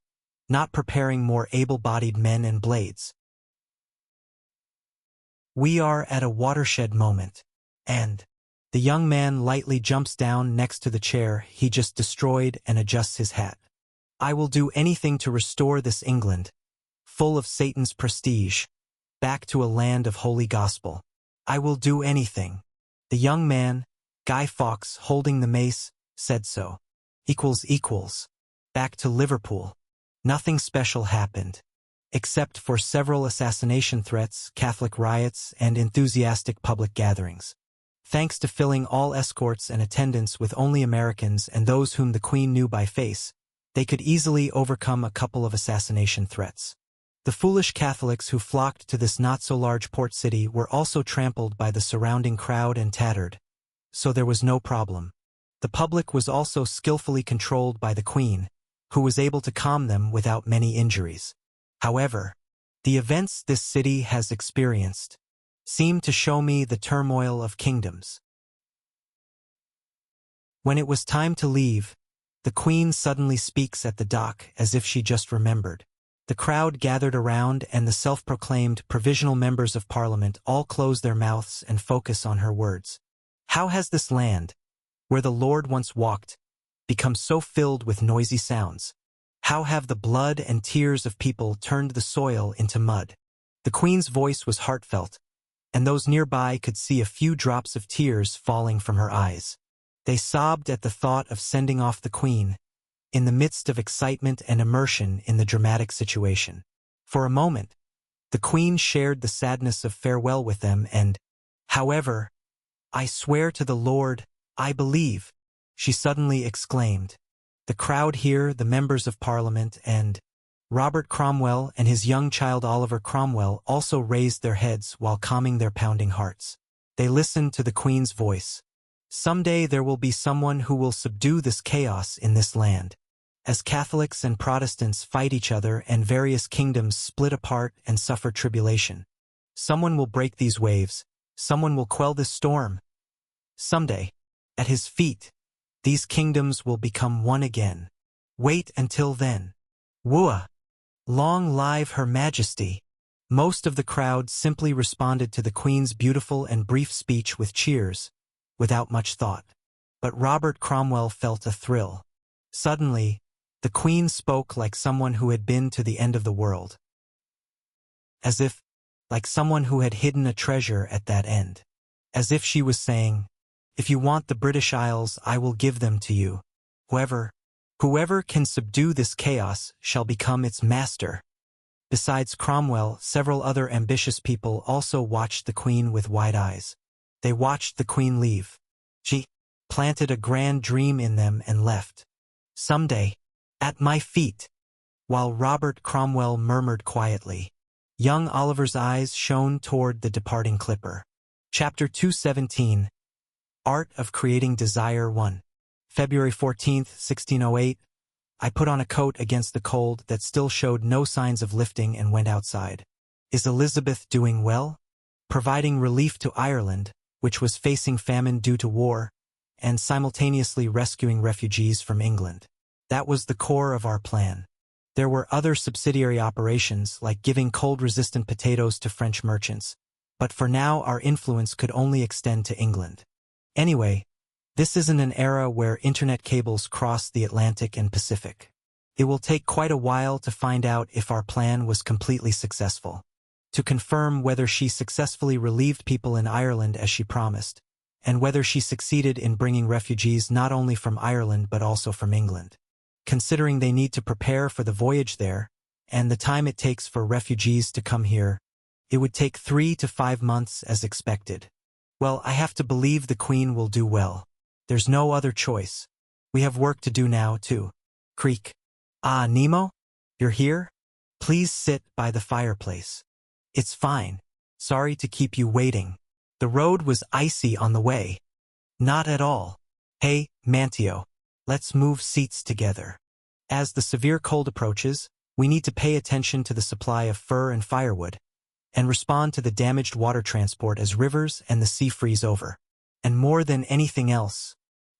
[SPEAKER 1] Not preparing more able-bodied men and blades. We are at a watershed moment, and the young man lightly jumps down next to the chair he just destroyed and adjusts his hat. "I will do anything to restore this England, full of Satan's prestige, back to a land of holy gospel. I will do anything." The young man, Guy Fawkes holding the mace, said so. Back to Liverpool. Nothing special happened, except for several assassination threats, Catholic riots, and enthusiastic public gatherings. Thanks to filling all escorts and attendants with only Americans and those whom the Queen knew by face, they could easily overcome a couple of assassination threats. The foolish Catholics who flocked to this not-so-large port city were also trampled by the surrounding crowd and tattered, so there was no problem. The public was also skillfully controlled by the Queen, who was able to calm them without many injuries. However, the events this city has experienced seem to show me the turmoil of kingdoms. When it was time to leave, the queen suddenly speaks at the dock as if she just remembered. The crowd gathered around and the self-proclaimed provisional members of parliament all close their mouths and focus on her words. How has this land, where the Lord once walked, become so filled with noisy sounds? How have the blood and tears of people turned the soil into mud? The queen's voice was heartfelt, and those nearby could see a few drops of tears falling from her eyes. They sobbed at the thought of sending off the queen, in the midst of excitement and immersion in the dramatic situation. For a moment, the queen shared the sadness of farewell with them and, however, "I swear to the Lord, I believe," she suddenly exclaimed. The crowd here, the members of parliament, and Robert Cromwell and his young child Oliver Cromwell also raised their heads while calming their pounding hearts. They listened to the queen's voice. Someday there will be someone who will subdue this chaos in this land. As Catholics and Protestants fight each other and various kingdoms split apart and suffer tribulation, someone will break these waves, someone will quell this storm. Someday, at his feet, these kingdoms will become one again. Wait until then. Wua! Long live Her Majesty! Most of the crowd simply responded to the Queen's beautiful and brief speech with cheers, without much thought. But Robert Cromwell felt a thrill. Suddenly, the Queen spoke like someone who had been to the end of the world. As if, like someone who had hidden a treasure at that end. As if she was saying, "If you want the British Isles, I will give them to you. Whoever can subdue this chaos shall become its master." Besides Cromwell, several other ambitious people also watched the Queen with wide eyes. They watched the Queen leave. She planted a grand dream in them and left. "Someday, at my feet," while Robert Cromwell murmured quietly. Young Oliver's eyes shone toward the departing clipper. Chapter 217. Art of Creating Desire 1. February 14th, 1608. I put on a coat against the cold that still showed no signs of lifting and went outside. Is Elizabeth doing well? Providing relief to Ireland, which was facing famine due to war, and simultaneously rescuing refugees from England. That was the core of our plan. There were other subsidiary operations, like giving cold-resistant potatoes to French merchants, but for now our influence could only extend to England. Anyway, this isn't an era where internet cables cross the Atlantic and Pacific. It will take quite a while to find out if our plan was completely successful. To confirm whether she successfully relieved people in Ireland as she promised, and whether she succeeded in bringing refugees not only from Ireland but also from England. Considering they need to prepare for the voyage there, and the time it takes for refugees to come here, it would take 3 to 5 months as expected. Well, I have to believe the Queen will do well. There's no other choice. We have work to do now, too. Creak. Ah, Nemo? You're here? Please sit by the fireplace. It's fine. Sorry to keep you waiting. The road was icy on the way. Not at all. Hey, Mantio. Let's move seats together. As the severe cold approaches, we need to pay attention to the supply of fur and firewood, and respond to the damaged water transport as rivers and the sea freeze over. And more than anything else,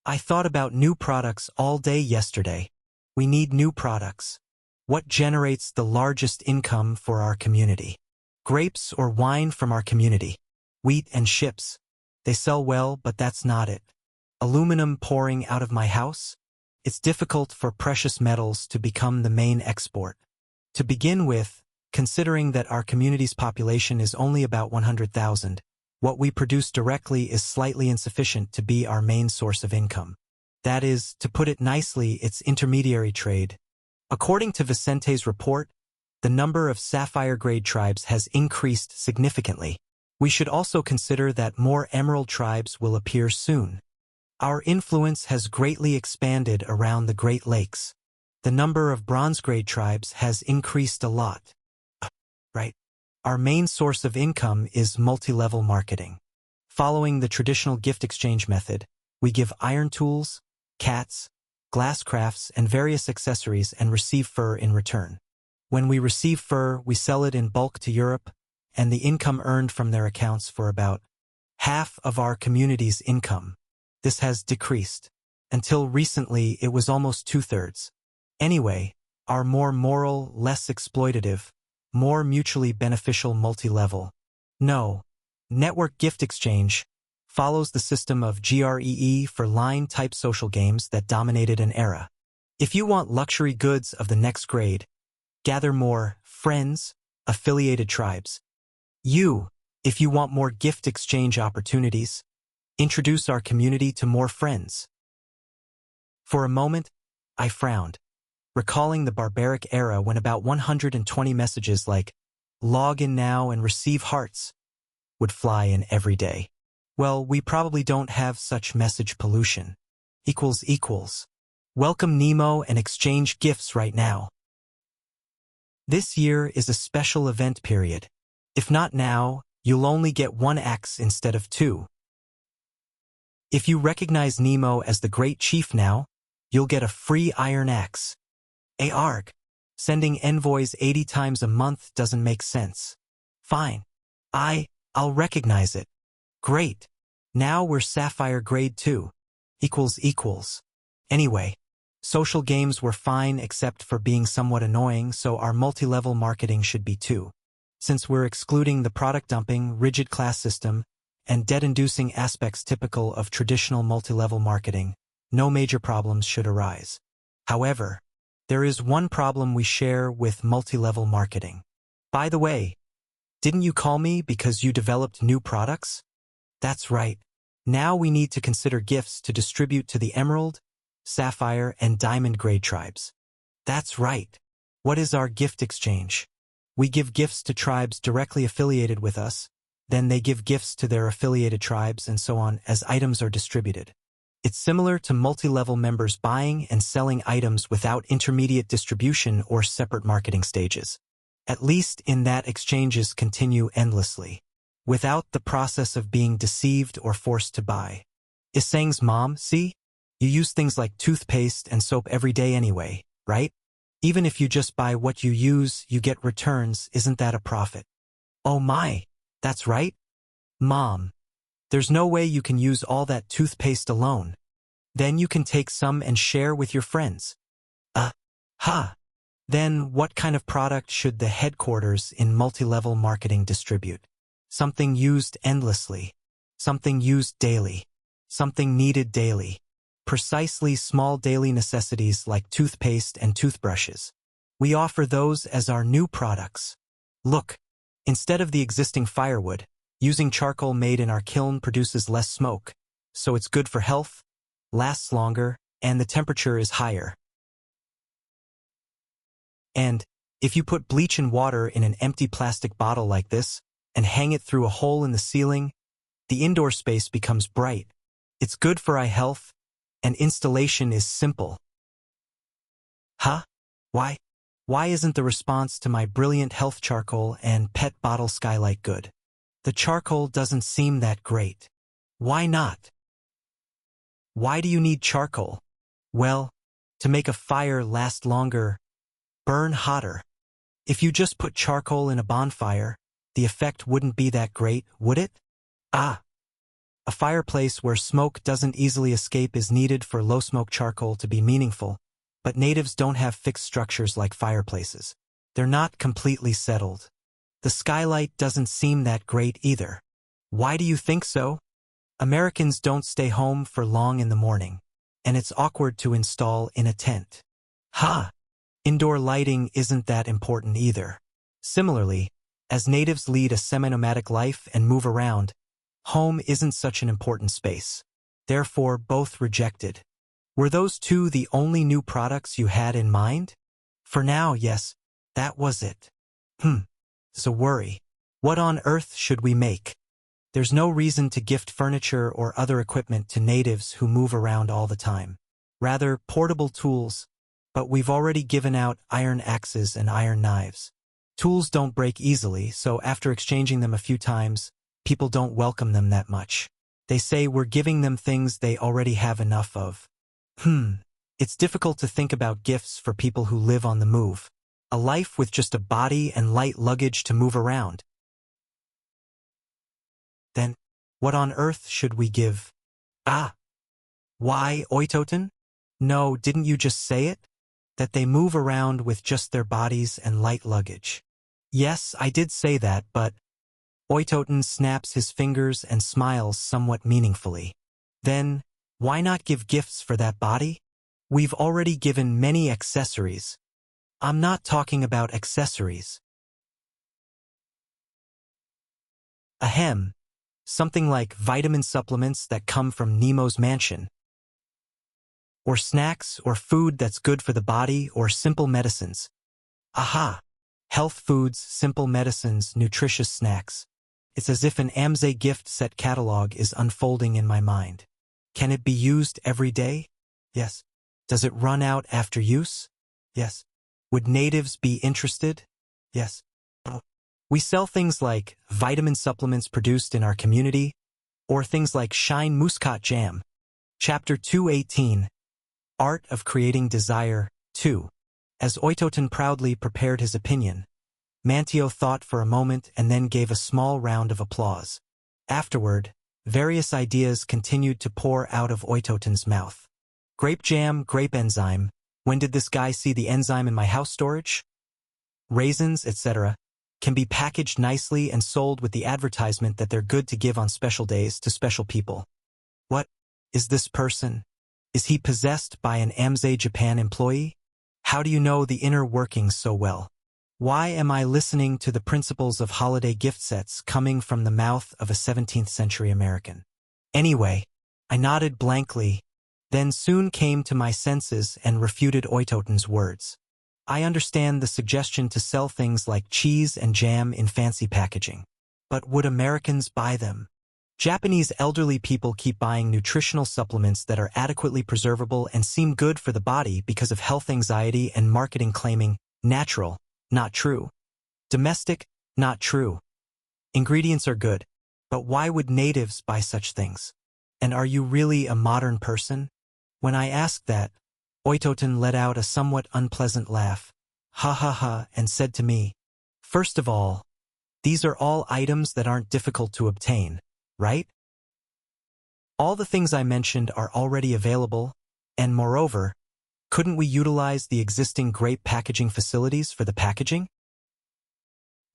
[SPEAKER 1] I thought about new products all day yesterday. We need new products. What generates the largest income for our community? Grapes or wine from our community? Wheat and ships. They sell well, but that's not it. Aluminum pouring out of my house? It's difficult for precious metals to become the main export. To begin with, considering that our community's population is only about 100,000, what we produce directly is slightly insufficient to be our main source of income. That is, to put it nicely, it's intermediary trade. According to Vicente's report, the number of sapphire-grade tribes has increased significantly. We should also consider that more emerald tribes will appear soon. Our influence has greatly expanded around the Great Lakes. The number of bronze-grade tribes has increased a lot. Right. Our main source of income is multi-level marketing. Following the traditional gift exchange method, we give iron tools, cats, glass crafts, and various accessories and receive fur in return. When we receive fur, we sell it in bulk to Europe, and the income earned from there accounts for about half of our community's income. This has decreased. Until recently, it was almost 2/3. Anyway, our more moral, less exploitative, more mutually beneficial multi-level. No. Network gift exchange follows the system of GREE for line-type social games that dominated an era. If you want luxury goods of the next grade, gather more friends, affiliated tribes. If you want more gift exchange opportunities, introduce our community to more friends. For a moment, I frowned, recalling the barbaric era when about 120 messages like, "Log in now and receive hearts," would fly in every day. Well, we probably don't have such message pollution. Equals. Welcome Nemo and exchange gifts right now. This year is a special event period. If not now, you'll only get 1 axe instead of 2. If you recognize Nemo as the Great Chief now, you'll get a free iron axe. Arg. Sending envoys 80 times a month doesn't make sense. Fine. I'll recognize it. Great. Now we're Sapphire Grade 2. Equals. Anyway, social games were fine except for being somewhat annoying, so our multi-level marketing should be too. Since we're excluding the product dumping, rigid class system, and debt-inducing aspects typical of traditional multi-level marketing, no major problems should arise. However, there is one problem we share with multi-level marketing. By the way, didn't you call me because you developed new products? That's right. Now we need to consider gifts to distribute to the Emerald, Sapphire, and Diamond grade tribes. That's right. What is our gift exchange? We give gifts to tribes directly affiliated with us, then they give gifts to their affiliated tribes and so on as items are distributed. It's similar to multi-level members buying and selling items without intermediate distribution or separate marketing stages. At least in that exchanges continue endlessly, without the process of being deceived or forced to buy. Isang's mom, see? You use things like toothpaste and soap every day anyway, right? Even if you just buy what you use, you get returns, isn't that a profit? Oh my, that's right? Mom. There's no way you can use all that toothpaste alone. Then you can take some and share with your friends. Then what kind of product should the headquarters in multi-level marketing distribute? Something used endlessly. Something used daily. Something needed daily. Precisely small daily necessities like toothpaste and toothbrushes. We offer those as our new products. Look, instead of the existing firewood, using charcoal made in our kiln produces less smoke, so it's good for health, lasts longer, and the temperature is higher. And if you put bleach and water in an empty plastic bottle like this and hang it through a hole in the ceiling, the indoor space becomes bright. It's good for eye health, and installation is simple. Why isn't the response to my brilliant health charcoal and pet bottle skylight good? The charcoal doesn't seem that great. Why not? Why do you need charcoal? Well, to make a fire last longer, burn hotter. If you just put charcoal in a bonfire, the effect wouldn't be that great, would it? A fireplace where smoke doesn't easily escape is needed for low-smoke charcoal to be meaningful, but natives don't have fixed structures like fireplaces. They're not completely settled. The skylight doesn't seem that great either. Why do you think so? Americans don't stay home for long in the morning, and it's awkward to install in a tent. Indoor lighting isn't that important either. Similarly, as natives lead a semi-nomadic life and move around, home isn't such an important space. Therefore, both rejected. Were those two the only new products you had in mind? For now, yes, that was it. So worry. What on earth should we make? There's no reason to gift furniture or other equipment to natives who move around all the time. Rather, portable tools, but we've already given out iron axes and iron knives. Tools don't break easily, so after exchanging them a few times, people don't welcome them that much. They say we're giving them things they already have enough of. It's difficult to think about gifts for people who live on the move. A life with just a body and light luggage to move around. Then, what on earth should we give? Why, Oitoten? No, didn't you just say it? That they move around with just their bodies and light luggage. Yes, I did say that, but Oitoten snaps his fingers and smiles somewhat meaningfully. Then, why not give gifts for that body? We've already given many accessories. I'm not talking about accessories. Ahem. Something like vitamin supplements that come from Nemo's mansion. Or snacks or food that's good for the body or simple medicines. Aha! Health foods, simple medicines, nutritious snacks. It's as if an Amze gift set catalog is unfolding in my mind. Can it be used every day? Yes. Does it run out after use? Yes. Would natives be interested? Yes. We sell things like vitamin supplements produced in our community, or things like Shine Muscat Jam. Chapter 218. Art of Creating Desire, 2. As Oitoten proudly prepared his opinion, Mantio thought for a moment and then gave a small round of applause. Afterward, various ideas continued to pour out of Oitoten's mouth. Grape jam, grape enzyme. When did this guy see the enzyme in my house storage? Raisins, etc. can be packaged nicely and sold with the advertisement that they're good to give on special days to special people. What is this person? Is he possessed by an Amze Japan employee? How do you know the inner workings so well? Why am I listening to the principles of holiday gift sets coming from the mouth of a 17th century American? Anyway, I nodded blankly, then soon came to my senses and refuted Oitoten's words. I understand the suggestion to sell things like cheese and jam in fancy packaging. But would Americans buy them? Japanese elderly people keep buying nutritional supplements that are adequately preservable and seem good for the body because of health anxiety and marketing claiming natural, not true. Domestic, not true. Ingredients are good, but why would natives buy such things? And are you really a modern person? When I asked that, Oitoten let out a somewhat unpleasant laugh, ha ha ha, and said to me, "First of all, these are all items that aren't difficult to obtain, right? All the things I mentioned are already available, and moreover, couldn't we utilize the existing grape packaging facilities for the packaging?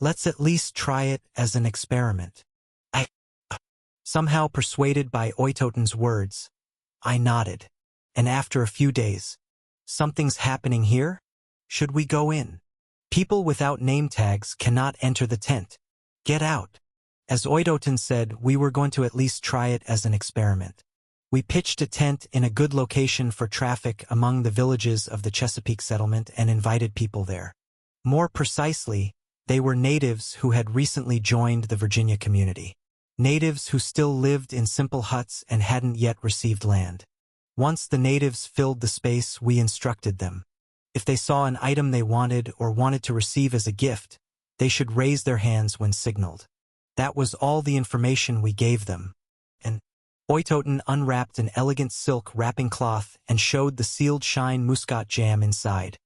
[SPEAKER 1] Let's at least try it as an experiment." Somehow persuaded by Oitoten's words, I nodded, and after a few days, "Something's happening here? Should we go in? People without name tags cannot enter the tent. Get out." As Oitoten said, we were going to at least try it as an experiment. We pitched a tent in a good location for traffic among the villages of the Chesapeake settlement and invited people there. More precisely, they were natives who had recently joined the Virginia community. Natives who still lived in simple huts and hadn't yet received land. Once the natives filled the space, we instructed them. If they saw an item they wanted or wanted to receive as a gift, they should raise their hands when signaled. That was all the information we gave them. And Oitoten unwrapped an elegant silk wrapping cloth and showed the sealed Shine Muscat Jam inside,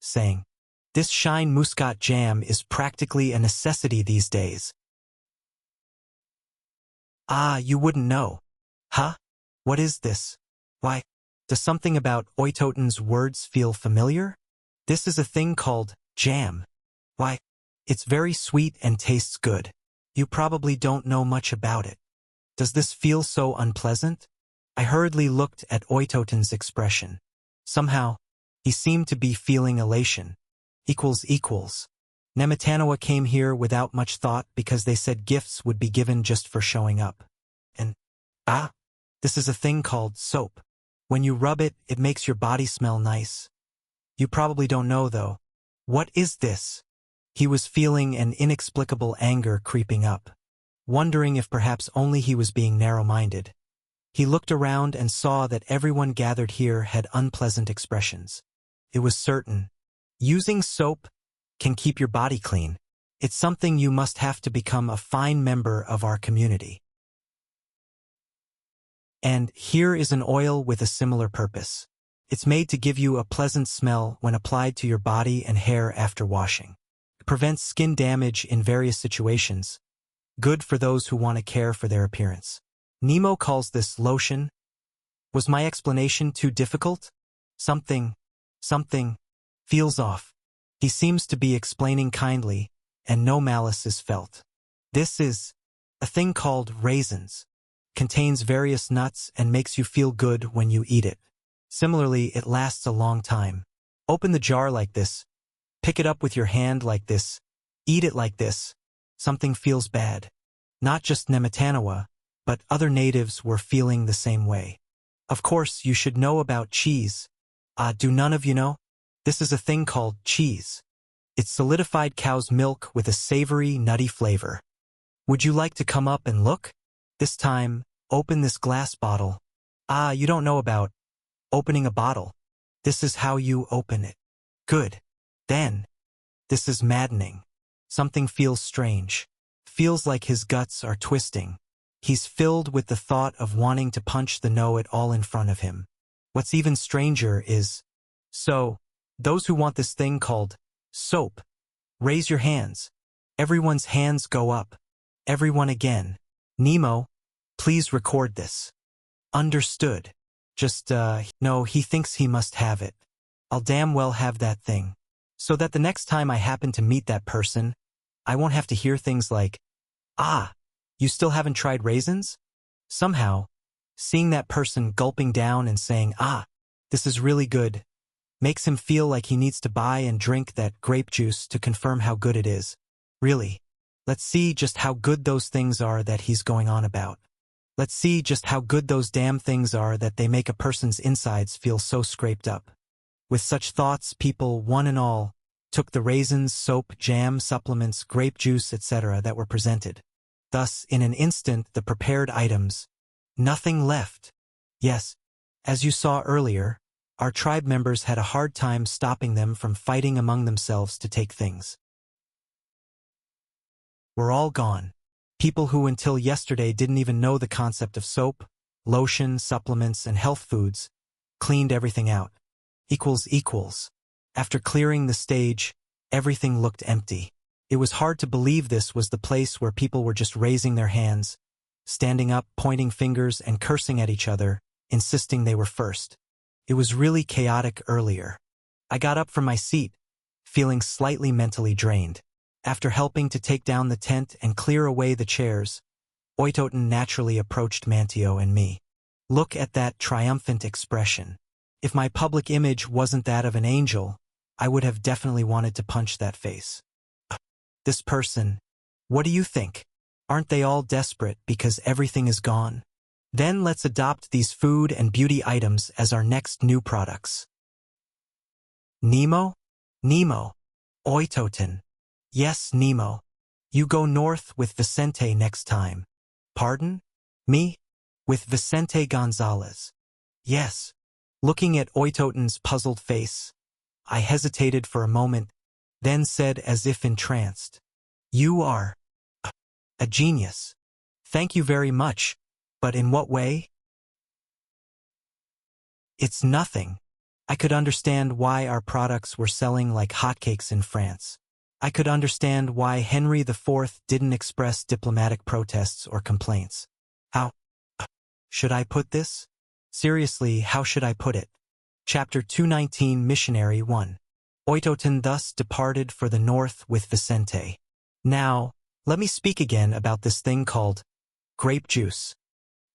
[SPEAKER 1] saying, "This Shine Muscat Jam is practically a necessity these days." Ah, you wouldn't know. Huh? What is this? Why, does something about Oitoten's words feel familiar? This is a thing called jam. Why, it's very sweet and tastes good. You probably don't know much about it. Does this feel so unpleasant? I hurriedly looked at Oitoten's expression. Somehow, he seemed to be feeling elation. Equals. Nematanoa came here without much thought because they said gifts would be given just for showing up. And, this is a thing called soap. When you rub it, it makes your body smell nice. You probably don't know, though. What is this? He was feeling an inexplicable anger creeping up, wondering if perhaps only he was being narrow-minded. He looked around and saw that everyone gathered here had unpleasant expressions. It was certain. Using soap can keep your body clean. It's something you must have to become a fine member of our community. And here is an oil with a similar purpose. It's made to give you a pleasant smell when applied to your body and hair after washing. It prevents skin damage in various situations. Good for those who want to care for their appearance. Nemo calls this lotion. Was my explanation too difficult? Something feels off. He seems to be explaining kindly, and no malice is felt. This is a thing called raisins. Contains various nuts and makes you feel good when you eat it. Similarly, it lasts a long time. Open the jar like this. Pick it up with your hand like this. Eat it like this. Something feels bad. Not just Nematanawa, but other natives were feeling the same way. Of course, you should know about cheese. Do none of you know? This is a thing called cheese. It's solidified cow's milk with a savory, nutty flavor. Would you like to come up and look? This time, open this glass bottle. You don't know about opening a bottle. This is how you open it. Good. Then. This is maddening. Something feels strange. Feels like his guts are twisting. He's filled with the thought of wanting to punch the know-it-all in front of him. What's even stranger is, so, those who want this thing called soap, raise your hands. Everyone's hands go up. Everyone again. Nemo, please record this. Understood. Just, no, he thinks he must have it. I'll damn well have that thing. So that the next time I happen to meet that person, I won't have to hear things like, you still haven't tried raisins? Somehow, seeing that person gulping down and saying, this is really good, makes him feel like he needs to buy and drink that grape juice to confirm how good it is. Really. Let's see just how good those things are that he's going on about. Let's see just how good those damn things are that they make a person's insides feel so scraped up. With such thoughts, people, one and all, took the raisins, soap, jam, supplements, grape juice, etc. that were presented. Thus, in an instant, the prepared items, nothing left. Yes, as you saw earlier, our tribe members had a hard time stopping them from fighting among themselves to take things. Were all gone. People who until yesterday didn't even know the concept of soap, lotion, supplements, and health foods, cleaned everything out. Equals. After clearing the stage, everything looked empty. It was hard to believe this was the place where people were just raising their hands, standing up, pointing fingers, and cursing at each other, insisting they were first. It was really chaotic earlier. I got up from my seat, feeling slightly mentally drained. After helping to take down the tent and clear away the chairs, Oitoten naturally approached Mantio and me. Look at that triumphant expression. If my public image wasn't that of an angel, I would have definitely wanted to punch that face. This person, what do you think? Aren't they all desperate because everything is gone? Then let's adopt these food and beauty items as our next new products. Nemo? Oitoten. Yes, Nemo. You go north with Vicente next time. Pardon? Me? With Vicente Gonzalez. Yes. Looking at Oitoten's puzzled face, I hesitated for a moment, then said as if entranced, "You are a genius. Thank you very much, but in what way?" It's nothing. I could understand why our products were selling like hotcakes in France. I could understand why Henry IV didn't express diplomatic protests or complaints. How should I put this? Seriously, how should I put it? Chapter 219, Missionary 1. Oitoten thus departed for the north with Vicente. Now, let me speak again about this thing called grape juice.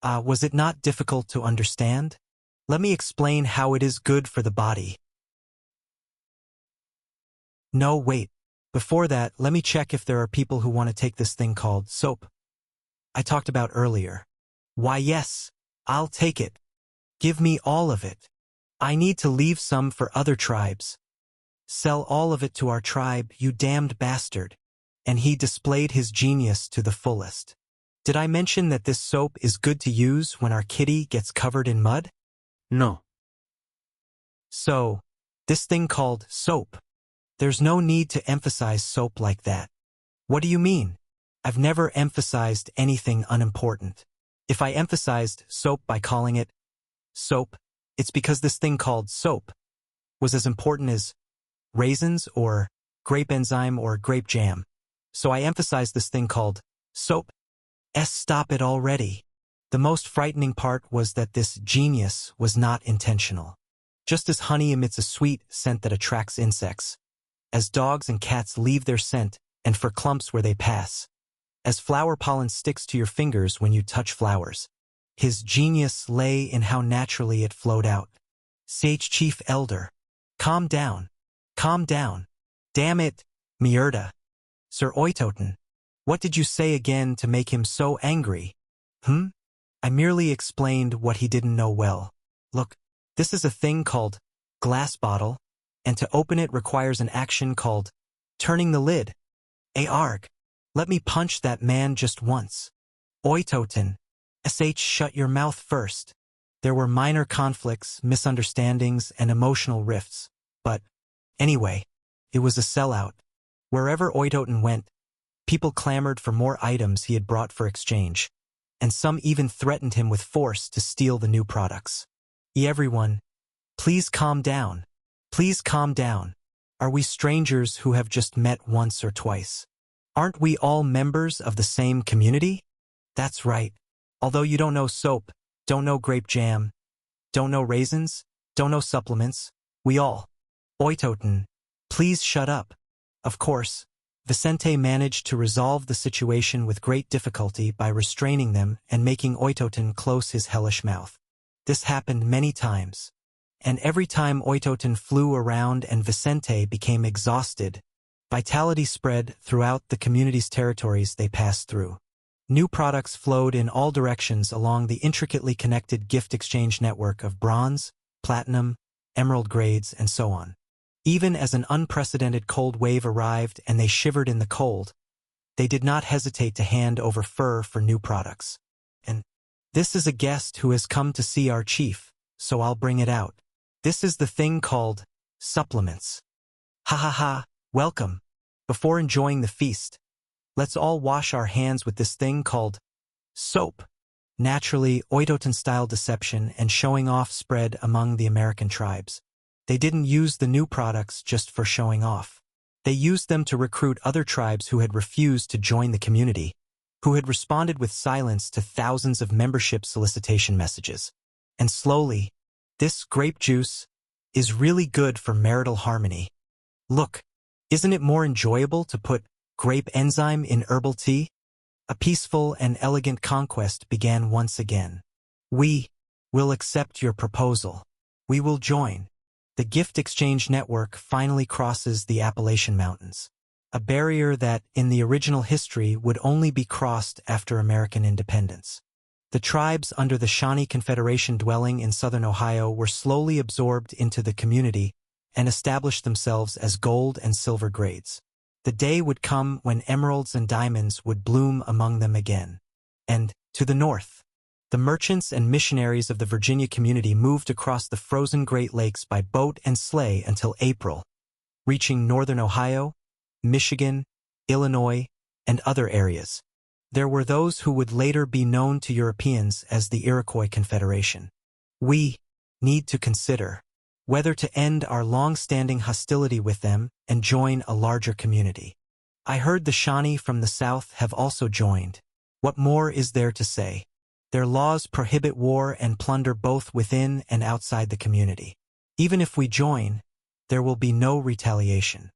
[SPEAKER 1] Was it not difficult to understand? Let me explain how it is good for the body. No, wait. Before that, let me check if there are people who want to take this thing called soap I talked about earlier. Why, yes, I'll take it. Give me all of it. I need to leave some for other tribes. Sell all of it to our tribe, you damned bastard. And he displayed his genius to the fullest. Did I mention that this soap is good to use when our kitty gets covered in mud?
[SPEAKER 2] No.
[SPEAKER 1] So, this thing called soap. There's no need to emphasize soap like that. What do you mean? I've never emphasized anything unimportant. If I emphasized soap by calling it soap, it's because this thing called soap was as important as raisins or grape enzyme or grape jam. So I emphasized this thing called soap. Stop it already. The most frightening part was that this genius was not intentional. Just as honey emits a sweet scent that attracts insects, as dogs and cats leave their scent and for clumps where they pass, as flower pollen sticks to your fingers when you touch flowers, his genius lay in how naturally it flowed out. Sage Chief Elder, calm down. Calm down. Damn it, Mierda. Sir Oitoten, what did you say again to make him so angry? I merely explained what he didn't know well. Look, this is a thing called glass bottle, and to open it requires an action called turning the lid. Arg, let me punch that man just once. Oitoten, shut your mouth first. There were minor conflicts, misunderstandings, and emotional rifts, but anyway, it was a sellout. Wherever Oitoten went, people clamored for more items he had brought for exchange, and some even threatened him with force to steal the new products. Everyone, please calm down. Please calm down. Are we strangers who have just met once or twice? Aren't we all members of the same community? That's right. Although you don't know soap, don't know grape jam, don't know raisins, don't know supplements, we all. Oitoten, please shut up. Of course, Vicente managed to resolve the situation with great difficulty by restraining them and making Oitoten close his hellish mouth. This happened many times, and every time Oitoten flew around and Vicente became exhausted, vitality spread throughout the community's territories they passed through. New products flowed in all directions along the intricately connected gift exchange network of bronze, platinum, emerald grades, and so on. Even as an unprecedented cold wave arrived and they shivered in the cold, they did not hesitate to hand over fur for new products. And this is a guest who has come to see our chief, so I'll bring it out. This is the thing called supplements. Ha ha ha, welcome. Before enjoying the feast, let's all wash our hands with this thing called soap. Naturally, Oitoten-style deception and showing off spread among the American tribes. They didn't use the new products just for showing off. They used them to recruit other tribes who had refused to join the community, who had responded with silence to thousands of membership solicitation messages. And slowly, this grape juice is really good for marital harmony. Look, isn't it more enjoyable to put grape enzyme in herbal tea? A peaceful and elegant conquest began once again. We will accept your proposal. We will join. The gift exchange network finally crosses the Appalachian Mountains, a barrier that, in the original history, would only be crossed after American independence. The tribes under the Shawnee Confederation dwelling in southern Ohio were slowly absorbed into the community and established themselves as gold and silver grades. The day would come when emeralds and diamonds would bloom among them again. And, to the north, the merchants and missionaries of the Virginia community moved across the frozen Great Lakes by boat and sleigh until April, reaching northern Ohio, Michigan, Illinois, and other areas. There were those who would later be known to Europeans as the Iroquois Confederation. We need to consider whether to end our long-standing hostility with them and join a larger community. I heard the Shawnee from the south have also joined. What more is there to say? Their laws prohibit war and plunder both within and outside the community. Even if we join, there will be no retaliation.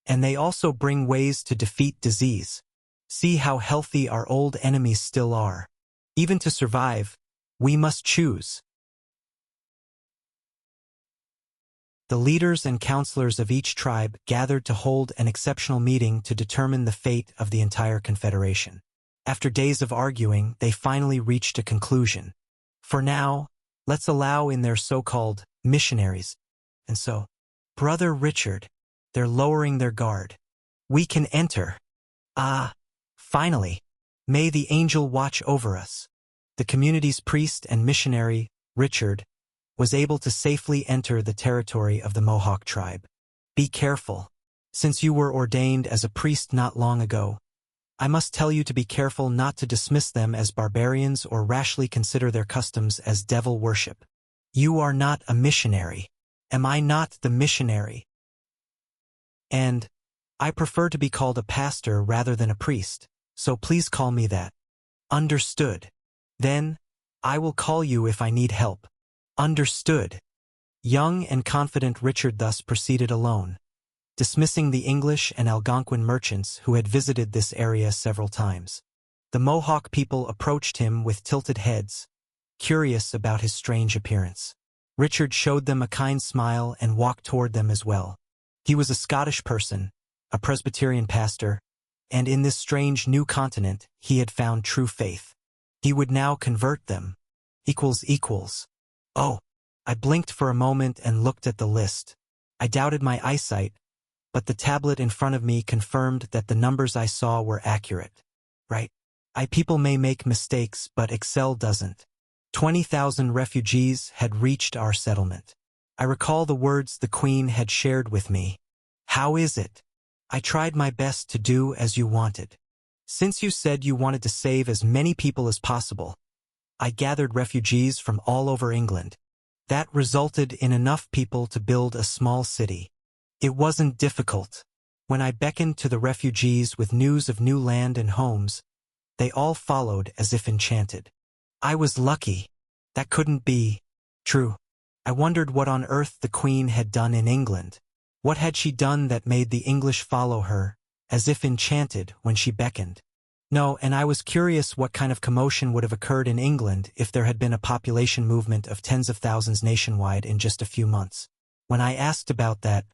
[SPEAKER 1] And they also bring ways to defeat disease. See how healthy our old enemies still are. Even to survive, we must choose. The leaders and counselors of each tribe gathered to hold an exceptional meeting to determine the fate of the entire confederation. After days of arguing, they finally reached a conclusion. For now, let's allow in their so-called missionaries. And so, Brother Richard, they're lowering their guard. We can enter. Finally, may the angel watch over us. The community's priest and missionary, Richard, was able to safely enter the territory of the Mohawk tribe. Be careful. Since you were ordained as a priest not long ago, I must tell you to be careful not to dismiss them as barbarians or rashly consider their customs as devil worship. You are not a missionary. Am I not the missionary? And I prefer to be called a pastor rather than a priest, so please call me that. Understood. Then, I will call you if I need help. Understood. Young and confident Richard thus proceeded alone, dismissing the English and Algonquin merchants who had visited this area several times. The Mohawk people approached him with tilted heads, curious about his strange appearance. Richard showed them a kind smile and walked toward them as well. He was a Scottish person, a Presbyterian pastor, and in this strange new continent he had found true faith. He would now convert them. Oh, I blinked for a moment and looked at the list. I doubted my eyesight, but the tablet in front of me confirmed that the numbers I saw were accurate. Right? People may make mistakes, but Excel doesn't. 20,000 refugees had reached our settlement. I recall the words the Queen had shared with me. How is it? I tried my best to do as you wanted. Since you said you wanted to save as many people as possible, I gathered refugees from all over England. That resulted in enough people to build a small city. It wasn't difficult. When I beckoned to the refugees with news of new land and homes, they all followed as if enchanted. I was lucky. That couldn't be true. I wondered what on earth the Queen had done in England. What had she done that made the English follow her, as if enchanted, when she beckoned? No, and I was curious what kind of commotion would have occurred in England if there had been a population movement of tens of thousands nationwide in just a few months. When I asked about that,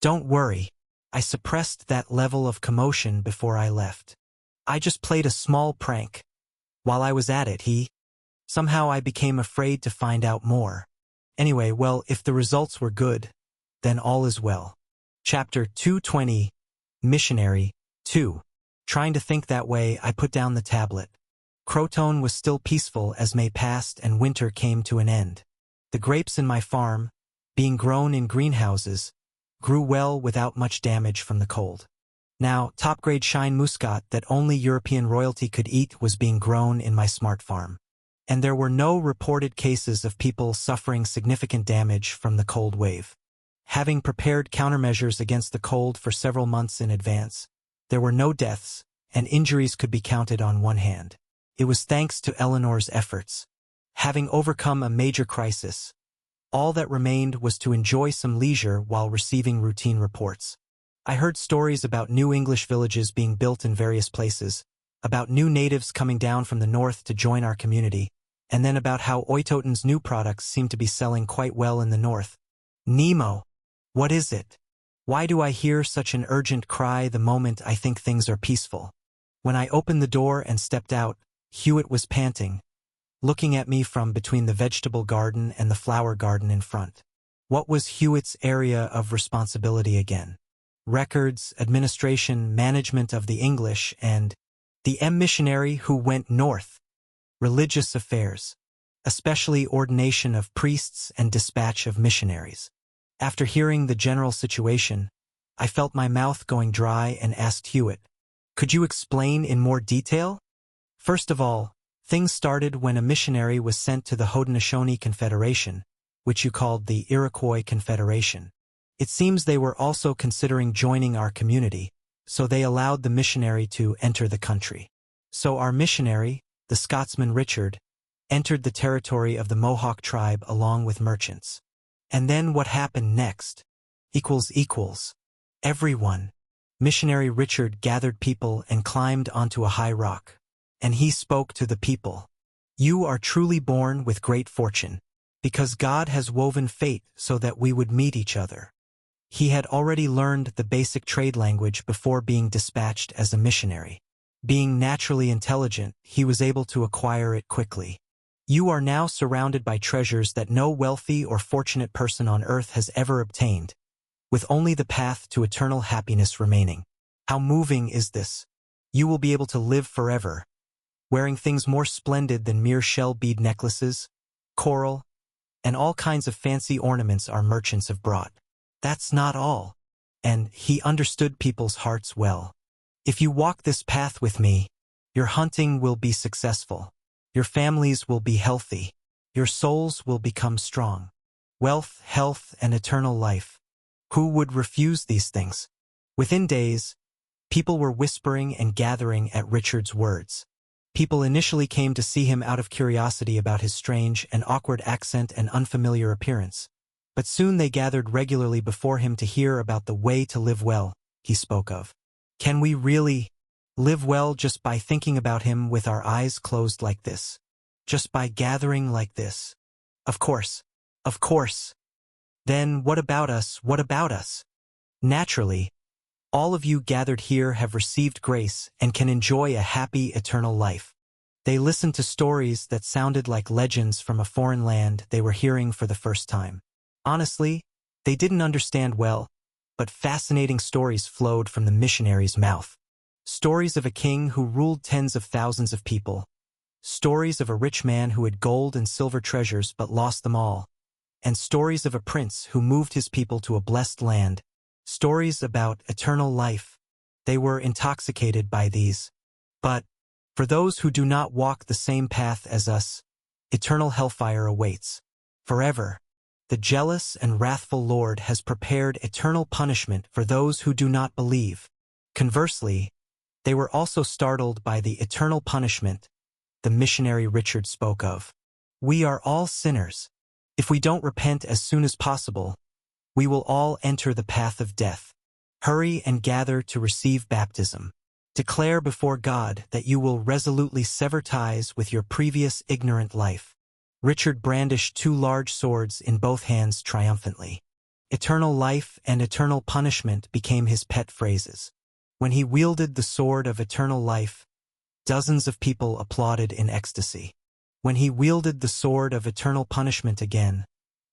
[SPEAKER 1] don't worry, I suppressed that level of commotion before I left. I just played a small prank. While I was at it, somehow I became afraid to find out more. Anyway, well, if the results were good, then all is well. Chapter 220, Missionary 2. Trying to think that way, I put down the tablet. Croton was still peaceful as May passed and winter came to an end. The grapes in my farm, being grown in greenhouses, grew well without much damage from the cold. Now, top-grade Shine Muscat that only European royalty could eat was being grown in my smart farm. And there were no reported cases of people suffering significant damage from the cold wave. Having prepared countermeasures against the cold for several months in advance, there were no deaths, and injuries could be counted on one hand. It was thanks to Eleanor's efforts. Having overcome a major crisis, all that remained was to enjoy some leisure while receiving routine reports. I heard stories about new English villages being built in various places, about new natives coming down from the north to join our community, and then about how Oytoten's new products seem to be selling quite well in the north. Nemo! What is it? Why do I hear such an urgent cry the moment I think things are peaceful? When I opened the door and stepped out, Hewitt was panting, looking at me from between the vegetable garden and the flower garden in front. What was Hewitt's area of responsibility again? Records, administration, management of the English, and the missionary who went north. Religious affairs, especially ordination of priests and dispatch of missionaries. After hearing the general situation, I felt my mouth going dry and asked Hewitt, "Could you explain in more detail?" First of all, things started when a missionary was sent to the Haudenosaunee Confederation, which you called the Iroquois Confederation. It seems they were also considering joining our community, so they allowed the missionary to enter the country. So our missionary, the Scotsman Richard, entered the territory of the Mohawk tribe along with merchants. And then what happened next? Everyone. Missionary Richard gathered people and climbed onto a high rock. And he spoke to the people. "You are truly born with great fortune, because God has woven fate so that we would meet each other." He had already learned the basic trade language before being dispatched as a missionary. Being naturally intelligent, he was able to acquire it quickly. "You are now surrounded by treasures that no wealthy or fortunate person on earth has ever obtained, with only the path to eternal happiness remaining. How moving is this? You will be able to live forever, wearing things more splendid than mere shell bead necklaces, coral, and all kinds of fancy ornaments our merchants have brought. That's not all." And he understood people's hearts well. "If you walk this path with me, your hunting will be successful. Your families will be healthy. Your souls will become strong. Wealth, health, and eternal life. Who would refuse these things?" Within days, people were whispering and gathering at Richard's words. People initially came to see him out of curiosity about his strange and awkward accent and unfamiliar appearance. But soon they gathered regularly before him to hear about the way to live well he spoke of. Can we really live well just by thinking about him with our eyes closed like this? Just by gathering like this? Of course. Of course. Then what about us? What about us? Naturally, all of you gathered here have received grace and can enjoy a happy eternal life. They listened to stories that sounded like legends from a foreign land they were hearing for the first time. Honestly, they didn't understand well, but fascinating stories flowed from the missionary's mouth. Stories of a king who ruled tens of thousands of people. Stories of a rich man who had gold and silver treasures but lost them all. And stories of a prince who moved his people to a blessed land. Stories about eternal life. They were intoxicated by these. But, for those who do not walk the same path as us, eternal hellfire awaits. Forever. The jealous and wrathful Lord has prepared eternal punishment for those who do not believe. Conversely, they were also startled by the eternal punishment the missionary Richard spoke of. We are all sinners. If we don't repent as soon as possible, we will all enter the path of death. Hurry and gather to receive baptism. Declare before God that you will resolutely sever ties with your previous ignorant life. Richard brandished two large swords in both hands triumphantly. Eternal life and eternal punishment became his pet phrases. When he wielded the sword of eternal life, dozens of people applauded in ecstasy. When he wielded the sword of eternal punishment again,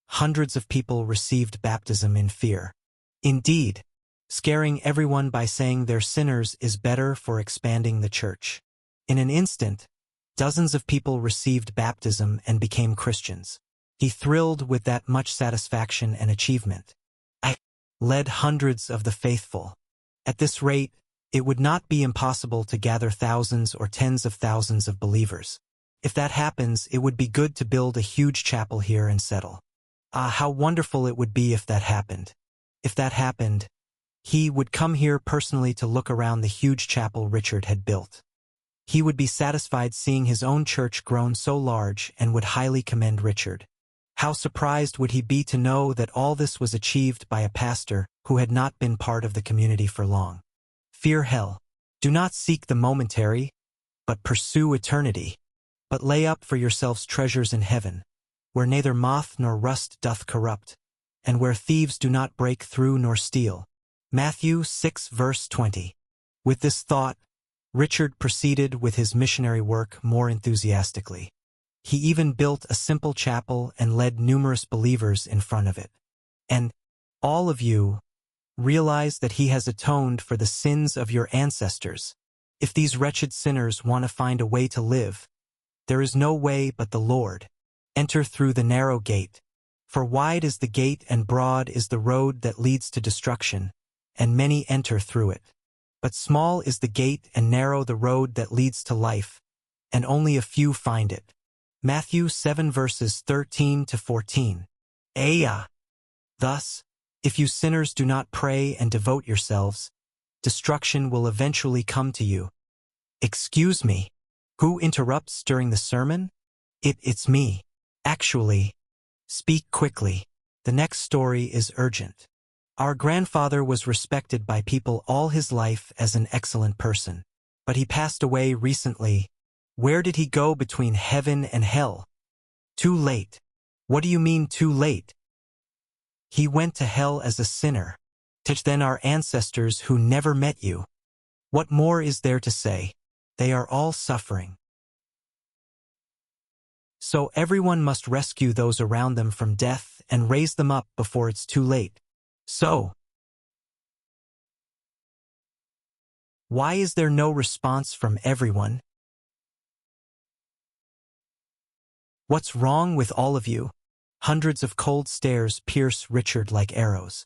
[SPEAKER 1] hundreds of people received baptism in fear. Indeed, scaring everyone by saying they're sinners is better for expanding the church. In an instant, dozens of people received baptism and became Christians. He thrilled with that much satisfaction and achievement. I led hundreds of the faithful. At this rate, it would not be impossible to gather thousands or tens of thousands of believers. If that happens, it would be good to build a huge chapel here and settle. Ah, how wonderful it would be if that happened. If that happened, he would come here personally to look around the huge chapel Richard had built. He would be satisfied seeing his own church grown so large and would highly commend Richard. How surprised would he be to know that all this was achieved by a pastor who had not been part of the community for long. Fear hell. Do not seek the momentary, but pursue eternity. But lay up for yourselves treasures in heaven, where neither moth nor rust doth corrupt, and where thieves do not break through nor steal. Matthew 6 verse 20. With this thought, Richard proceeded with his missionary work more enthusiastically. He even built a simple chapel and led numerous believers in front of it. And all of you realize that he has atoned for the sins of your ancestors. If these wretched sinners want to find a way to live, there is no way but the Lord. Enter through the narrow gate. For wide is the gate and broad is the road that leads to destruction, and many enter through it. But small is the gate and narrow the road that leads to life, and only a few find it. Matthew 7 verses 13 to 14. Thus, if you sinners do not pray and devote yourselves, destruction will eventually come to you. Excuse me. Who interrupts during the sermon? It's me. Actually, speak quickly. The next story is urgent. Our grandfather was respected by people all his life as an excellent person, but he passed away recently. Where did he go between heaven and hell? Too late. What do you mean too late? He went to hell as a sinner. Then our ancestors who never met you. What more is there to say? They are all suffering. So everyone must rescue those around them from death and raise them up before it's too late. So, why is there no response from everyone? What's wrong with all of you? Hundreds of cold stares pierce Richard like arrows.